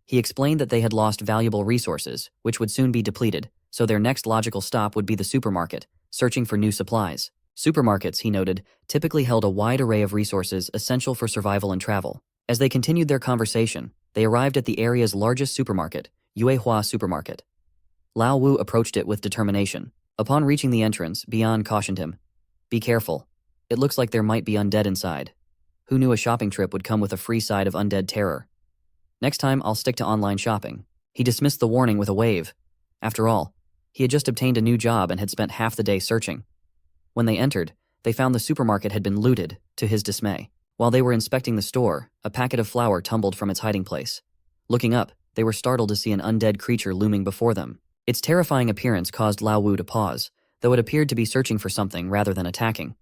He explained that they had lost valuable resources, which would soon be depleted, so their next logical stop would be the supermarket, searching for new supplies. Supermarkets, he noted, typically held a wide array of resources essential for survival and travel. As they continued their conversation, they arrived at the area's largest supermarket, Yuehua Supermarket. Lao Wu approached it with determination. Upon reaching the entrance, Bian cautioned him. "Be careful. It looks like there might be undead inside. Who knew a shopping trip would come with a free side of undead terror? Next time, I'll stick to online shopping." He dismissed the warning with a wave. After all, he had just obtained a new job and had spent half the day searching. When they entered, they found the supermarket had been looted, to his dismay. While they were inspecting the store, a packet of flour tumbled from its hiding place. Looking up, they were startled to see an undead creature looming before them. Its terrifying appearance caused Lao Wu to pause, though it appeared to be searching for something rather than attacking.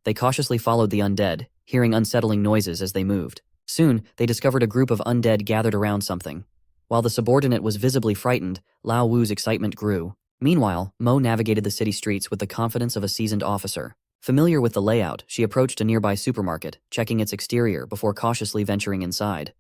They cautiously followed the undead, hearing unsettling noises as they moved. Soon, they discovered a group of undead gathered around something. While the subordinate was visibly frightened, Lao Wu's excitement grew. Meanwhile, Mo navigated the city streets with the confidence of a seasoned officer. Familiar with the layout, she approached a nearby supermarket, checking its exterior before cautiously venturing inside.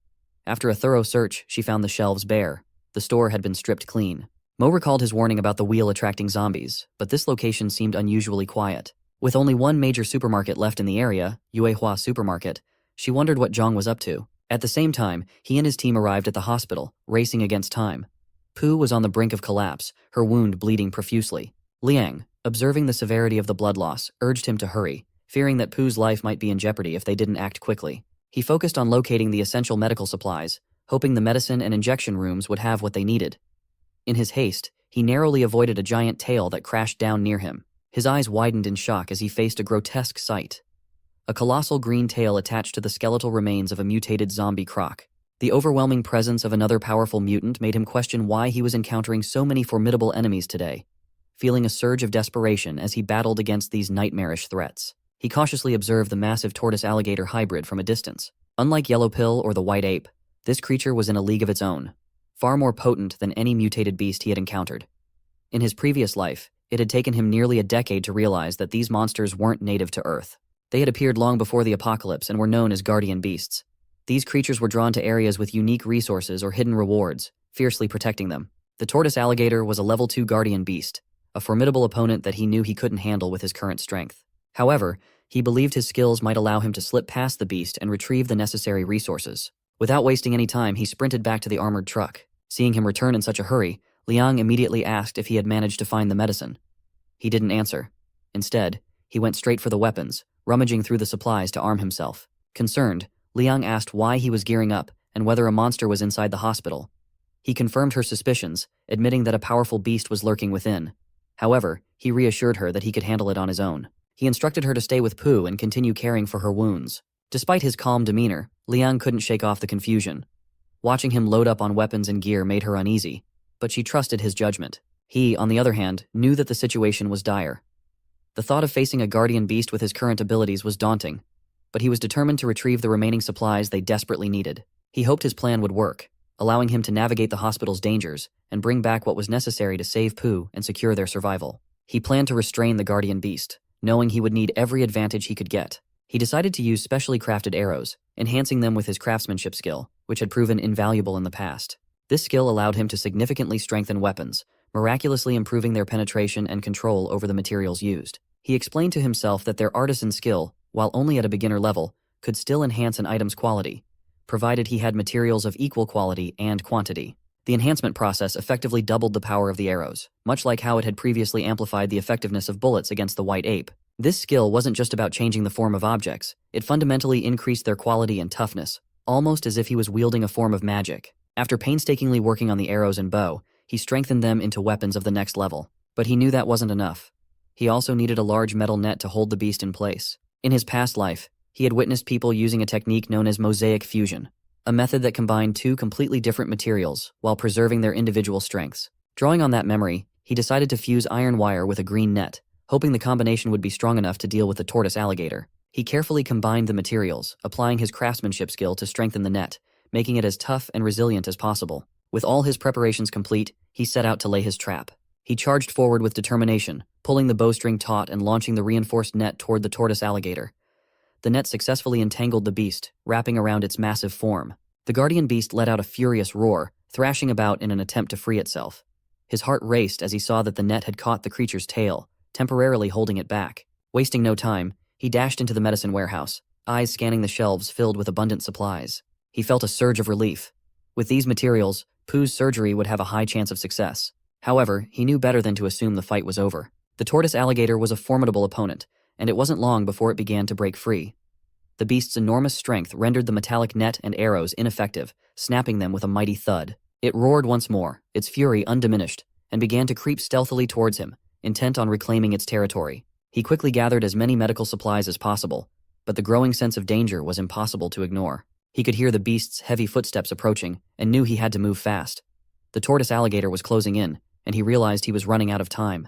After a thorough search, she found the shelves bare. The store had been stripped clean. Mo recalled his warning about the wheel attracting zombies, but this location seemed unusually quiet. With only one major supermarket left in the area, Yuehua Supermarket, she wondered what Zhang was up to. At the same time, he and his team arrived at the hospital, racing against time. Pu was on the brink of collapse, her wound bleeding profusely. Liang, observing the severity of the blood loss, urged him to hurry, fearing that Pu's life might be in jeopardy if they didn't act quickly. He focused on locating the essential medical supplies, hoping the medicine and injection rooms would have what they needed. In his haste, he narrowly avoided a giant tail that crashed down near him. His eyes widened in shock as he faced a grotesque sight. A colossal green tail attached to the skeletal remains of a mutated zombie croc. The overwhelming presence of another powerful mutant made him question why he was encountering so many formidable enemies today. Feeling a surge of desperation as he battled against these nightmarish threats, he cautiously observed the massive tortoise-alligator hybrid from a distance. Unlike Yellow Pill or the white ape, this creature was in a league of its own, far more potent than any mutated beast he had encountered. In his previous life, it had taken him nearly a decade to realize that these monsters weren't native to Earth. They had appeared long before the apocalypse and were known as guardian beasts. These creatures were drawn to areas with unique resources or hidden rewards, fiercely protecting them. The tortoise alligator was a level 2 guardian beast, a formidable opponent that he knew he couldn't handle with his current strength. However, he believed his skills might allow him to slip past the beast and retrieve the necessary resources. Without wasting any time, he sprinted back to the armored truck. Seeing him return in such a hurry, Liang immediately asked if he had managed to find the medicine. He didn't answer. Instead, he went straight for the weapons, rummaging through the supplies to arm himself. Concerned, Liang asked why he was gearing up and whether a monster was inside the hospital. He confirmed her suspicions, admitting that a powerful beast was lurking within. However, he reassured her that he could handle it on his own. He instructed her to stay with Pu and continue caring for her wounds. Despite his calm demeanor, Liang couldn't shake off the confusion. Watching him load up on weapons and gear made her uneasy, but she trusted his judgment. He, on the other hand, knew that the situation was dire. The thought of facing a guardian beast with his current abilities was daunting, but he was determined to retrieve the remaining supplies they desperately needed. He hoped his plan would work, allowing him to navigate the hospital's dangers and bring back what was necessary to save Pu and secure their survival. He planned to restrain the guardian beast, knowing he would need every advantage he could get. He decided to use specially crafted arrows, enhancing them with his craftsmanship skill, which had proven invaluable in the past. This skill allowed him to significantly strengthen weapons, miraculously improving their penetration and control over the materials used. He explained to himself that their artisan skill, while only at a beginner level, could still enhance an item's quality, provided he had materials of equal quality and quantity. The enhancement process effectively doubled the power of the arrows, much like how it had previously amplified the effectiveness of bullets against the white ape. This skill wasn't just about changing the form of objects, it fundamentally increased their quality and toughness, almost as if he was wielding a form of magic. After painstakingly working on the arrows and bow, he strengthened them into weapons of the next level. But he knew that wasn't enough. He also needed a large metal net to hold the beast in place. In his past life, he had witnessed people using a technique known as mosaic fusion, a method that combined two completely different materials while preserving their individual strengths. Drawing on that memory, he decided to fuse iron wire with a green net, hoping the combination would be strong enough to deal with the tortoise alligator. He carefully combined the materials, applying his craftsmanship skill to strengthen the net, making it as tough and resilient as possible. With all his preparations complete, he set out to lay his trap. He charged forward with determination, pulling the bowstring taut and launching the reinforced net toward the tortoise alligator. The net successfully entangled the beast, wrapping around its massive form. The guardian beast let out a furious roar, thrashing about in an attempt to free itself. His heart raced as he saw that the net had caught the creature's tail, temporarily holding it back. Wasting no time, he dashed into the medicine warehouse, eyes scanning the shelves filled with abundant supplies. He felt a surge of relief. With these materials, Pooh's surgery would have a high chance of success. However, he knew better than to assume the fight was over. The tortoise alligator was a formidable opponent, and it wasn't long before it began to break free. The beast's enormous strength rendered the metallic net and arrows ineffective, snapping them with a mighty thud. It roared once more, its fury undiminished, and began to creep stealthily towards him, intent on reclaiming its territory. He quickly gathered as many medical supplies as possible, but the growing sense of danger was impossible to ignore. He could hear the beast's heavy footsteps approaching and knew he had to move fast. The tortoise alligator was closing in, and he realized he was running out of time.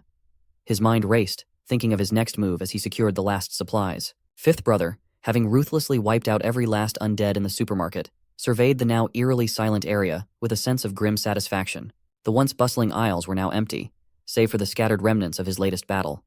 His mind raced, thinking of his next move as he secured the last supplies. Fifth Brother, having ruthlessly wiped out every last undead in the supermarket, surveyed the now eerily silent area with a sense of grim satisfaction. The once bustling aisles were now empty, save for the scattered remnants of his latest battle.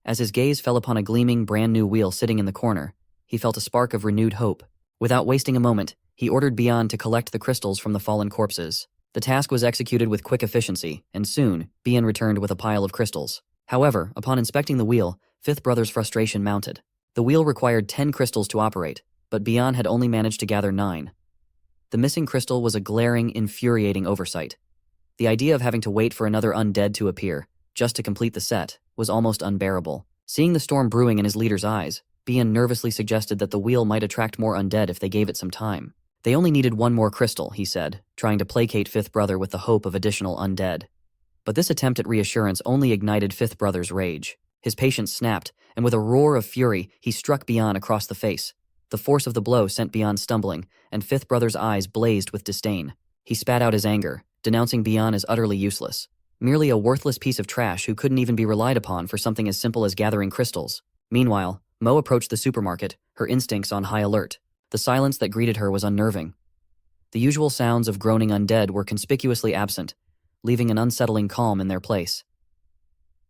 As his gaze fell upon a gleaming, brand-new wheel sitting in the corner, he felt a spark of renewed hope. Without wasting a moment, he ordered Bian to collect the crystals from the fallen corpses. The task was executed with quick efficiency, and soon, Bian returned with a pile of crystals. However, upon inspecting the wheel, Fifth Brother's frustration mounted. The wheel required 10 crystals to operate, but Bian had only managed to gather 9. The missing crystal was a glaring, infuriating oversight. The idea of having to wait for another undead to appear, just to complete the set, was almost unbearable. Seeing the storm brewing in his leader's eyes, Bian nervously suggested that the wheel might attract more undead if they gave it some time. They only needed 1 more crystal, he said, trying to placate Fifth Brother with the hope of additional undead. But this attempt at reassurance only ignited Fifth Brother's rage. His patience snapped, and with a roar of fury, he struck Bian across the face. The force of the blow sent Bian stumbling, and Fifth Brother's eyes blazed with disdain. He spat out his anger, denouncing Bian as utterly useless. Merely a worthless piece of trash who couldn't even be relied upon for something as simple as gathering crystals. Meanwhile, Mo approached the supermarket, her instincts on high alert. The silence that greeted her was unnerving. The usual sounds of groaning undead were conspicuously absent, leaving an unsettling calm in their place.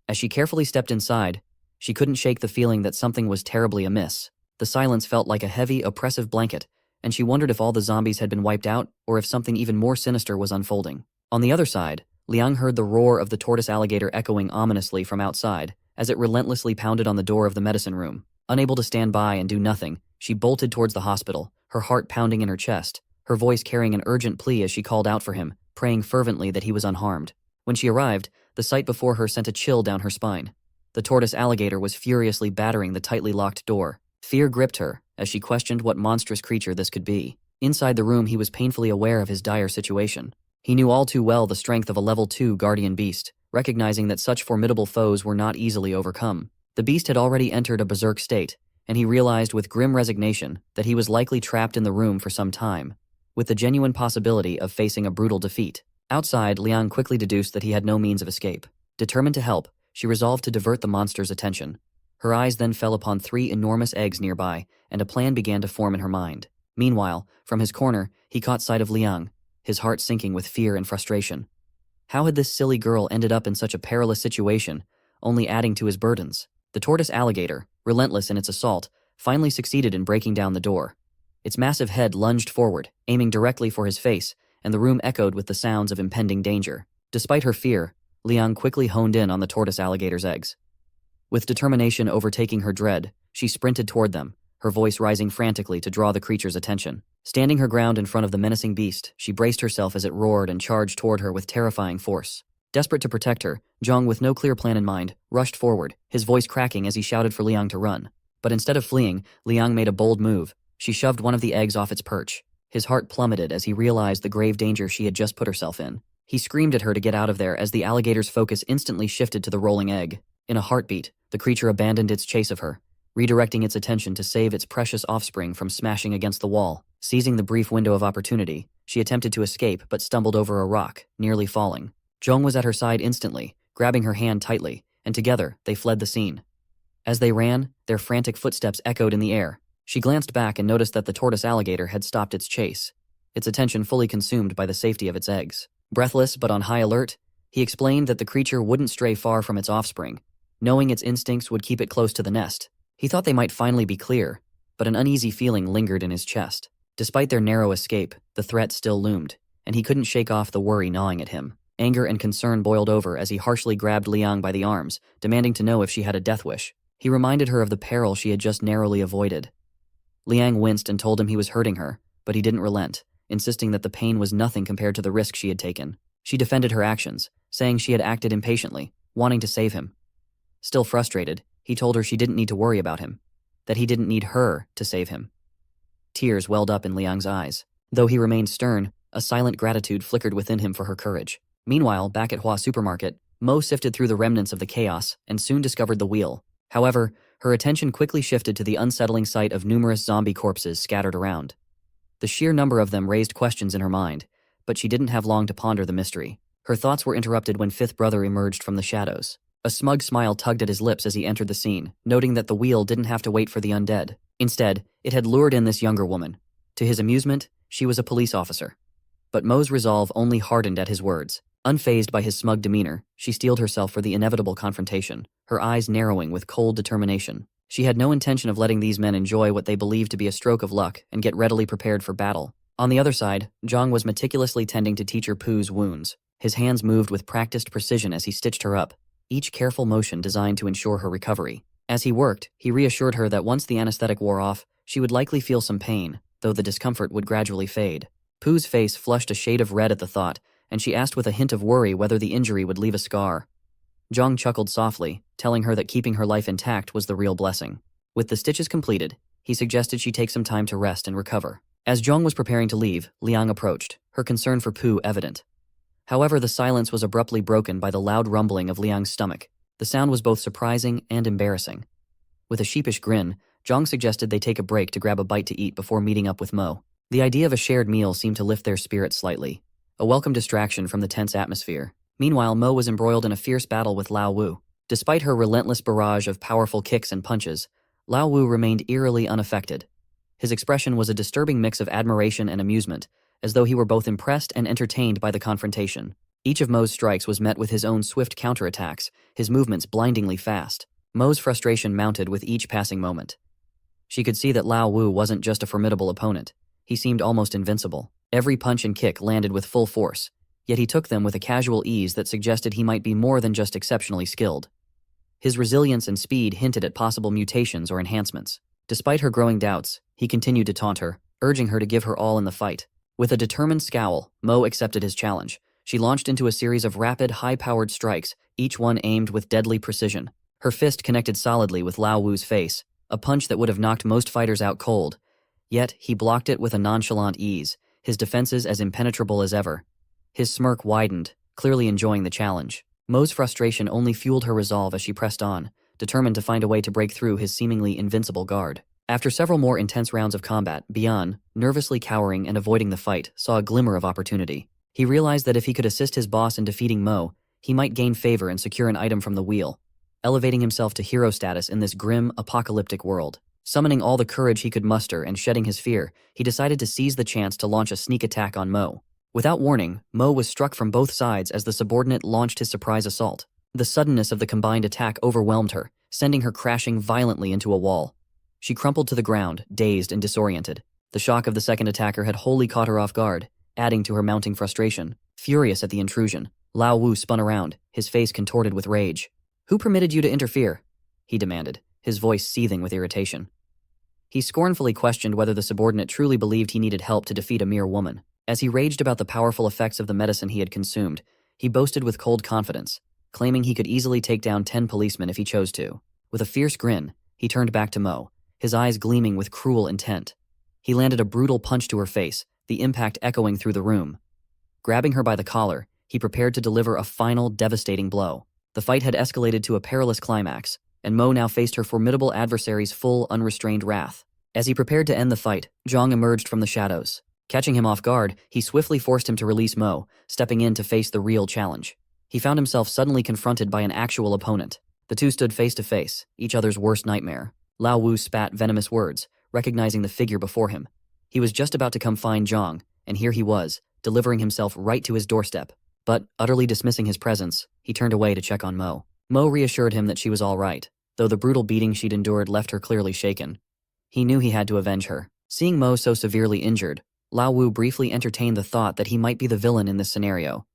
As she carefully stepped inside, she couldn't shake the feeling that something was terribly amiss. The silence felt like a heavy, oppressive blanket, and she wondered if all the zombies had been wiped out or if something even more sinister was unfolding. On the other side, Liang heard the roar of the tortoise alligator echoing ominously from outside as it relentlessly pounded on the door of the medicine room. Unable to stand by and do nothing, she bolted towards the hospital, her heart pounding in her chest, her voice carrying an urgent plea as she called out for him, praying fervently that he was unharmed. When she arrived, the sight before her sent a chill down her spine. The tortoise alligator was furiously battering the tightly locked door. Fear gripped her as she questioned what monstrous creature this could be. Inside the room, he was painfully aware of his dire situation. He knew all too well the strength of a level 2 guardian beast, recognizing that such formidable foes were not easily overcome. The beast had already entered a berserk state, and he realized with grim resignation that he was likely trapped in the room for some time, with the genuine possibility of facing a brutal defeat. Outside, Liang quickly deduced that he had no means of escape. Determined to help, she resolved to divert the monster's attention. Her eyes then fell upon 3 enormous eggs nearby, and a plan began to form in her mind. Meanwhile, from his corner, he caught sight of Liang, his heart sinking with fear and frustration. How had this silly girl ended up in such a perilous situation, only adding to his burdens? The tortoise alligator, relentless in its assault, finally succeeded in breaking down the door. Its massive head lunged forward, aiming directly for his face, and the room echoed with the sounds of impending danger. Despite her fear, Liang quickly honed in on the tortoise alligator's eggs. With determination overtaking her dread, she sprinted toward them, her voice rising frantically to draw the creature's attention. Standing her ground in front of the menacing beast, she braced herself as it roared and charged toward her with terrifying force. Desperate to protect her, Zhang, with no clear plan in mind, rushed forward, his voice cracking as he shouted for Liang to run. But instead of fleeing, Liang made a bold move. She shoved one of the eggs off its perch. His heart plummeted as he realized the grave danger she had just put herself in. He screamed at her to get out of there as the alligator's focus instantly shifted to the rolling egg. In a heartbeat, the creature abandoned its chase of her, redirecting its attention to save its precious offspring from smashing against the wall. Seizing the brief window of opportunity, she attempted to escape but stumbled over a rock, nearly falling. Zhong was at her side instantly, grabbing her hand tightly, and together they fled the scene. As they ran, their frantic footsteps echoed in the air. She glanced back and noticed that the tortoise alligator had stopped its chase, its attention fully consumed by the safety of its eggs. Breathless but on high alert, he explained that the creature wouldn't stray far from its offspring, knowing its instincts would keep it close to the nest. He thought they might finally be clear, but an uneasy feeling lingered in his chest. Despite their narrow escape, the threat still loomed, and he couldn't shake off the worry gnawing at him. Anger and concern boiled over as he harshly grabbed Liang by the arms, demanding to know if she had a death wish. He reminded her of the peril she had just narrowly avoided. Liang winced and told him he was hurting her, but he didn't relent, insisting that the pain was nothing compared to the risk she had taken. She defended her actions, saying she had acted impatiently, wanting to save him. Still frustrated, he told her she didn't need to worry about him, that he didn't need her to save him. Tears welled up in Liang's eyes. Though he remained stern, a silent gratitude flickered within him for her courage. Meanwhile, back at Hua Supermarket, Mo sifted through the remnants of the chaos and soon discovered the wheel. However, her attention quickly shifted to the unsettling sight of numerous zombie corpses scattered around. The sheer number of them raised questions in her mind, but she didn't have long to ponder the mystery. Her thoughts were interrupted when Fifth Brother emerged from the shadows. A smug smile tugged at his lips as he entered the scene, noting that the wheel didn't have to wait for the undead. Instead, it had lured in this younger woman. To his amusement, she was a police officer. But Mo's resolve only hardened at his words. Unfazed by his smug demeanor, she steeled herself for the inevitable confrontation, her eyes narrowing with cold determination. She had no intention of letting these men enjoy what they believed to be a stroke of luck and get readily prepared for battle. On the other side, Zhang was meticulously tending to Teacher Poo's wounds. His hands moved with practiced precision as he stitched her up, each careful motion designed to ensure her recovery. As he worked, he reassured her that once the anesthetic wore off, she would likely feel some pain, though the discomfort would gradually fade. Poo's face flushed a shade of red at the thought, and she asked with a hint of worry whether the injury would leave a scar. Zhang chuckled softly, telling her that keeping her life intact was the real blessing. With the stitches completed, he suggested she take some time to rest and recover. As Zhang was preparing to leave, Liang approached, her concern for Poo evident. However, the silence was abruptly broken by the loud rumbling of Liang's stomach. The sound was both surprising and embarrassing. With a sheepish grin, Zhang suggested they take a break to grab a bite to eat before meeting up with Mo. The idea of a shared meal seemed to lift their spirits slightly, a welcome distraction from the tense atmosphere. Meanwhile, Mo was embroiled in a fierce battle with Lao Wu. Despite her relentless barrage of powerful kicks and punches, Lao Wu remained eerily unaffected. His expression was a disturbing mix of admiration and amusement, as though he were both impressed and entertained by the confrontation. Each of Mo's strikes was met with his own swift counterattacks, his movements blindingly fast. Mo's frustration mounted with each passing moment. She could see that Lao Wu wasn't just a formidable opponent. He seemed almost invincible. Every punch and kick landed with full force, yet he took them with a casual ease that suggested he might be more than just exceptionally skilled. His resilience and speed hinted at possible mutations or enhancements. Despite her growing doubts, he continued to taunt her, urging her to give her all in the fight. With a determined scowl, Mo accepted his challenge. She launched into a series of rapid, high-powered strikes, each one aimed with deadly precision. Her fist connected solidly with Lao Wu's face, a punch that would have knocked most fighters out cold. Yet, he blocked it with a nonchalant ease, his defenses as impenetrable as ever. His smirk widened, clearly enjoying the challenge. Mo's frustration only fueled her resolve as she pressed on, determined to find a way to break through his seemingly invincible guard. After several more intense rounds of combat, Bian, nervously cowering and avoiding the fight, saw a glimmer of opportunity. He realized that if he could assist his boss in defeating Mo, he might gain favor and secure an item from the wheel, elevating himself to hero status in this grim, apocalyptic world. Summoning all the courage he could muster and shedding his fear, he decided to seize the chance to launch a sneak attack on Mo. Without warning, Mo was struck from both sides as the subordinate launched his surprise assault. The suddenness of the combined attack overwhelmed her, sending her crashing violently into a wall. She crumpled to the ground, dazed and disoriented. The shock of the second attacker had wholly caught her off guard, adding to her mounting frustration. Furious at the intrusion, Lao Wu spun around, his face contorted with rage. "Who permitted you to interfere?" he demanded, his voice seething with irritation. He scornfully questioned whether the subordinate truly believed he needed help to defeat a mere woman. As he raged about the powerful effects of the medicine he had consumed, he boasted with cold confidence, claiming he could easily take down 10 policemen if he chose to. With a fierce grin, he turned back to Mo, his eyes gleaming with cruel intent. He landed a brutal punch to her face, the impact echoing through the room. Grabbing her by the collar, he prepared to deliver a final, devastating blow. The fight had escalated to a perilous climax, and Mo now faced her formidable adversary's full, unrestrained wrath. As he prepared to end the fight, Zhang emerged from the shadows. Catching him off guard, he swiftly forced him to release Mo, stepping in to face the real challenge. He found himself suddenly confronted by an actual opponent. The two stood face to face, each other's worst nightmare. Lao Wu spat venomous words, recognizing the figure before him. He was just about to come find Zhang, and here he was, delivering himself right to his doorstep. But, utterly dismissing his presence, he turned away to check on Mo. Mo reassured him that she was all right, though the brutal beating she'd endured left her clearly shaken. He knew he had to avenge her. Seeing Mo so severely injured, Lao Wu briefly entertained the thought that he might be the villain in this scenario.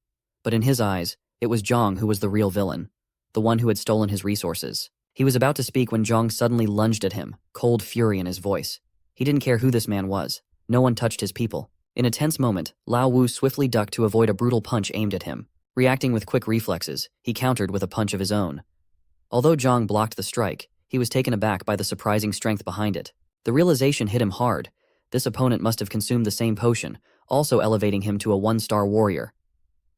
But in his eyes, it was Zhang who was the real villain, the one who had stolen his resources. He was about to speak when Zhang suddenly lunged at him, cold fury in his voice. He didn't care who this man was. No one touched his people. In a tense moment, Lao Wu swiftly ducked to avoid a brutal punch aimed at him. Reacting with quick reflexes, he countered with a punch of his own. Although Zhang blocked the strike, he was taken aback by the surprising strength behind it. The realization hit him hard. This opponent must have consumed the same potion, also elevating him to a 1-star warrior.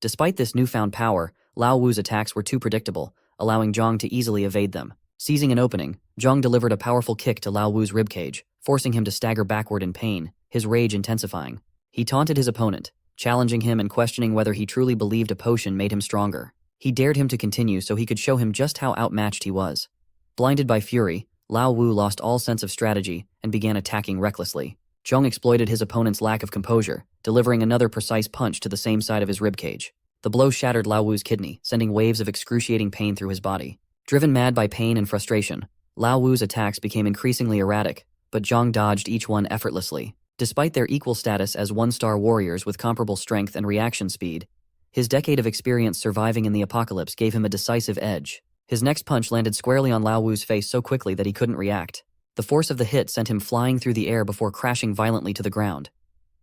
Despite this newfound power, Lao Wu's attacks were too predictable, allowing Zhang to easily evade them. Seizing an opening, Zhang delivered a powerful kick to Lao Wu's ribcage, forcing him to stagger backward in pain, his rage intensifying. He taunted his opponent, challenging him and questioning whether he truly believed a potion made him stronger. He dared him to continue so he could show him just how outmatched he was. Blinded by fury, Lao Wu lost all sense of strategy and began attacking recklessly. Zhang exploited his opponent's lack of composure, delivering another precise punch to the same side of his ribcage. The blow shattered Lao Wu's kidney, sending waves of excruciating pain through his body. Driven mad by pain and frustration, Lao Wu's attacks became increasingly erratic, but Zhang dodged each one effortlessly. Despite their equal status as 1-star warriors with comparable strength and reaction speed, his decade of experience surviving in the apocalypse gave him a decisive edge. His next punch landed squarely on Lao Wu's face so quickly that he couldn't react. The force of the hit sent him flying through the air before crashing violently to the ground.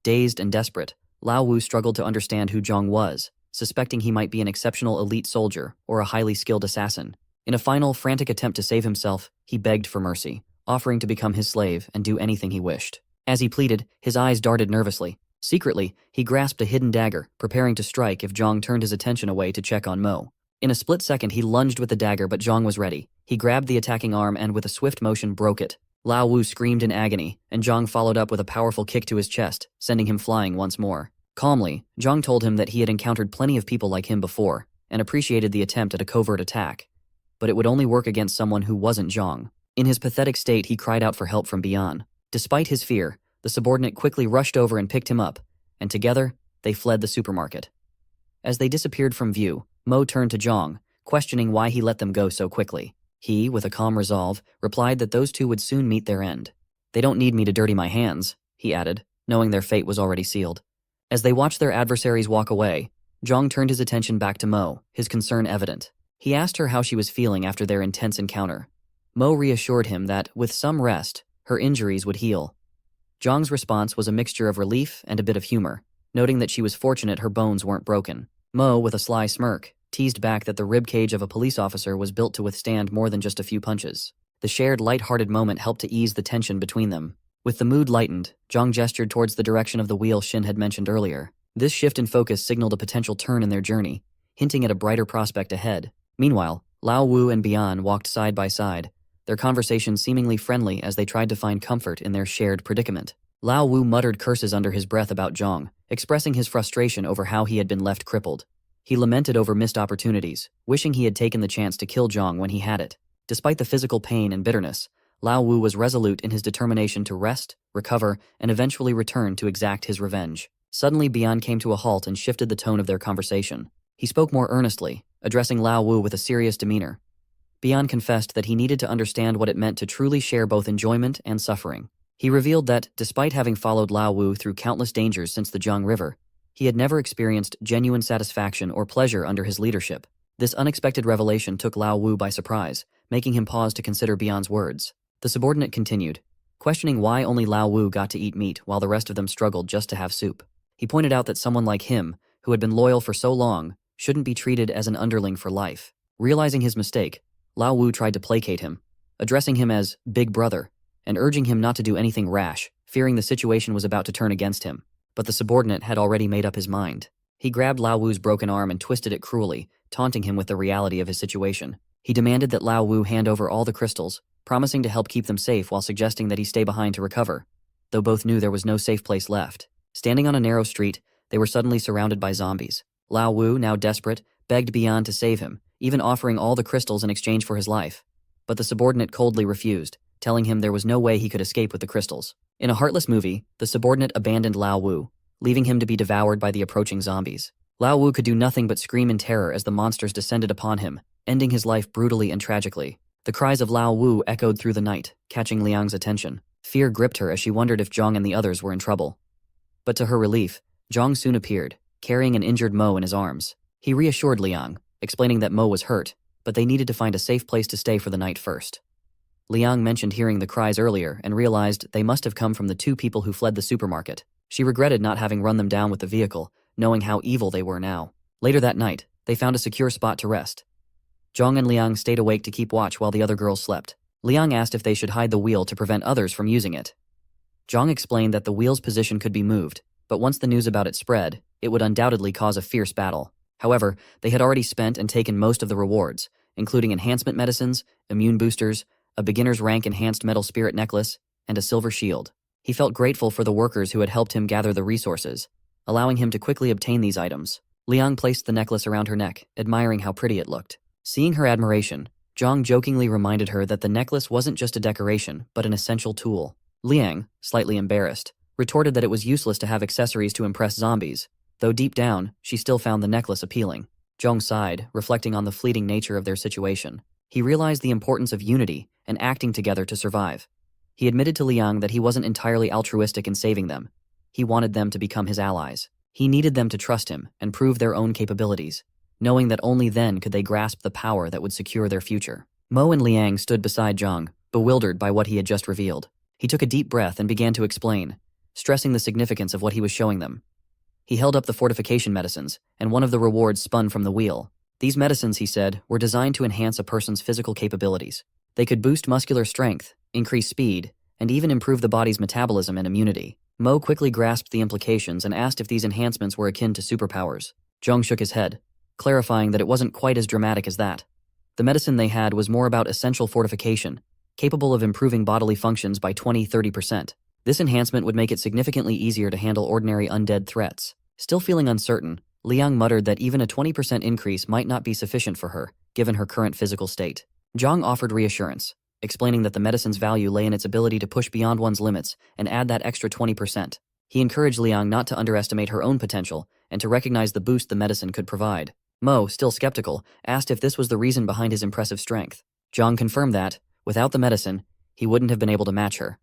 Dazed and desperate, Lao Wu struggled to understand who Zhang was, suspecting he might be an exceptional elite soldier or a highly skilled assassin. In a final, frantic attempt to save himself, he begged for mercy, offering to become his slave and do anything he wished. As he pleaded, his eyes darted nervously. Secretly, he grasped a hidden dagger, preparing to strike if Zhang turned his attention away to check on Mo. In a split second, he lunged with the dagger, but Zhang was ready. He grabbed the attacking arm and with a swift motion broke it. Lao Wu screamed in agony, and Zhang followed up with a powerful kick to his chest, sending him flying once more. Calmly, Zhang told him that he had encountered plenty of people like him before, and appreciated the attempt at a covert attack. But it would only work against someone who wasn't Zhang. In his pathetic state, he cried out for help from beyond. Despite his fear, the subordinate quickly rushed over and picked him up, and together, they fled the supermarket. As they disappeared from view, Mo turned to Zhang, questioning why he let them go so quickly. He, with a calm resolve, replied that those two would soon meet their end. "They don't need me to dirty my hands," he added, knowing their fate was already sealed. As they watched their adversaries walk away, Zhang turned his attention back to Mo, his concern evident. He asked her how she was feeling after their intense encounter. Mo reassured him that, with some rest, her injuries would heal. Zhang's response was a mixture of relief and a bit of humor, noting that she was fortunate her bones weren't broken. Mo, with a sly smirk, teased back that the ribcage of a police officer was built to withstand more than just a few punches. The shared light-hearted moment helped to ease the tension between them. With the mood lightened, Zhang gestured towards the direction of the wheel Shin had mentioned earlier. This shift in focus signaled a potential turn in their journey, hinting at a brighter prospect ahead. Meanwhile, Lao Wu and Bian walked side by side, their conversation seemingly friendly as they tried to find comfort in their shared predicament. Lao Wu muttered curses under his breath about Zhang, expressing his frustration over how he had been left crippled. He lamented over missed opportunities, wishing he had taken the chance to kill Zhang when he had it. Despite the physical pain and bitterness, Lao Wu was resolute in his determination to rest, recover, and eventually return to exact his revenge. Suddenly, Bian came to a halt and shifted the tone of their conversation. He spoke more earnestly, addressing Lao Wu with a serious demeanor. Bian confessed that he needed to understand what it meant to truly share both enjoyment and suffering. He revealed that, despite having followed Lao Wu through countless dangers since the Jiang River, He had never experienced genuine satisfaction or pleasure under his leadership. This unexpected revelation took Lao Wu by surprise, making him pause to consider Beyond's words. The subordinate continued, questioning why only Lao Wu got to eat meat while the rest of them struggled just to have soup. He pointed out that someone like him, who had been loyal for so long, shouldn't be treated as an underling for life. Realizing his mistake, Lao Wu tried to placate him, addressing him as Big Brother, and urging him not to do anything rash, fearing the situation was about to turn against him. But the subordinate had already made up his mind. He grabbed Lao Wu's broken arm and twisted it cruelly, taunting him with the reality of his situation. He demanded that Lao Wu hand over all the crystals, promising to help keep them safe while suggesting that he stay behind to recover, though both knew there was no safe place left. Standing on a narrow street, they were suddenly surrounded by zombies. Lao Wu, now desperate, begged Beyond to save him, even offering all the crystals in exchange for his life. But the subordinate coldly refused, telling him there was no way he could escape with the crystals. In a heartless movie, the subordinate abandoned Lao Wu, leaving him to be devoured by the approaching zombies. Lao Wu could do nothing but scream in terror as the monsters descended upon him, ending his life brutally and tragically. The cries of Lao Wu echoed through the night, catching Liang's attention. Fear gripped her as she wondered if Zhang and the others were in trouble. But to her relief, Zhang soon appeared, carrying an injured Mo in his arms. He reassured Liang, explaining that Mo was hurt, but they needed to find a safe place to stay for the night first. Liang mentioned hearing the cries earlier and realized they must have come from the two people who fled the supermarket. She regretted not having run them down with the vehicle, knowing how evil they were now. Later that night, they found a secure spot to rest. Zhang and Liang stayed awake to keep watch while the other girls slept. Liang asked if they should hide the wheel to prevent others from using it. Zhang explained that the wheel's position could be moved, but once the news about it spread, it would undoubtedly cause a fierce battle. However, they had already spent and taken most of the rewards, including enhancement medicines, immune boosters, a beginner's rank enhanced metal spirit necklace, and a silver shield. He felt grateful for the workers who had helped him gather the resources, allowing him to quickly obtain these items. Liang placed the necklace around her neck, admiring how pretty it looked. Seeing her admiration, Zhang jokingly reminded her that the necklace wasn't just a decoration, but an essential tool. Liang, slightly embarrassed, retorted that it was useless to have accessories to impress zombies, though deep down, she still found the necklace appealing. Zhang sighed, reflecting on the fleeting nature of their situation. He realized the importance of unity and acting together to survive. He admitted to Liang that he wasn't entirely altruistic in saving them. He wanted them to become his allies. He needed them to trust him and prove their own capabilities, knowing that only then could they grasp the power that would secure their future. Mo and Liang stood beside Zhang, bewildered by what he had just revealed. He took a deep breath and began to explain, stressing the significance of what he was showing them. He held up the fortification medicines, and one of the rewards spun from the wheel. These medicines, he said, were designed to enhance a person's physical capabilities. They could boost muscular strength, increase speed, and even improve the body's metabolism and immunity. Mo quickly grasped the implications and asked if these enhancements were akin to superpowers. Zhang shook his head, clarifying that it wasn't quite as dramatic as that. The medicine they had was more about essential fortification, capable of improving bodily functions by 20–30%. This enhancement would make it significantly easier to handle ordinary undead threats. Still feeling uncertain, Liang muttered that even a 20% increase might not be sufficient for her, given her current physical state. Zhang offered reassurance, explaining that the medicine's value lay in its ability to push beyond one's limits and add that extra 20%. He encouraged Liang not to underestimate her own potential and to recognize the boost the medicine could provide. Mo, still skeptical, asked if this was the reason behind his impressive strength. Zhang confirmed that, without the medicine, he wouldn't have been able to match her.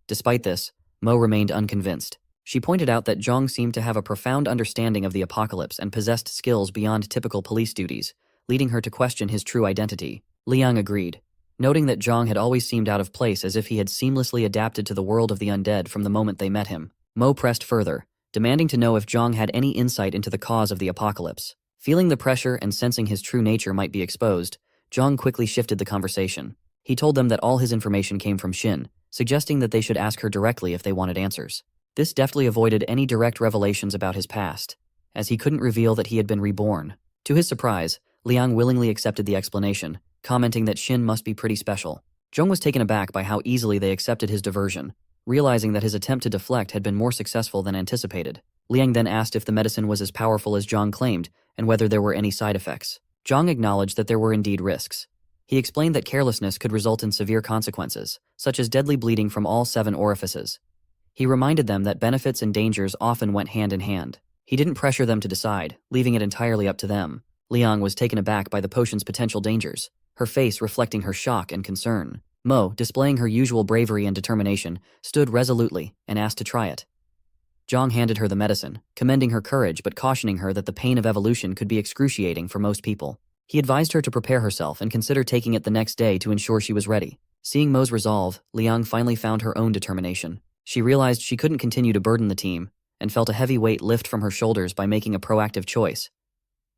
Despite this, Mo remained unconvinced. She pointed out that Zhang seemed to have a profound understanding of the apocalypse and possessed skills beyond typical police duties, leading her to question his true identity. Liang agreed, noting that Zhang had always seemed out of place, as if he had seamlessly adapted to the world of the undead from the moment they met him. Mo pressed further, demanding to know if Zhang had any insight into the cause of the apocalypse. Feeling the pressure and sensing his true nature might be exposed, Zhang quickly shifted the conversation. He told them that all his information came from Xin, suggesting that they should ask her directly if they wanted answers. This deftly avoided any direct revelations about his past, as he couldn't reveal that he had been reborn. To his surprise, Liang willingly accepted the explanation, commenting that Xin must be pretty special. Zhang was taken aback by how easily they accepted his diversion, realizing that his attempt to deflect had been more successful than anticipated. Liang then asked if the medicine was as powerful as Zhang claimed, and whether there were any side effects. Zhang acknowledged that there were indeed risks. He explained that carelessness could result in severe consequences, such as deadly bleeding from all 7 orifices. He reminded them that benefits and dangers often went hand in hand. He didn't pressure them to decide, leaving it entirely up to them. Liang was taken aback by the potion's potential dangers, her face reflecting her shock and concern. Mo, displaying her usual bravery and determination, stood resolutely and asked to try it. Zhang handed her the medicine, commending her courage but cautioning her that the pain of evolution could be excruciating for most people. He advised her to prepare herself and consider taking it the next day to ensure she was ready. Seeing Mo's resolve, Liang finally found her own determination. She realized she couldn't continue to burden the team and felt a heavy weight lift from her shoulders by making a proactive choice.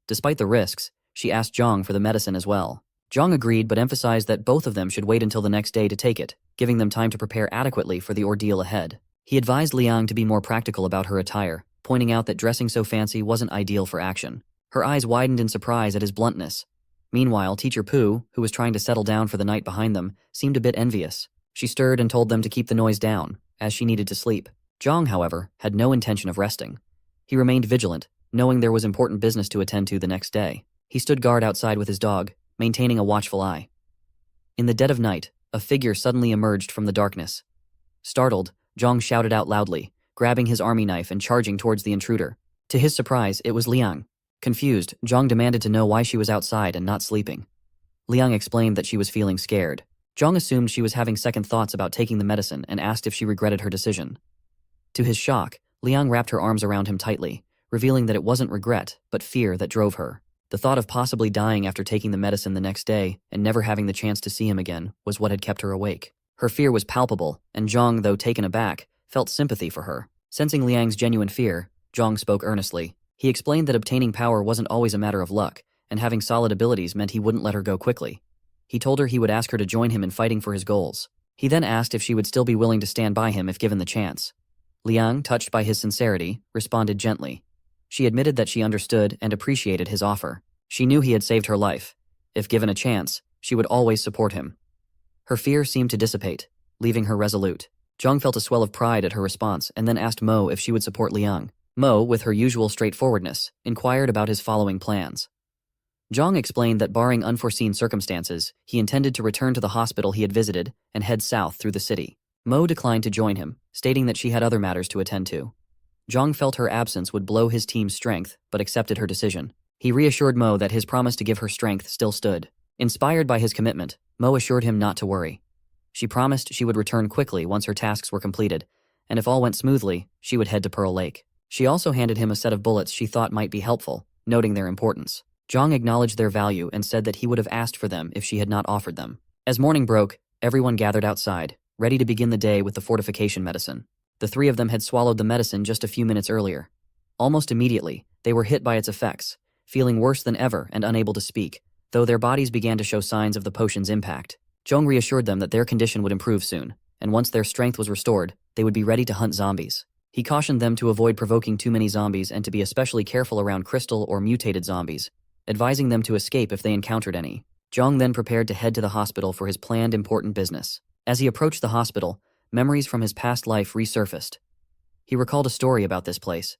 Despite the risks, she asked Zhang for the medicine as well. Zhang agreed but emphasized that both of them should wait until the next day to take it, giving them time to prepare adequately for the ordeal ahead. He advised Liang to be more practical about her attire, pointing out that dressing so fancy wasn't ideal for action. Her eyes widened in surprise at his bluntness. Meanwhile, Teacher Pooh, who was trying to settle down for the night behind them, seemed a bit envious. She stirred and told them to keep the noise down, as she needed to sleep. Zhang, however, had no intention of resting. He remained vigilant, knowing there was important business to attend to the next day. He stood guard outside with his dog, maintaining a watchful eye. In the dead of night, a figure suddenly emerged from the darkness. Startled, Zhang shouted out loudly, grabbing his army knife and charging towards the intruder. To his surprise, it was Liang. Confused, Zhang demanded to know why she was outside and not sleeping. Liang explained that she was feeling scared. Zhang assumed she was having second thoughts about taking the medicine and asked if she regretted her decision. To his shock, Liang wrapped her arms around him tightly, revealing that it wasn't regret, but fear that drove her. The thought of possibly dying after taking the medicine the next day and never having the chance to see him again was what had kept her awake. Her fear was palpable, and Zhang, though taken aback, felt sympathy for her. Sensing Liang's genuine fear, Zhang spoke earnestly. He explained that obtaining power wasn't always a matter of luck, and having solid abilities meant he wouldn't let her go quickly. He told her he would ask her to join him in fighting for his goals. He then asked if she would still be willing to stand by him if given the chance. Liang, touched by his sincerity, responded gently. She admitted that she understood and appreciated his offer. She knew he had saved her life. If given a chance, she would always support him. Her fear seemed to dissipate, leaving her resolute. Zhang felt a swell of pride at her response and then asked Mo if she would support Liang. Mo, with her usual straightforwardness, inquired about his following plans. Zhang explained that barring unforeseen circumstances, he intended to return to the hospital he had visited and head south through the city. Mo declined to join him, stating that she had other matters to attend to. Zhang felt her absence would blow his team's strength, but accepted her decision. He reassured Mo that his promise to give her strength still stood. Inspired by his commitment, Mo assured him not to worry. She promised she would return quickly once her tasks were completed, and if all went smoothly, she would head to Pearl Lake. She also handed him a set of bullets she thought might be helpful, noting their importance. Zhang acknowledged their value and said that he would have asked for them if she had not offered them. As morning broke, everyone gathered outside, ready to begin the day with the fortification medicine. The three of them had swallowed the medicine just a few minutes earlier. Almost immediately, they were hit by its effects, feeling worse than ever and unable to speak, though their bodies began to show signs of the potion's impact. Zhang reassured them that their condition would improve soon, and once their strength was restored, they would be ready to hunt zombies. He cautioned them to avoid provoking too many zombies and to be especially careful around crystal or mutated zombies, advising them to escape if they encountered any. Zhang then prepared to head to the hospital for his planned important business. As he approached the hospital, memories from his past life resurfaced. He recalled a story about this place.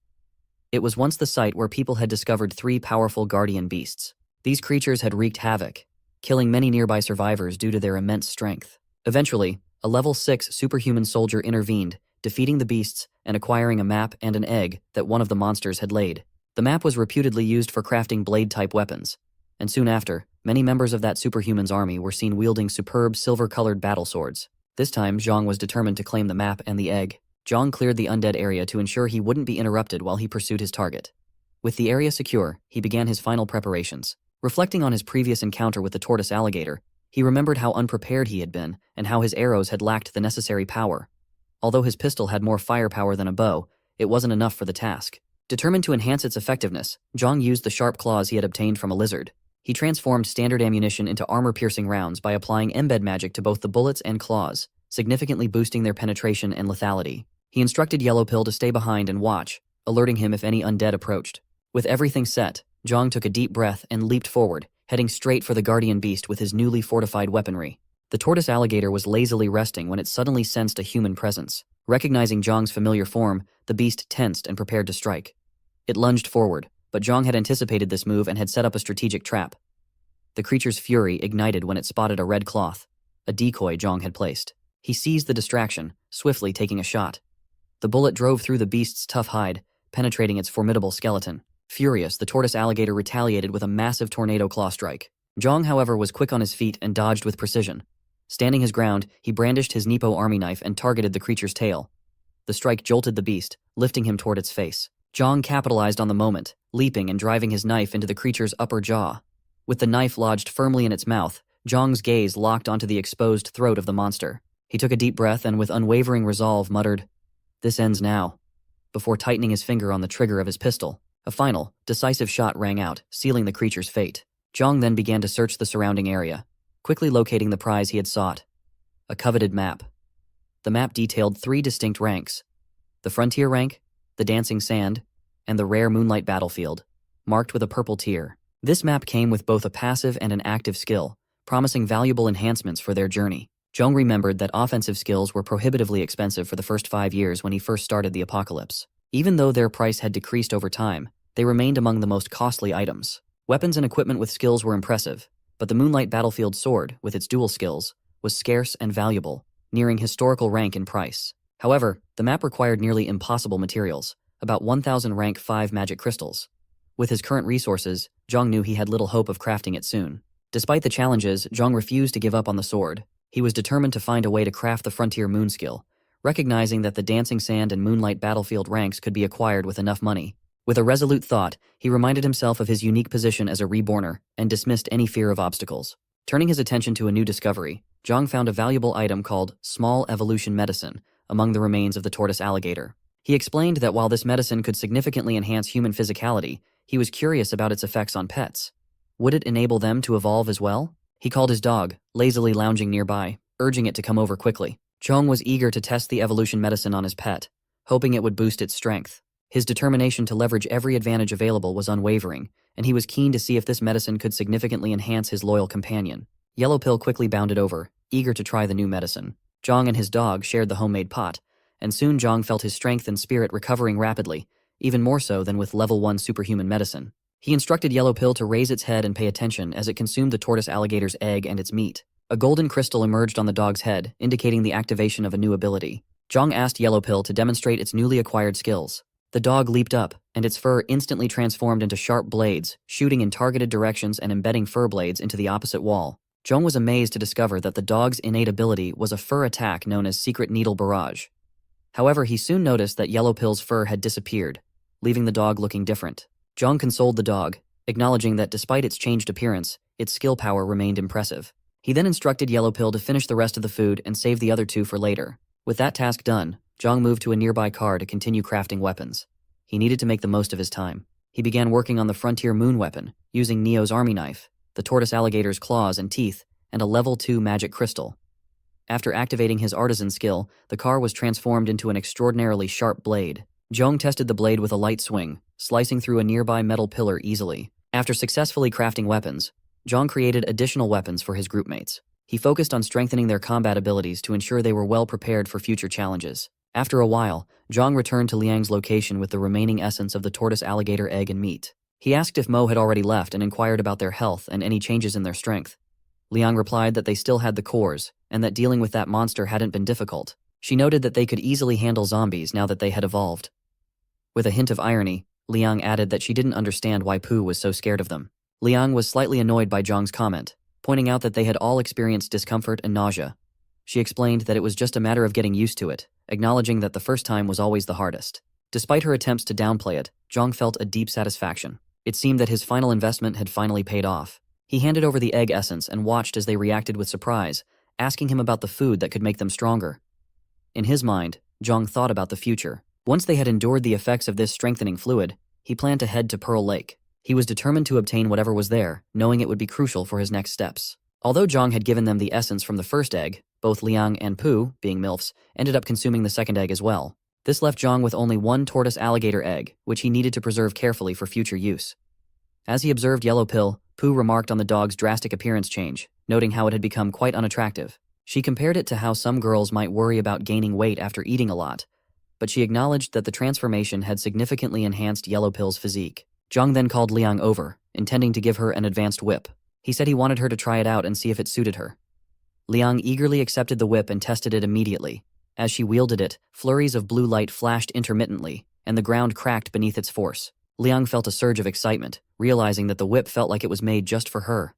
It was once the site where people had discovered 3 powerful guardian beasts. These creatures had wreaked havoc, killing many nearby survivors due to their immense strength. Eventually, a level 6 superhuman soldier intervened, defeating the beasts and acquiring a map and an egg that one of the monsters had laid. The map was reputedly used for crafting blade-type weapons, and soon after, many members of that superhuman's army were seen wielding superb silver-colored battle swords. This time, Zhang was determined to claim the map and the egg. Zhang cleared the undead area to ensure he wouldn't be interrupted while he pursued his target. With the area secure, he began his final preparations. Reflecting on his previous encounter with the tortoise alligator, he remembered how unprepared he had been and how his arrows had lacked the necessary power. Although his pistol had more firepower than a bow, it wasn't enough for the task. Determined to enhance its effectiveness, Zhang used the sharp claws he had obtained from a lizard. He transformed standard ammunition into armor-piercing rounds by applying embed magic to both the bullets and claws, significantly boosting their penetration and lethality. He instructed Yellow Pill to stay behind and watch, alerting him if any undead approached. With everything set, Zhang took a deep breath and leaped forward, heading straight for the guardian beast with his newly fortified weaponry. The tortoise alligator was lazily resting when it suddenly sensed a human presence. Recognizing Zhang's familiar form, the beast tensed and prepared to strike. It lunged forward, but Zhang had anticipated this move and had set up a strategic trap. The creature's fury ignited when it spotted a red cloth, a decoy Zhang had placed. He seized the distraction, swiftly taking a shot. The bullet drove through the beast's tough hide, penetrating its formidable skeleton. Furious, the tortoise alligator retaliated with a massive tornado claw strike. Zhang, however, was quick on his feet and dodged with precision. Standing his ground, he brandished his Nippo army knife and targeted the creature's tail. The strike jolted the beast, lifting him toward its face. Zhang capitalized on the moment, leaping and driving his knife into the creature's upper jaw. With the knife lodged firmly in its mouth, Zhang's gaze locked onto the exposed throat of the monster. He took a deep breath and with unwavering resolve muttered, "This ends now," before tightening his finger on the trigger of his pistol. A final, decisive shot rang out, sealing the creature's fate. Zhang then began to search the surrounding area, quickly locating the prize he had sought. A coveted map. The map detailed 3 distinct ranks: the frontier rank, the dancing sand, and the rare moonlight battlefield, marked with a purple tier. This map came with both a passive and an active skill, promising valuable enhancements for their journey. Zhang remembered that offensive skills were prohibitively expensive for the first 5 years when he first started the apocalypse. Even though their price had decreased over time, they remained among the most costly items. Weapons and equipment with skills were impressive, but the Moonlight Battlefield sword, with its dual skills, was scarce and valuable, nearing historical rank in price. However, the map required nearly impossible materials, about 1,000 rank 5 magic crystals. With his current resources, Zhang knew he had little hope of crafting it soon. Despite the challenges, Zhang refused to give up on the sword. He was determined to find a way to craft the Frontier Moon skill, recognizing that the Dancing Sand and Moonlight Battlefield ranks could be acquired with enough money. With a resolute thought, he reminded himself of his unique position as a reborner and dismissed any fear of obstacles. Turning his attention to a new discovery, Zhang found a valuable item called Small Evolution Medicine among the remains of the tortoise alligator. He explained that while this medicine could significantly enhance human physicality, he was curious about its effects on pets. Would it enable them to evolve as well? He called his dog, lazily lounging nearby, urging it to come over quickly. Zhang was eager to test the evolution medicine on his pet, hoping it would boost its strength. His determination to leverage every advantage available was unwavering, and he was keen to see if this medicine could significantly enhance his loyal companion. Yellowpill quickly bounded over, eager to try the new medicine. Zhang and his dog shared the homemade pot, and soon Zhang felt his strength and spirit recovering rapidly, even more so than with level 1 superhuman medicine. He instructed Yellowpill to raise its head and pay attention as it consumed the tortoise alligator's egg and its meat. A golden crystal emerged on the dog's head, indicating the activation of a new ability. Zhang asked Yellowpill to demonstrate its newly acquired skills. The dog leaped up, and its fur instantly transformed into sharp blades, shooting in targeted directions and embedding fur blades into the opposite wall. Zhang was amazed to discover that the dog's innate ability was a fur attack known as Secret Needle Barrage. However, he soon noticed that Yellowpill's fur had disappeared, leaving the dog looking different. Zhang consoled the dog, acknowledging that despite its changed appearance, its skill power remained impressive. He then instructed Yellowpill to finish the rest of the food and save the other 2 for later. With that task done, Zhang moved to a nearby car to continue crafting weapons. He needed to make the most of his time. He began working on the Frontier Moon weapon, using Neo's army knife, the tortoise alligator's claws and teeth, and a level 2 magic crystal. After activating his artisan skill, the car was transformed into an extraordinarily sharp blade. Zhang tested the blade with a light swing, slicing through a nearby metal pillar easily. After successfully crafting weapons, Zhang created additional weapons for his groupmates. He focused on strengthening their combat abilities to ensure they were well prepared for future challenges. After a while, Zhang returned to Liang's location with the remaining essence of the tortoise alligator egg and meat. He asked if Mo had already left and inquired about their health and any changes in their strength. Liang replied that they still had the cores, and that dealing with that monster hadn't been difficult. She noted that they could easily handle zombies now that they had evolved. With a hint of irony, Liang added that she didn't understand why Pooh was so scared of them. Liang was slightly annoyed by Zhang's comment, pointing out that they had all experienced discomfort and nausea. She explained that it was just a matter of getting used to it, acknowledging that the first time was always the hardest. Despite her attempts to downplay it, Zhang felt a deep satisfaction. It seemed that his final investment had finally paid off. He handed over the egg essence and watched as they reacted with surprise, asking him about the food that could make them stronger. In his mind, Zhang thought about the future. Once they had endured the effects of this strengthening fluid, he planned to head to Pearl Lake. He was determined to obtain whatever was there, knowing it would be crucial for his next steps. Although Zhang had given them the essence from the first egg, both Liang and Pooh, being MILFs, ended up consuming the second egg as well. This left Zhang with only 1 tortoise alligator egg, which he needed to preserve carefully for future use. As he observed Yellowpill, Pooh remarked on the dog's drastic appearance change, noting how it had become quite unattractive. She compared it to how some girls might worry about gaining weight after eating a lot, but she acknowledged that the transformation had significantly enhanced Yellowpill's physique. Zhang then called Liang over, intending to give her an advanced whip. He said he wanted her to try it out and see if it suited her. Liang eagerly accepted the whip and tested it immediately. As she wielded it, flurries of blue light flashed intermittently, and the ground cracked beneath its force. Liang felt a surge of excitement, realizing that the whip felt like it was made just for her.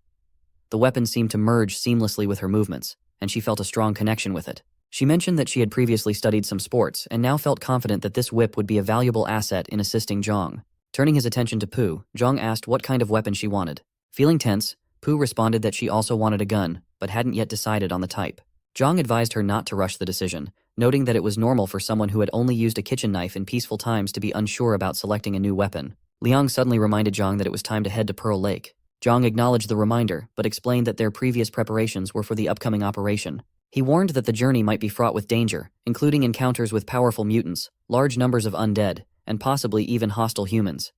The weapon seemed to merge seamlessly with her movements, and she felt a strong connection with it. She mentioned that she had previously studied some sports and now felt confident that this whip would be a valuable asset in assisting Zhang. Turning his attention to Pu, Zhang asked what kind of weapon she wanted. Feeling tense, Pu responded that she also wanted a gun, but hadn't yet decided on the type. Zhang advised her not to rush the decision, noting that it was normal for someone who had only used a kitchen knife in peaceful times to be unsure about selecting a new weapon. Liang suddenly reminded Zhang that it was time to head to Pearl Lake. Zhang acknowledged the reminder, but explained that their previous preparations were for the upcoming operation. He warned that the journey might be fraught with danger, including encounters with powerful mutants, large numbers of undead, and possibly even hostile humans.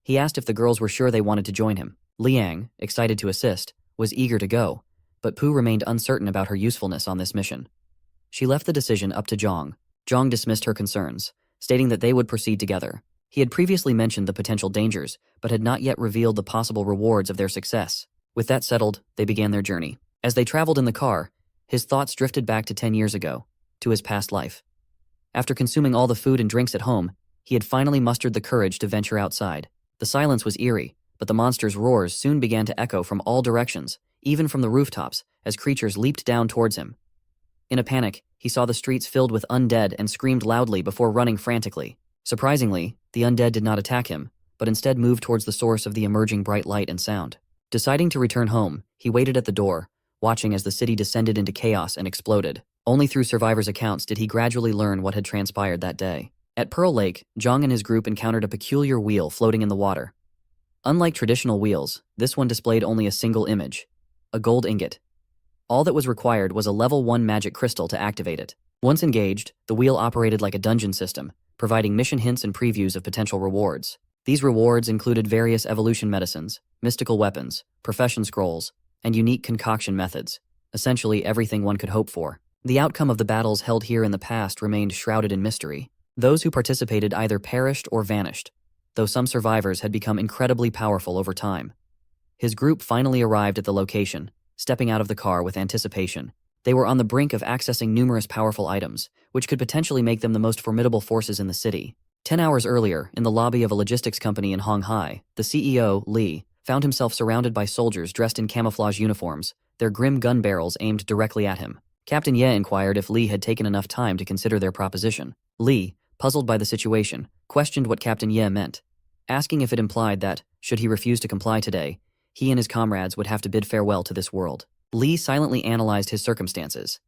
He asked if the girls were sure they wanted to join him. Liang, excited to assist, was eager to go, but Pu remained uncertain about her usefulness on this mission. She left the decision up to Zhang. Zhang dismissed her concerns, stating that they would proceed together. He had previously mentioned the potential dangers, but had not yet revealed the possible rewards of their success. With that settled, they began their journey. As they traveled in the car, his thoughts drifted back to 10 years ago, to his past life. After consuming all the food and drinks at home, he had finally mustered the courage to venture outside. The silence was eerie, but the monster's roars soon began to echo from all directions, even from the rooftops, as creatures leaped down towards him. In a panic, he saw the streets filled with undead and screamed loudly before running frantically. Surprisingly, the undead did not attack him, but instead moved towards the source of the emerging bright light and sound. Deciding to return home, he waited at the door, watching as the city descended into chaos and exploded. Only through survivors' accounts did he gradually learn what had transpired that day. At Pearl Lake, Zhang and his group encountered a peculiar wheel floating in the water. Unlike traditional wheels, this one displayed only a single image: a gold ingot. All that was required was a level 1 magic crystal to activate it. Once engaged, the wheel operated like a dungeon system, providing mission hints and previews of potential rewards. These rewards included various evolution medicines, mystical weapons, profession scrolls, and unique concoction methods, essentially everything one could hope for. The outcome of the battles held here in the past remained shrouded in mystery. Those who participated either perished or vanished, though some survivors had become incredibly powerful over time. His group finally arrived at the location, stepping out of the car with anticipation. They were on the brink of accessing numerous powerful items, which could potentially make them the most formidable forces in the city. 10 hours earlier, in the lobby of a logistics company in Honghai, the CEO, Li, found himself surrounded by soldiers dressed in camouflage uniforms, their grim gun barrels aimed directly at him. Captain Ye inquired if Li had taken enough time to consider their proposition. Li, puzzled by the situation, questioned what Captain Ye meant, asking if it implied that, should he refuse to comply today, he and his comrades would have to bid farewell to this world. Li silently analyzed his circumstances.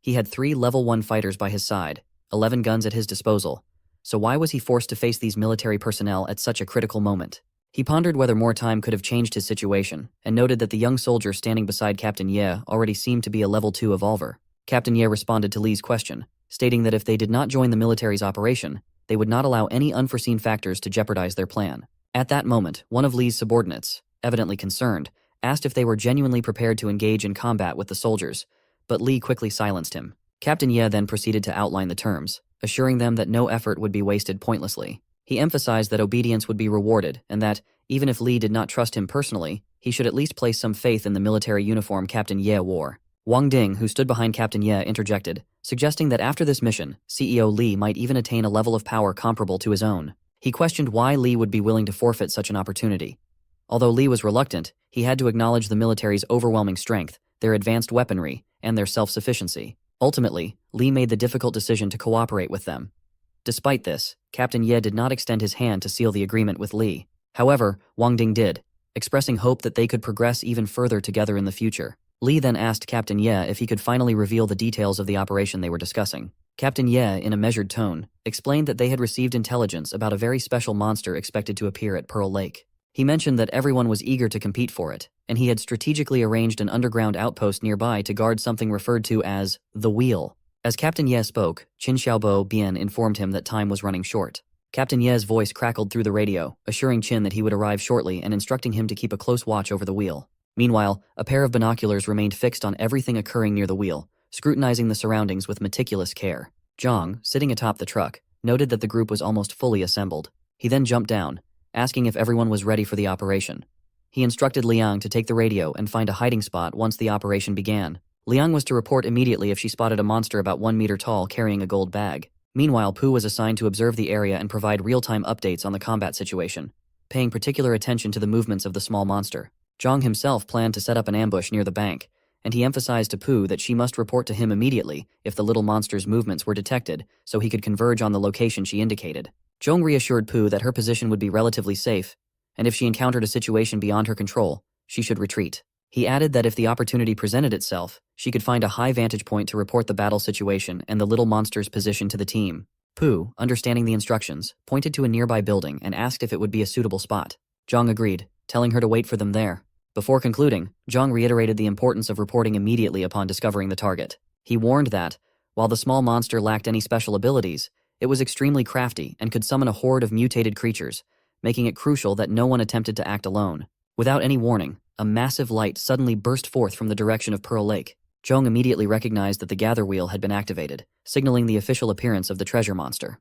He had 3 level 1 fighters by his side, 11 guns at his disposal, so why was he forced to face these military personnel at such a critical moment? He pondered whether more time could have changed his situation, and noted that the young soldier standing beside Captain Ye already seemed to be a level 2 evolver. Captain Ye responded to Li's question, stating that if they did not join the military's operation, they would not allow any unforeseen factors to jeopardize their plan. At that moment, one of Li's subordinates, evidently concerned, asked if they were genuinely prepared to engage in combat with the soldiers, but Li quickly silenced him. Captain Ye then proceeded to outline the terms, assuring them that no effort would be wasted pointlessly. He emphasized that obedience would be rewarded, and that, even if Li did not trust him personally, he should at least place some faith in the military uniform Captain Ye wore. Wang Ding, who stood behind Captain Ye, interjected, suggesting that after this mission, CEO Li might even attain a level of power comparable to his own. He questioned why Li would be willing to forfeit such an opportunity. Although Li was reluctant, he had to acknowledge the military's overwhelming strength, their advanced weaponry, and their self-sufficiency. Ultimately, Li made the difficult decision to cooperate with them. Despite this, Captain Ye did not extend his hand to seal the agreement with Li. However, Wang Ding did, expressing hope that they could progress even further together in the future. Li then asked Captain Ye if he could finally reveal the details of the operation they were discussing. Captain Ye, in a measured tone, explained that they had received intelligence about a very special monster expected to appear at Pearl Lake. He mentioned that everyone was eager to compete for it, and he had strategically arranged an underground outpost nearby to guard something referred to as the Wheel. As Captain Ye spoke, Qin Xiaobo Bian informed him that time was running short. Captain Ye's voice crackled through the radio, assuring Qin that he would arrive shortly and instructing him to keep a close watch over the wheel. Meanwhile, a pair of binoculars remained fixed on everything occurring near the wheel, scrutinizing the surroundings with meticulous care. Zhang, sitting atop the truck, noted that the group was almost fully assembled. He then jumped down, asking if everyone was ready for the operation. He instructed Liang to take the radio and find a hiding spot once the operation began. Liang was to report immediately if she spotted a monster about 1 meter tall carrying a gold bag. Meanwhile, Pu was assigned to observe the area and provide real-time updates on the combat situation, paying particular attention to the movements of the small monster. Zhang himself planned to set up an ambush near the bank, and he emphasized to Pooh that she must report to him immediately if the little monster's movements were detected so he could converge on the location she indicated. Jong reassured Pooh that her position would be relatively safe, and if she encountered a situation beyond her control, she should retreat. He added that if the opportunity presented itself, she could find a high vantage point to report the battle situation and the little monster's position to the team. Pooh, understanding the instructions, pointed to a nearby building and asked if it would be a suitable spot. Jong agreed, telling her to wait for them there. Before concluding, Jong reiterated the importance of reporting immediately upon discovering the target. He warned that, while the small monster lacked any special abilities, it was extremely crafty and could summon a horde of mutated creatures, making it crucial that no one attempted to act alone. Without any warning, a massive light suddenly burst forth from the direction of Pearl Lake. Jong immediately recognized that the gather wheel had been activated, signaling the official appearance of the treasure monster.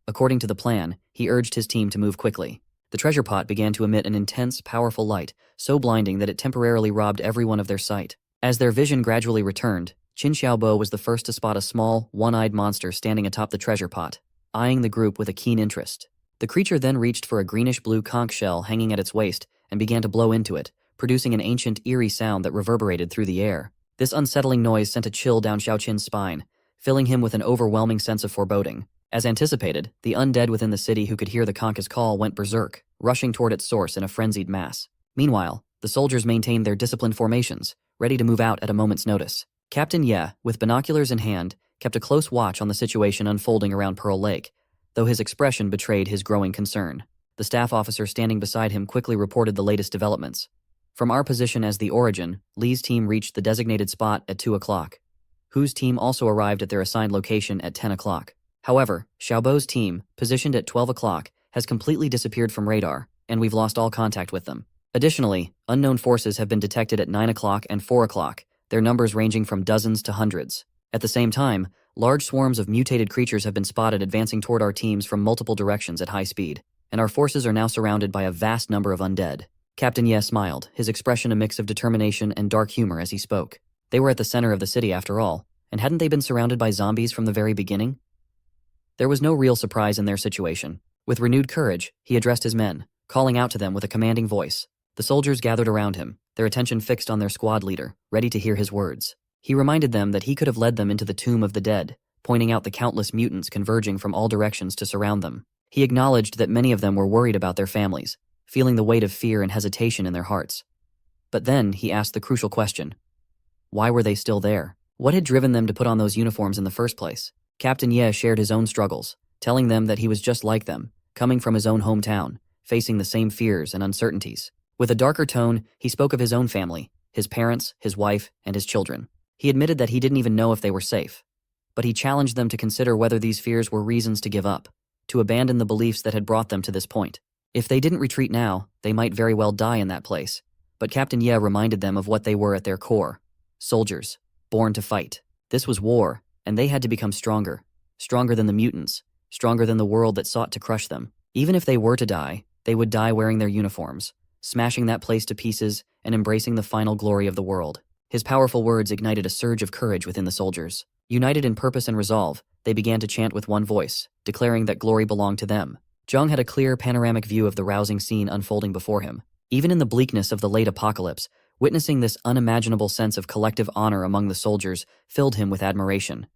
According to the plan, he urged his team to move quickly. The treasure pot began to emit an intense, powerful light, so blinding that it temporarily robbed everyone of their sight. As their vision gradually returned, Qin Xiaobo was the first to spot a small, one-eyed monster standing atop the treasure pot, eyeing the group with a keen interest. The creature then reached for a greenish-blue conch shell hanging at its waist and began to blow into it, producing an ancient, eerie sound that reverberated through the air. This unsettling noise sent a chill down Xiao Qin's spine, filling him with an overwhelming sense of foreboding. As anticipated, the undead within the city who could hear the conch's call went berserk, rushing toward its source in a frenzied mass. Meanwhile, the soldiers maintained their disciplined formations, ready to move out at a moment's notice. Captain Ye, with binoculars in hand, kept a close watch on the situation unfolding around Pearl Lake, though his expression betrayed his growing concern. The staff officer standing beside him quickly reported the latest developments. From our position as the Origin, Li's team reached the designated spot at 2 o'clock. Hu's team also arrived at their assigned location at 10 o'clock. However, Xiaobo's team, positioned at 12 o'clock, has completely disappeared from radar, and we've lost all contact with them. Additionally, unknown forces have been detected at 9 o'clock and 4 o'clock, their numbers ranging from dozens to hundreds. At the same time, large swarms of mutated creatures have been spotted advancing toward our teams from multiple directions at high speed, and our forces are now surrounded by a vast number of undead. Captain Ye smiled, his expression a mix of determination and dark humor as he spoke. They were at the center of the city after all, and hadn't they been surrounded by zombies from the very beginning? There was no real surprise in their situation. With renewed courage, he addressed his men, calling out to them with a commanding voice. The soldiers gathered around him, their attention fixed on their squad leader, ready to hear his words. He reminded them that he could have led them into the tomb of the dead, pointing out the countless mutants converging from all directions to surround them. He acknowledged that many of them were worried about their families, feeling the weight of fear and hesitation in their hearts. But then he asked the crucial question. Why were they still there? What had driven them to put on those uniforms in the first place? Captain Ye shared his own struggles, telling them that he was just like them, coming from his own hometown, facing the same fears and uncertainties. With a darker tone, he spoke of his own family, his parents, his wife, and his children. He admitted that he didn't even know if they were safe. But he challenged them to consider whether these fears were reasons to give up, to abandon the beliefs that had brought them to this point. If they didn't retreat now, they might very well die in that place. But Captain Ye reminded them of what they were at their core. Soldiers, born to fight. This was war, and they had to become stronger. Stronger than the mutants, stronger than the world that sought to crush them. Even if they were to die, they would die wearing their uniforms, smashing that place to pieces and embracing the final glory of the world. His powerful words ignited a surge of courage within the soldiers. United in purpose and resolve, they began to chant with one voice, declaring that glory belonged to them. Jong had a clear panoramic view of the rousing scene unfolding before him. Even in the bleakness of the late apocalypse, witnessing this unimaginable sense of collective honor among the soldiers filled him with admiration.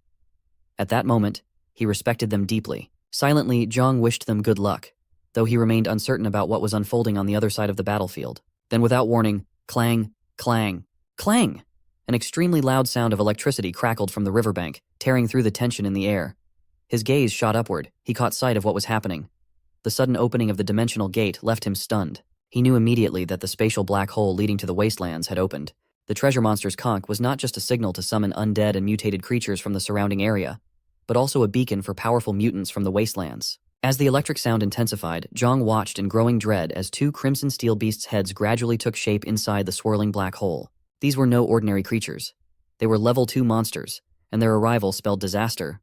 At that moment, he respected them deeply. Silently, Jong wished them good luck, though he remained uncertain about what was unfolding on the other side of the battlefield. Then without warning, clang, clang, clang! An extremely loud sound of electricity crackled from the riverbank, tearing through the tension in the air. His gaze shot upward. He caught sight of what was happening. The sudden opening of the dimensional gate left him stunned. He knew immediately that the spatial black hole leading to the wastelands had opened. The treasure monster's conch was not just a signal to summon undead and mutated creatures from the surrounding area, but also a beacon for powerful mutants from the wastelands. As the electric sound intensified, Jong watched in growing dread as two crimson steel beasts' heads gradually took shape inside the swirling black hole. These were no ordinary creatures. They were level 2 monsters, and their arrival spelled disaster.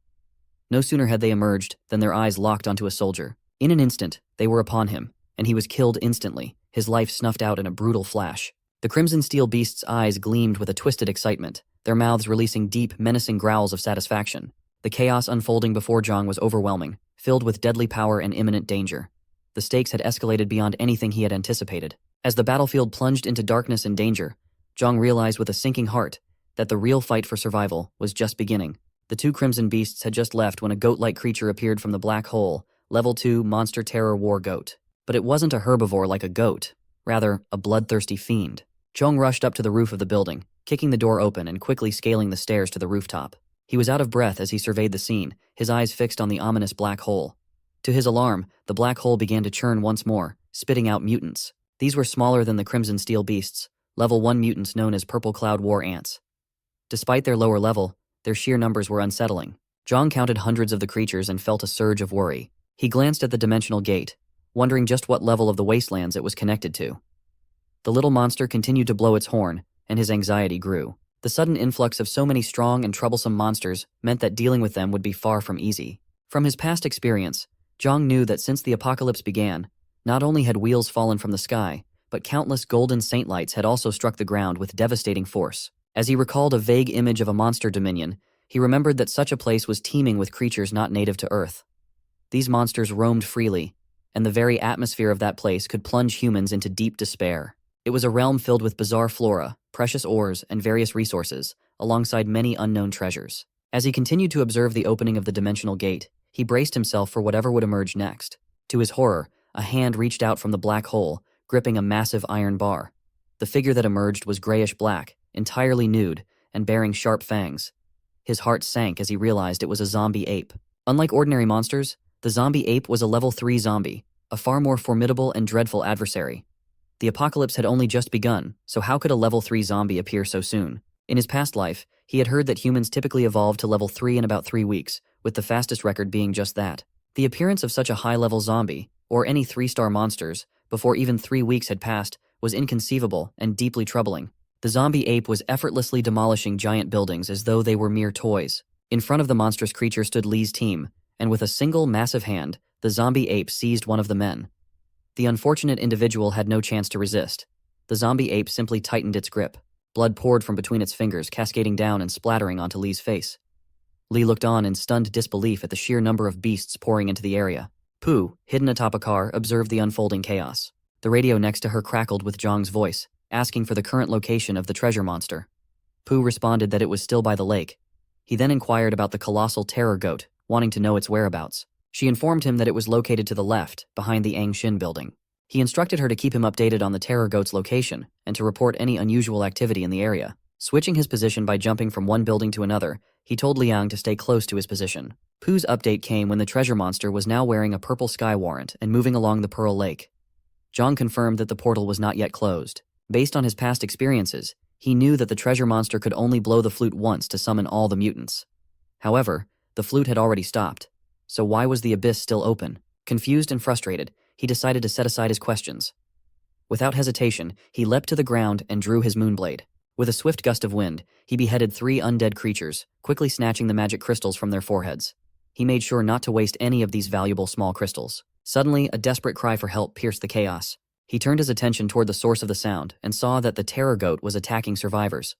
No sooner had they emerged than their eyes locked onto a soldier. In an instant, they were upon him, and he was killed instantly, his life snuffed out in a brutal flash. The crimson steel beast's eyes gleamed with a twisted excitement, their mouths releasing deep, menacing growls of satisfaction. The chaos unfolding before Jong was overwhelming, filled with deadly power and imminent danger. The stakes had escalated beyond anything he had anticipated. As the battlefield plunged into darkness and danger, Jong realized with a sinking heart that the real fight for survival was just beginning. The two crimson beasts had just left when a goat-like creature appeared from the black hole, level 2 Monster Terror War Goat. But it wasn't a herbivore like a goat, rather a bloodthirsty fiend. Zhong rushed up to the roof of the building, kicking the door open and quickly scaling the stairs to the rooftop. He was out of breath as he surveyed the scene, his eyes fixed on the ominous black hole. To his alarm, the black hole began to churn once more, spitting out mutants. These were smaller than the Crimson Steel beasts, level 1 mutants known as Purple Cloud War Ants. Despite their lower level, their sheer numbers were unsettling. Zhong counted hundreds of the creatures and felt a surge of worry. He glanced at the dimensional gate, wondering just what level of the wastelands it was connected to. The little monster continued to blow its horn, and his anxiety grew. The sudden influx of so many strong and troublesome monsters meant that dealing with them would be far from easy. From his past experience, Zhong knew that since the apocalypse began, not only had wheels fallen from the sky, but countless golden saint lights had also struck the ground with devastating force. As he recalled a vague image of a monster dominion, he remembered that such a place was teeming with creatures not native to Earth. These monsters roamed freely, and the very atmosphere of that place could plunge humans into deep despair. It was a realm filled with bizarre flora, precious ores, and various resources, alongside many unknown treasures. As he continued to observe the opening of the dimensional gate, he braced himself for whatever would emerge next. To his horror, a hand reached out from the black hole, gripping a massive iron bar. The figure that emerged was grayish-black, entirely nude, and bearing sharp fangs. His heart sank as he realized it was a zombie ape. Unlike ordinary monsters, the zombie ape was a level 3 zombie, a far more formidable and dreadful adversary. The apocalypse had only just begun, so how could a level 3 zombie appear so soon? In his past life, he had heard that humans typically evolved to level 3 in about 3 weeks, with the fastest record being just that. The appearance of such a high-level zombie, or any 3-star monsters, before even 3 weeks had passed, was inconceivable and deeply troubling. The zombie ape was effortlessly demolishing giant buildings as though they were mere toys. In front of the monstrous creature stood Lee's team, and with a single massive hand, the zombie ape seized one of the men. The unfortunate individual had no chance to resist. The zombie ape simply tightened its grip. Blood poured from between its fingers, cascading down and splattering onto Lee's face. Lee looked on in stunned disbelief at the sheer number of beasts pouring into the area. Pooh, hidden atop a car, observed the unfolding chaos. The radio next to her crackled with Zhong's voice, asking for the current location of the treasure monster. Pooh responded that it was still by the lake. He then inquired about the colossal terror goat, wanting to know its whereabouts. She informed him that it was located to the left, behind the Angshin building. He instructed her to keep him updated on the terror goat's location and to report any unusual activity in the area. Switching his position by jumping from one building to another, he told Liang to stay close to his position. Pooh's update came when the treasure monster was now wearing a purple sky warrant and moving along the Pearl Lake. Zhong confirmed that the portal was not yet closed. Based on his past experiences, he knew that the treasure monster could only blow the flute once to summon all the mutants. However, the flute had already stopped. So why was the abyss still open? Confused and frustrated, he decided to set aside his questions. Without hesitation, he leapt to the ground and drew his moonblade. With a swift gust of wind, he beheaded 3 undead creatures, quickly snatching the magic crystals from their foreheads. He made sure not to waste any of these valuable small crystals. Suddenly, a desperate cry for help pierced the chaos. He turned his attention toward the source of the sound and saw that the terror goat was attacking survivors.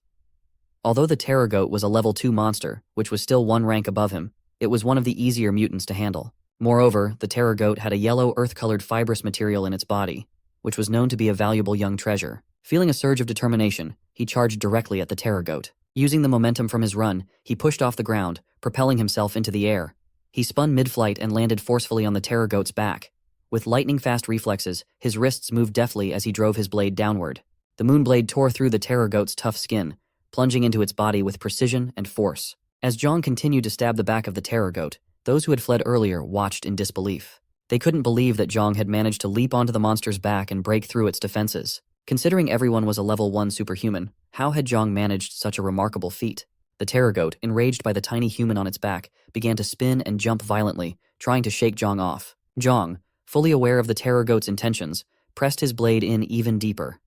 Although the terror goat was a level 2 monster, which was still 1 rank above him, it was one of the easier mutants to handle. Moreover, the terror goat had a yellow earth-colored fibrous material in its body, which was known to be a valuable young treasure. Feeling a surge of determination, he charged directly at the terror goat. Using the momentum from his run, he pushed off the ground, propelling himself into the air. He spun mid-flight and landed forcefully on the terror goat's back. With lightning-fast reflexes, his wrists moved deftly as he drove his blade downward. The moonblade tore through the terror goat's tough skin, plunging into its body with precision and force. As Zhong continued to stab the back of the terror goat, those who had fled earlier watched in disbelief. They couldn't believe that Zhong had managed to leap onto the monster's back and break through its defenses. Considering everyone was a level 1 superhuman, how had Zhong managed such a remarkable feat? The terror goat, enraged by the tiny human on its back, began to spin and jump violently, trying to shake Zhong off. Zhong, fully aware of the terror goat's intentions, pressed his blade in even deeper.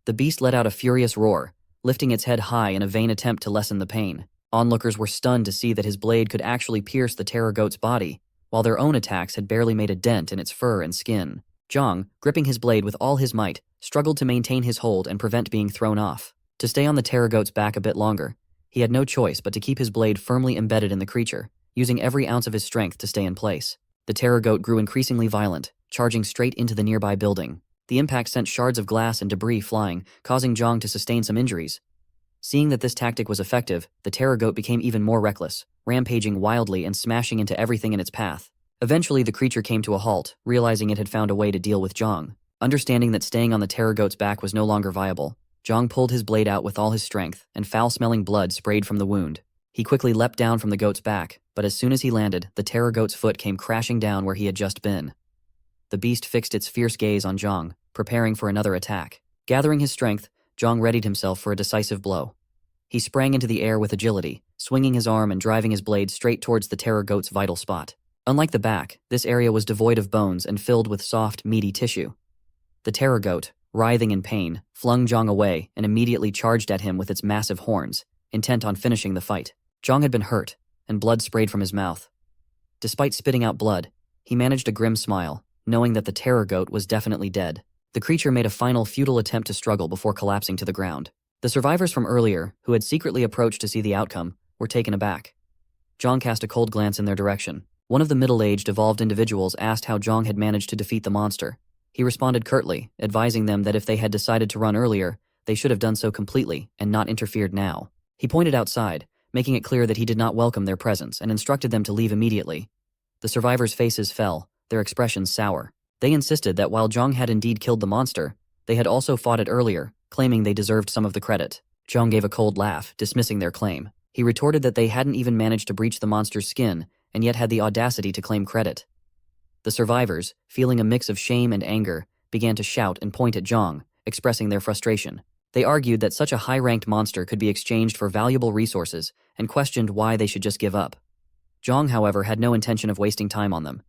The beast let out a furious roar, lifting its head high in a vain attempt to lessen the pain. Onlookers were stunned to see that his blade could actually pierce the terror goat's body, while their own attacks had barely made a dent in its fur and skin. Zhong, gripping his blade with all his might, struggled to maintain his hold and prevent being thrown off. To stay on the terror goat's back a bit longer, he had no choice but to keep his blade firmly embedded in the creature, using every ounce of his strength to stay in place. The terror goat grew increasingly violent, charging straight into the nearby building. The impact sent shards of glass and debris flying, causing Zhong to sustain some injuries. Seeing that this tactic was effective, the terror goat became even more reckless, rampaging wildly and smashing into everything in its path. Eventually, the creature came to a halt, realizing it had found a way to deal with Zhang. Understanding that staying on the terror goat's back was no longer viable, Zhang pulled his blade out with all his strength, and foul-smelling blood sprayed from the wound. He quickly leapt down from the goat's back, but as soon as he landed, the terror goat's foot came crashing down where he had just been. The beast fixed its fierce gaze on Zhang, preparing for another attack. Gathering his strength, Zhang readied himself for a decisive blow. He sprang into the air with agility, swinging his arm and driving his blade straight towards the terror goat's vital spot. Unlike the back, this area was devoid of bones and filled with soft, meaty tissue. The terror goat, writhing in pain, flung Zhang away and immediately charged at him with its massive horns, intent on finishing the fight. Zhang had been hurt, and blood sprayed from his mouth. Despite spitting out blood, he managed a grim smile, knowing that the terror goat was definitely dead. The creature made a final futile attempt to struggle before collapsing to the ground. The survivors from earlier, who had secretly approached to see the outcome, were taken aback. Zhang cast a cold glance in their direction. One of the middle-aged evolved individuals asked how Zhang had managed to defeat the monster. He responded curtly, advising them that if they had decided to run earlier, they should have done so completely and not interfered now. He pointed outside, making it clear that he did not welcome their presence and instructed them to leave immediately. The survivors' faces fell, their expressions sour. They insisted that while Zhang had indeed killed the monster, they had also fought it earlier, claiming they deserved some of the credit. Zhang gave a cold laugh, dismissing their claim. He retorted that they hadn't even managed to breach the monster's skin, and yet had the audacity to claim credit. The survivors, feeling a mix of shame and anger, began to shout and point at Zhang, expressing their frustration. They argued that such a high-ranked monster could be exchanged for valuable resources, and questioned why they should just give up. Zhang, however, had no intention of wasting time on them.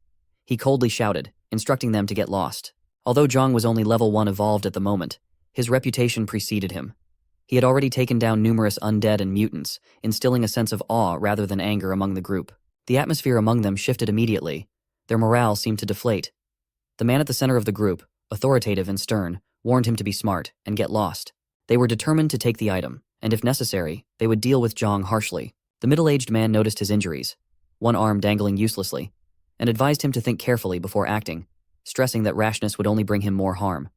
He coldly shouted, instructing them to get lost. Although Zhang was only level 1 evolved at the moment, his reputation preceded him. He had already taken down numerous undead and mutants, instilling a sense of awe rather than anger among the group. The atmosphere among them shifted immediately. Their morale seemed to deflate. The man at the center of the group, authoritative and stern, warned him to be smart and get lost. They were determined to take the item, and if necessary, they would deal with Zhang harshly. The middle-aged man noticed his injuries, one arm dangling uselessly, and advised him to think carefully before acting, stressing that rashness would only bring him more harm.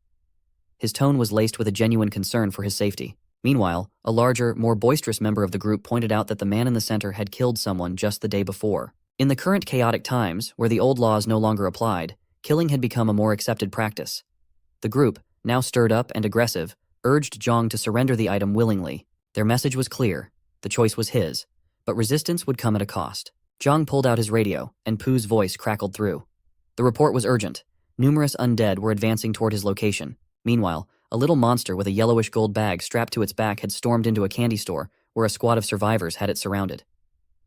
His tone was laced with a genuine concern for his safety. Meanwhile, a larger, more boisterous member of the group pointed out that the man in the center had killed someone just the day before. In the current chaotic times, where the old laws no longer applied, killing had become a more accepted practice. The group, now stirred up and aggressive, urged Zhang to surrender the item willingly. Their message was clear. The choice was his, but resistance would come at a cost. Zhang pulled out his radio, and Poo's voice crackled through. The report was urgent. Numerous undead were advancing toward his location. Meanwhile, a little monster with a yellowish gold bag strapped to its back had stormed into a candy store, where a squad of survivors had it surrounded.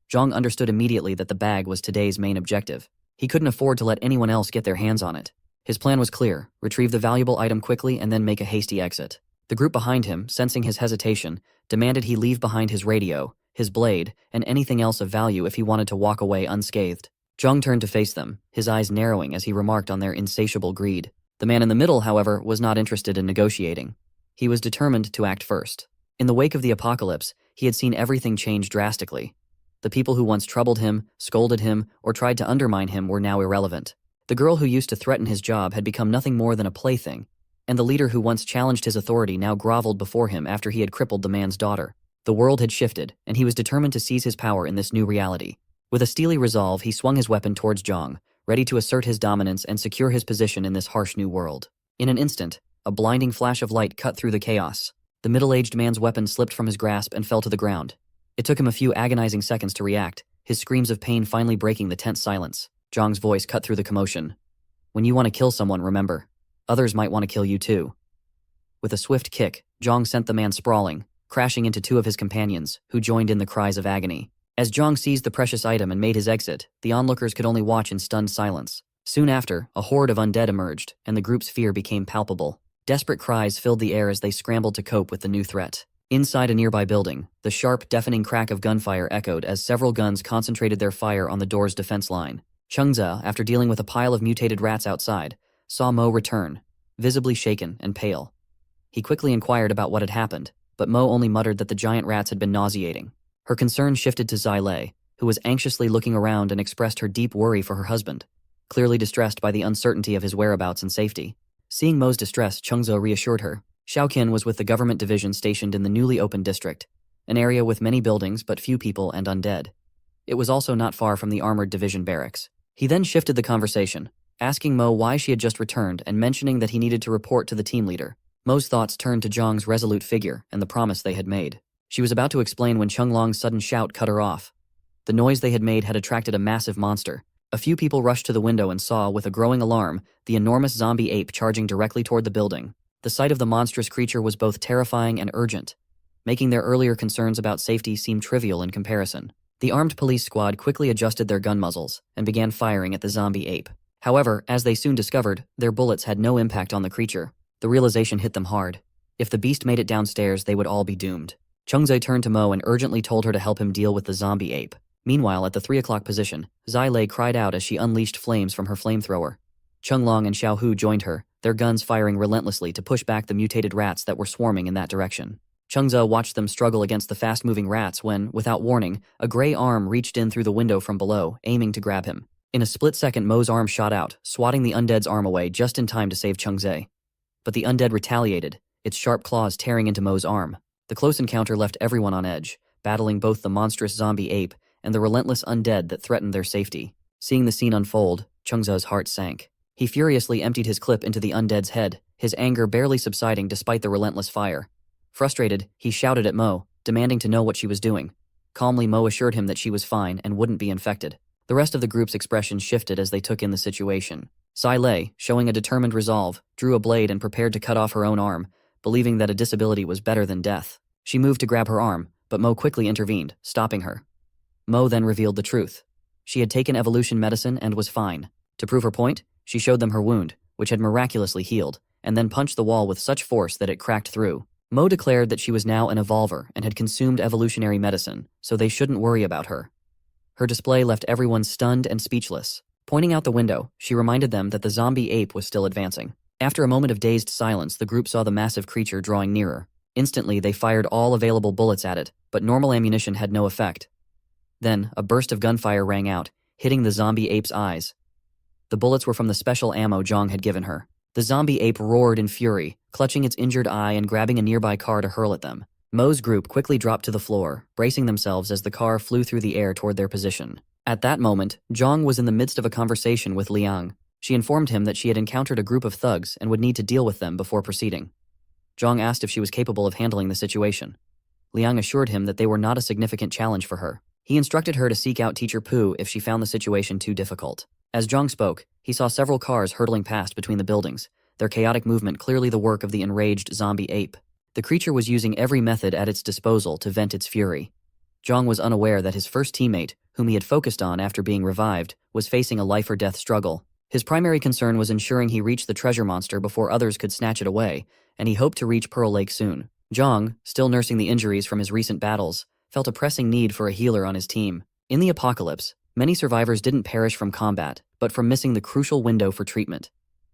Zhang understood immediately that the bag was today's main objective. He couldn't afford to let anyone else get their hands on it. His plan was clear: retrieve the valuable item quickly and then make a hasty exit. The group behind him, sensing his hesitation, demanded he leave behind his radio, his blade, and anything else of value if he wanted to walk away unscathed. Zhang turned to face them, his eyes narrowing as he remarked on their insatiable greed. The man in the middle, however, was not interested in negotiating. He was determined to act first. In the wake of the apocalypse, he had seen everything change drastically. The people who once troubled him, scolded him, or tried to undermine him were now irrelevant. The girl who used to threaten his job had become nothing more than a plaything, and the leader who once challenged his authority now groveled before him after he had crippled the man's daughter. The world had shifted, and he was determined to seize his power in this new reality. With a steely resolve, he swung his weapon towards Zhang, ready to assert his dominance and secure his position in this harsh new world. In an instant, a blinding flash of light cut through the chaos. The middle-aged man's weapon slipped from his grasp and fell to the ground. It took him a few agonizing seconds to react, his screams of pain finally breaking the tense silence. Zhang's voice cut through the commotion. "When you want to kill someone, remember, others might want to kill you too." With a swift kick, Zhang sent the man sprawling, crashing into two of his companions, who joined in the cries of agony. As Zhang seized the precious item and made his exit, the onlookers could only watch in stunned silence. Soon after, a horde of undead emerged, and the group's fear became palpable. Desperate cries filled the air as they scrambled to cope with the new threat. Inside a nearby building, the sharp, deafening crack of gunfire echoed as several guns concentrated their fire on the door's defense line. Chengze, after dealing with a pile of mutated rats outside, saw Mo return, visibly shaken and pale. He quickly inquired about what had happened, but Mo only muttered that the giant rats had been nauseating. Her concern shifted to Zai, who was anxiously looking around and expressed her deep worry for her husband, clearly distressed by the uncertainty of his whereabouts and safety. Seeing Mo's distress, Chengze reassured her. Xiaoqin was with the government division stationed in the newly opened district, an area with many buildings but few people and undead. It was also not far from the armored division barracks. He then shifted the conversation, asking Mo why she had just returned and mentioning that he needed to report to the team leader. Mo's thoughts turned to Zhang's resolute figure and the promise they had made. She was about to explain when Chunglong's sudden shout cut her off. The noise they had made had attracted a massive monster. A few people rushed to the window and saw, with a growing alarm, the enormous zombie ape charging directly toward the building. The sight of the monstrous creature was both terrifying and urgent, making their earlier concerns about safety seem trivial in comparison. The armed police squad quickly adjusted their gun muzzles and began firing at the zombie ape. However, as they soon discovered, their bullets had no impact on the creature. The realization hit them hard. If the beast made it downstairs, they would all be doomed. Chungze turned to Mo and urgently told her to help him deal with the zombie ape. Meanwhile, at the 3 o'clock position, Zai Lei cried out as she unleashed flames from her flamethrower. Chunglong and Xiao Hu joined her, their guns firing relentlessly to push back the mutated rats that were swarming in that direction. Chungze watched them struggle against the fast-moving rats when, without warning, a gray arm reached in through the window from below, aiming to grab him. In a split second, Mo's arm shot out, swatting the undead's arm away just in time to save Chungze. But the undead retaliated, its sharp claws tearing into Mo's arm. The close encounter left everyone on edge, battling both the monstrous zombie ape and the relentless undead that threatened their safety. Seeing the scene unfold, Chungze's heart sank. He furiously emptied his clip into the undead's head, his anger barely subsiding despite the relentless fire. Frustrated, he shouted at Mo, demanding to know what she was doing. Calmly, Mo assured him that she was fine and wouldn't be infected. The rest of the group's expressions shifted as they took in the situation. Zai Lei, showing a determined resolve, drew a blade and prepared to cut off her own arm, believing that a disability was better than death. She moved to grab her arm, but Mo quickly intervened, stopping her. Mo then revealed the truth. She had taken evolution medicine and was fine. To prove her point, she showed them her wound, which had miraculously healed, and then punched the wall with such force that it cracked through. Mo declared that she was now an evolver and had consumed evolutionary medicine, so they shouldn't worry about her. Her display left everyone stunned and speechless. Pointing out the window, she reminded them that the zombie ape was still advancing. After a moment of dazed silence, the group saw the massive creature drawing nearer. Instantly, they fired all available bullets at it, but normal ammunition had no effect. Then, a burst of gunfire rang out, hitting the zombie ape's eyes. The bullets were from the special ammo Zhang had given her. The zombie ape roared in fury, clutching its injured eye and grabbing a nearby car to hurl at them. Mo's group quickly dropped to the floor, bracing themselves as the car flew through the air toward their position. At that moment, Zhang was in the midst of a conversation with Liang. She informed him that she had encountered a group of thugs and would need to deal with them before proceeding. Zhang asked if she was capable of handling the situation. Liang assured him that they were not a significant challenge for her. He instructed her to seek out Teacher Pu if she found the situation too difficult. As Zhang spoke, he saw several cars hurtling past between the buildings, their chaotic movement clearly the work of the enraged zombie ape. The creature was using every method at its disposal to vent its fury. Zhang was unaware that his first teammate, whom he had focused on after being revived, was facing a life-or-death struggle. His primary concern was ensuring he reached the treasure monster before others could snatch it away, and he hoped to reach Pearl Lake soon. Zhang, still nursing the injuries from his recent battles, felt a pressing need for a healer on his team. In the apocalypse, many survivors didn't perish from combat, but from missing the crucial window for treatment.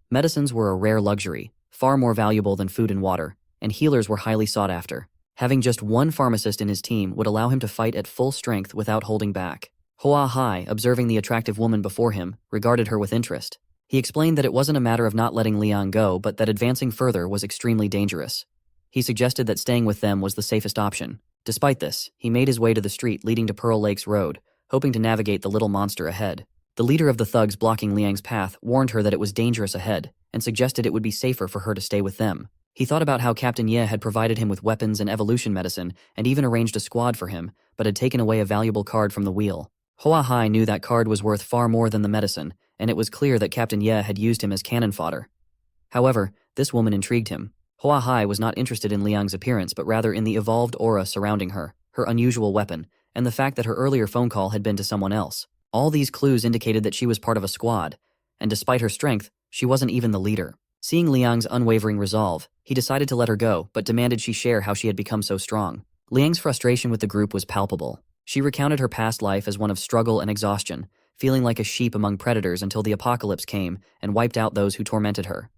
Medicines were a rare luxury, far more valuable than food and water, and healers were highly sought after. Having just one pharmacist in his team would allow him to fight at full strength without holding back. Hua Hai, observing the attractive woman before him, regarded her with interest. He explained that it wasn't a matter of not letting Liang go, but that advancing further was extremely dangerous. He suggested that staying with them was the safest option. Despite this, he made his way to the street leading to Pearl Lake's road, hoping to navigate the little monster ahead. The leader of the thugs blocking Liang's path warned her that it was dangerous ahead, and suggested it would be safer for her to stay with them. He thought about how Captain Ye had provided him with weapons and evolution medicine, and even arranged a squad for him, but had taken away a valuable card from the wheel. Hua Hai knew that card was worth far more than the medicine, and it was clear that Captain Ye had used him as cannon fodder. However, this woman intrigued him. Hua Hai was not interested in Liang's appearance, but rather in the evolved aura surrounding her, her unusual weapon, and the fact that her earlier phone call had been to someone else. All these clues indicated that she was part of a squad, and despite her strength, she wasn't even the leader. Seeing Liang's unwavering resolve, he decided to let her go, but demanded she share how she had become so strong. Liang's frustration with the group was palpable. She recounted her past life as one of struggle and exhaustion, feeling like a sheep among predators until the apocalypse came and wiped out those who tormented her.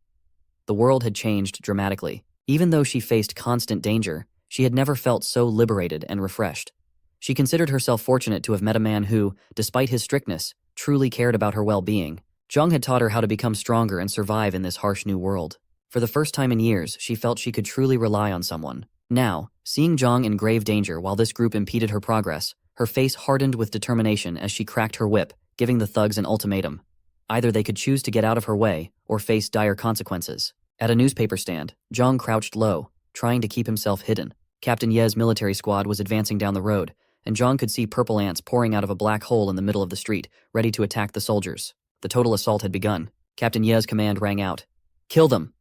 The world had changed dramatically. Even though she faced constant danger, she had never felt so liberated and refreshed. She considered herself fortunate to have met a man who, despite his strictness, truly cared about her well-being. Zhang had taught her how to become stronger and survive in this harsh new world. For the first time in years, she felt she could truly rely on someone. Now, seeing Zhang in grave danger while this group impeded her progress, her face hardened with determination as she cracked her whip, giving the thugs an ultimatum. Either they could choose to get out of her way or face dire consequences. At a newspaper stand, Zhang crouched low, trying to keep himself hidden. Captain Ye's military squad was advancing down the road, and Zhang could see purple ants pouring out of a black hole in the middle of the street, ready to attack the soldiers. The total assault had begun. Captain Ye's command rang out. "Kill them!"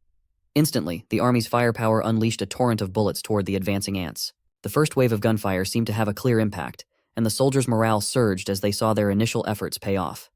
Instantly, the army's firepower unleashed a torrent of bullets toward the advancing ants. The first wave of gunfire seemed to have a clear impact, and the soldiers' morale surged as they saw their initial efforts pay off.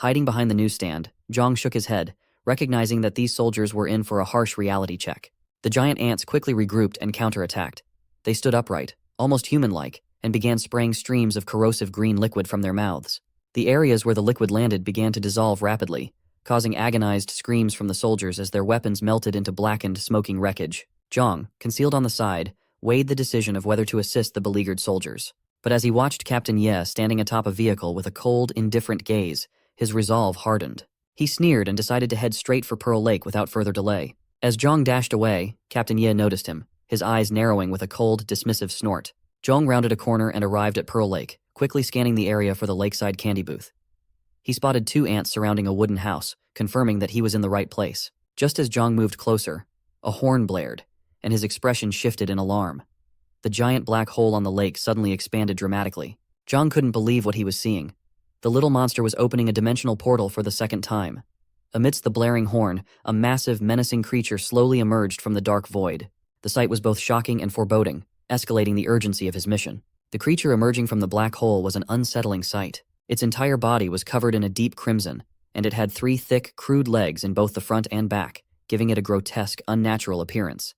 Hiding behind the newsstand, Zhang shook his head, recognizing that these soldiers were in for a harsh reality check. The giant ants quickly regrouped and counterattacked. They stood upright, almost human-like, and began spraying streams of corrosive green liquid from their mouths. The areas where the liquid landed began to dissolve rapidly, causing agonized screams from the soldiers as their weapons melted into blackened, smoking wreckage. Zhang, concealed on the side, weighed the decision of whether to assist the beleaguered soldiers. But as he watched Captain Ye standing atop a vehicle with a cold, indifferent gaze, his resolve hardened. He sneered and decided to head straight for Pearl Lake without further delay. As Zhang dashed away, Captain Ye noticed him, his eyes narrowing with a cold, dismissive snort. Zhang rounded a corner and arrived at Pearl Lake, quickly scanning the area for the lakeside candy booth. He spotted 2 ants surrounding a wooden house, confirming that he was in the right place. Just as Zhang moved closer, a horn blared, and his expression shifted in alarm. The giant black hole on the lake suddenly expanded dramatically. Zhang couldn't believe what he was seeing. The little monster was opening a dimensional portal for the second time. Amidst the blaring horn, a massive, menacing creature slowly emerged from the dark void. The sight was both shocking and foreboding, escalating the urgency of his mission. The creature emerging from the black hole was an unsettling sight. Its entire body was covered in a deep crimson, and it had 3 thick, crude legs in both the front and back, giving it a grotesque, unnatural appearance.